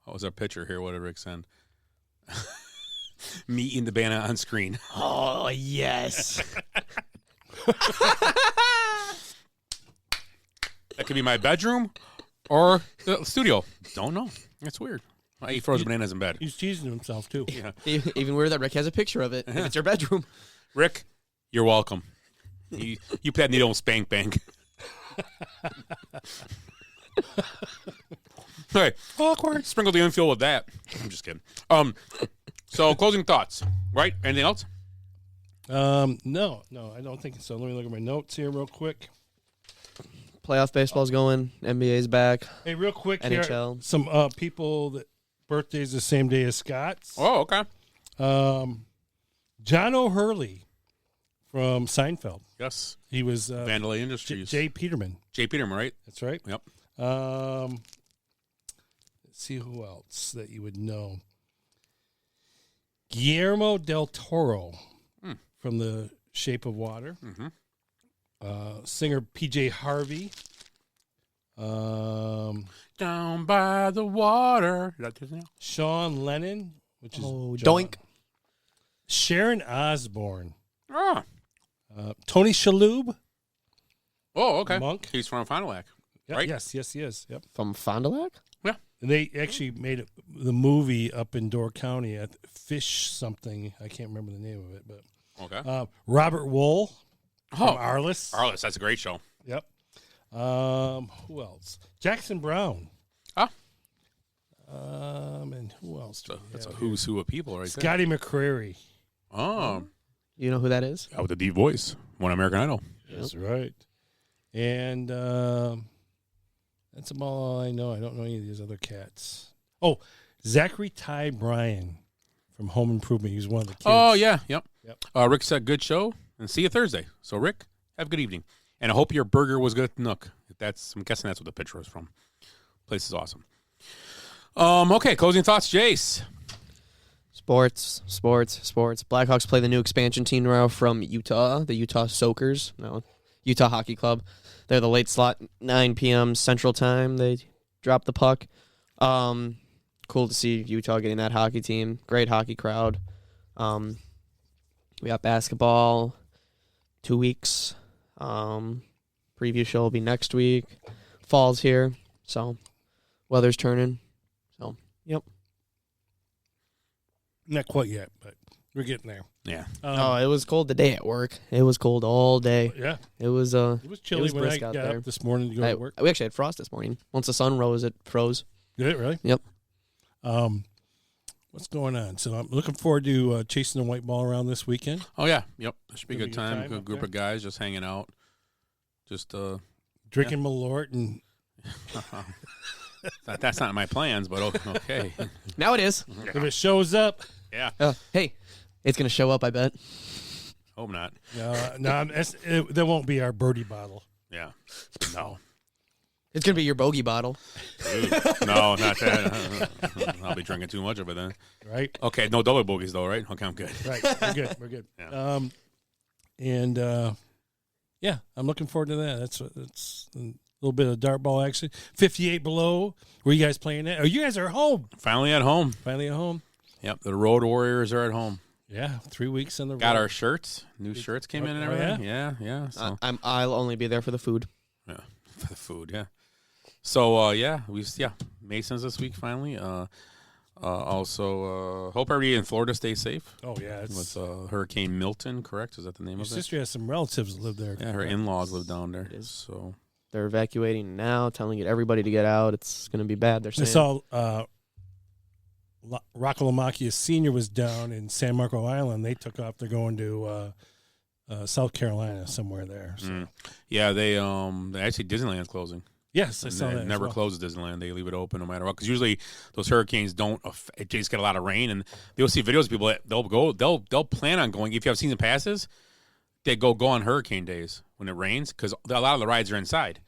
Oh, was our picture here? What did Rick send? Me eating the banana on screen. Oh, yes. That could be my bedroom or the studio. Don't know. That's weird. I eat frozen bananas in bed. He's teasing himself, too. Yeah. Even weirder that Rick has a picture of it. If it's your bedroom. Rick, you're welcome. You put that needle spank bang. Hey, awkward. Sprinkle the infield with that. I'm just kidding. So closing thoughts, right? Anything else? No, I don't think so. Let me look at my notes here real quick. Playoff baseball's going. NBA's back. Hey, real quick NHL. here, some people that birthdays the same day as Scott's. Oh, okay. John O'Hurley from Seinfeld. Yes. He was Vandalay Industries. Jay Peterman. Jay Peterman, right? That's right. Yep. Let's see who else that you would know. Guillermo del Toro from The Shape of Water. Mm-hmm. Singer PJ Harvey. Down by the water. Is that his name? Sean Lennon, which is Doink. Sharon Osbourne. Oh. Tony Shalhoub. Oh, okay. Monk. He's from Fond du Lac, Yep, right? Yes, he is. Yep. From Fond du Lac? Yeah. And they actually made the movie up in Door County at Fish something. I can't remember the name of it, but Okay. Robert Wool from Arliss. Arliss, that's a great show. Yep. Who else? Jackson Brown. Ah. And who else? That's a who's who of people right there. Scotty McCreery. Oh. You know who that is? With the deep voice. Won American Idol. That's right. And that's about all I know. I don't know any of these other cats. Oh, Zachary Ty Bryan from Home Improvement. He was one of the kids. Oh, yeah. Yep. Yep. Rick said good show and see you Thursday. So, Rick, have a good evening. And I hope your burger was good at the Nook. I'm guessing that's what the picture was from. Place is awesome. Okay, closing thoughts, Jace. Sports. Blackhawks play the new expansion team tomorrow from Utah, the Utah Soakers. No, Utah Hockey Club. They're the late slot, 9 p.m. Central Time. They drop the puck. Cool to see Utah getting that hockey team. Great hockey crowd. We got basketball 2 weeks. Preview show will be next week. Fall's here, so weather's turning. So, yep. Not quite yet, but we're getting there. Yeah. It was cold today at work. It was cold all day. Yeah. It was chilly when I brisk out got there. up this morning to go to work. We actually had frost this morning. Once the sun rose, it froze. Did it really? Yep. What's going on? So I'm looking forward to chasing the white ball around this weekend. Oh, yeah. Yep. It should be a good Gonna be a time. time Good up group there. of guys just hanging out. Just Drinking Malort and that's not my plans, but okay. Now it is. if it shows up. Yeah. Hey, it's going to show up, I bet. Hope not. That won't be our birdie bottle. Yeah. No. It's going to be your bogey bottle. No, not that. I'll be drinking too much of it then. Right. Okay, no double bogeys though, right? Okay, I'm good. Right. We're good. Yeah. Yeah, I'm looking forward to that. That's a little bit of dart ball action. 58 below. Where you guys playing at? Oh, you guys are home. Finally at home. Yep. The Road Warriors are at home. Yeah, 3 weeks on the road. Got our shirts. New shirts came in and everything. Yeah. So. I'll only be there for the food. Yeah, for the food. Yeah. So Masons this week finally. Also, hope everybody in Florida stays safe. Oh yeah, with Hurricane Milton, correct? Is that the name your of it? sister has some relatives that live there. Yeah, her in-laws live down there. So they're evacuating now, telling everybody to get out. It's going to be bad. They're I saying. saw Rocco Lamacchia Sr. was down in San Marco Island. They took off. They're going to South Carolina, somewhere there. So. Yeah, they actually Disneyland's closing. Yes, I saw they that. Never closes Disneyland. They leave it open no matter what. Because usually those hurricanes they just get a lot of rain, and they'll see videos of people that they'll plan on going. If you have season passes, they go on hurricane days when it rains because a lot of the rides are inside.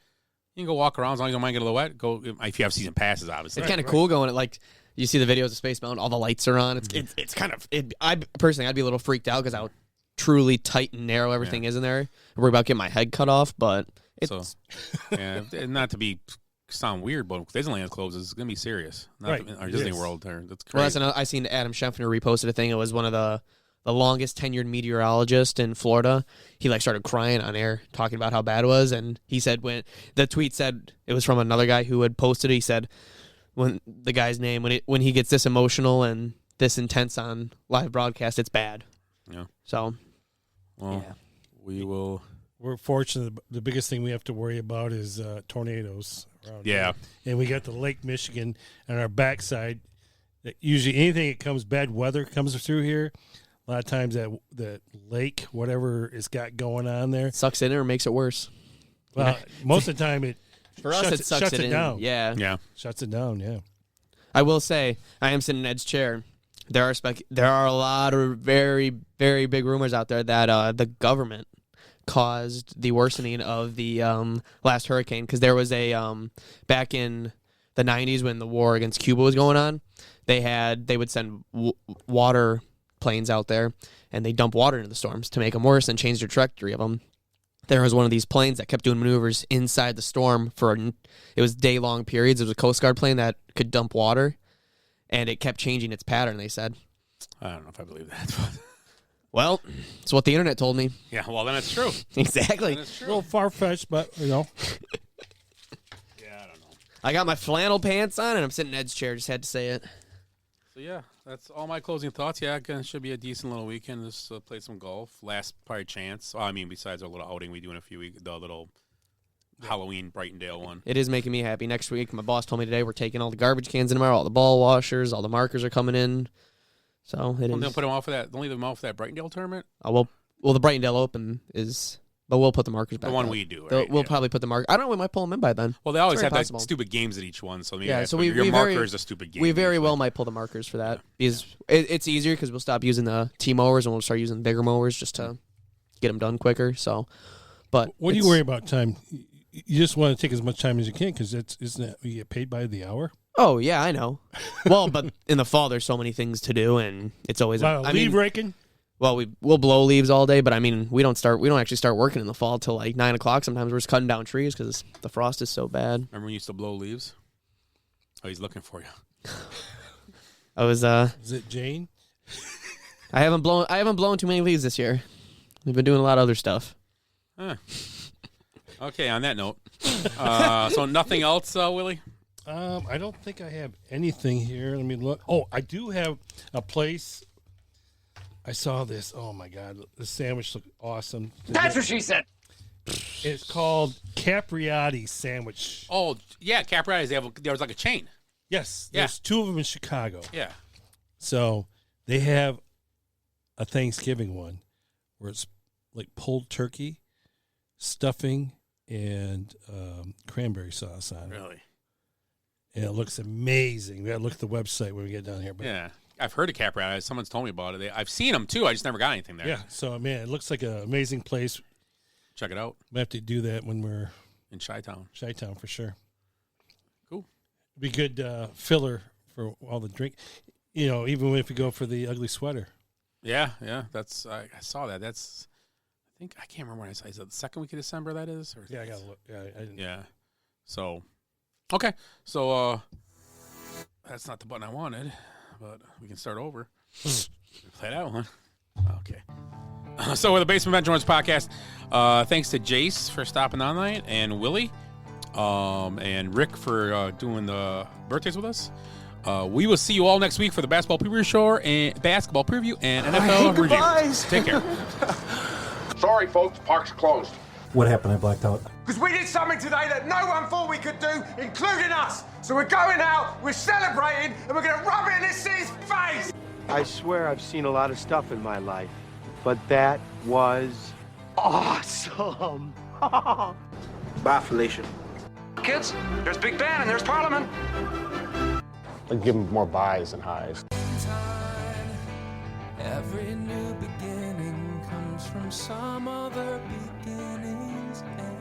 You can go walk around as long as you don't mind getting a little wet. Go if you have season passes, obviously. It's kind of cool going at you see the videos of Space Mountain, all the lights are on. It's kind of I'd be a little freaked out because how truly tight and narrow everything is in there. I worry about getting my head cut off, but it's not to sound weird, but if Disneyland closes, it's gonna be serious. Right. Our Disney World there. That's crazy. Well, I seen Adam Scheffner reposted a thing. It was one of the longest tenured meteorologist in Florida. He started crying on air talking about how bad it was, and he said when the tweet said it was from another guy who had posted it. He said when the guy's name when he gets this emotional and this intense on live broadcast, it's bad. Yeah. So, we will. We're fortunate. The biggest thing we have to worry about is tornadoes around Yeah. here. And we got the Lake Michigan on our backside. That usually anything that comes, bad weather comes through here. A lot of times that lake, whatever it's got going on there, sucks in it or makes it worse. Well, most of the time it For us, it sucks shuts it in. down. Yeah. Shuts it down. Yeah. I will say, I am sitting in Ed's chair. There are a lot of very, very big rumors out there that the government caused the worsening of the last hurricane, because there was a back in the 90s when the war against Cuba was going on, they would send water planes out there, and they dump water into the storms to make them worse and change the trajectory of them. There was one of these planes that kept doing maneuvers inside the storm it was day-long periods. It was a Coast Guard plane that could dump water, and it kept changing its pattern, they said. I don't know if I believe that. Well, it's what the internet told me. Yeah, well, then it's true. Exactly. Then it's true. A little far-fetched, but, Yeah, I don't know. I got my flannel pants on, and I'm sitting in Ed's chair. Just had to say it. So, yeah, that's all my closing thoughts. Yeah, it should be a decent little weekend. Just play some golf. Last probably chance. I mean, besides our little outing we do in a few weeks, the little Halloween Brightondale one. It is making me happy. Next week, my boss told me today we're taking all the garbage cans in tomorrow, all the ball washers, all the markers are coming in. So it is. Don't put them off for that. Don't leave them off for that Brightondale tournament. Well, the Brightondale Open is, but we'll put the markers back. The one up. we do. Right? We'll probably put the marker. I don't know. We might pull them in by then. Well, they always It's have very that possible. stupid games at each one. So maybe Yeah, so we your very, marker is a stupid game. We very well might pull the markers for that because it's easier because we'll stop using the T mowers and we'll start using bigger mowers just to get them done quicker. So, but what do you worry about time? You just want to take as much time as you can because isn't that you get paid by the hour? Oh yeah, I know. Well, but in the fall there's so many things to do and it's always leaf raking. Well, we'll blow leaves all day, but I mean we don't actually start working in the fall till like 9 o'clock. Sometimes we're just cutting down trees because the frost is so bad. Remember when you used to blow leaves? Oh, he's looking for you. I was Is it Jane? I haven't blown too many leaves this year. We've been doing a lot of other stuff. Huh. Okay, on that note. So nothing else, Willie? I don't think I have anything here. Let me look. Oh, I do have a place. I saw this. Oh, my God. The sandwich looked awesome. That's what she said. It's called Capriati Sandwich. Oh, yeah, Capriati's. There was like a chain. Yes. Yeah. There's two of them in Chicago. Yeah. So they have a Thanksgiving one where it's like pulled turkey, stuffing, and cranberry sauce on it. Really? And it looks amazing. We got to look at the website when we get down here. But Yeah. I've heard of Capriati. Someone's told me about it. I've seen them, too. I just never got anything there. Yeah. So, man, it looks like an amazing place. Check it out. We have to do that when we're in Chi-Town. Chi-Town for sure. Cool. Be good filler for all the drink. You know, even if we go for the ugly sweater. Yeah. That's I saw that. That's I can't remember when I saw. Is it the second week of December that is? Or Yeah, I gotta look. Yeah, I didn't. Yeah. So, okay. So that's not the button I wanted, but we can start over. Play that one. Okay. So with the Basement Bench podcast, thanks to Jace for stopping on tonight, and Willie, and Rick for doing the birthdays with us. We will see you all next week for the basketball preview and NFL review. Goodbyes. Take care. Sorry, folks. Park's closed. What happened? I blacked out. Because we did something today that no one thought we could do, including us. So we're going out, we're celebrating, and we're going to rub it in this city's face. I swear I've seen a lot of stuff in my life, but that was awesome. Bye, Felicia. Kids, there's Big Ben and there's Parliament. I'd give them more buys and highs. Every new beginning comes from some other beginning's end.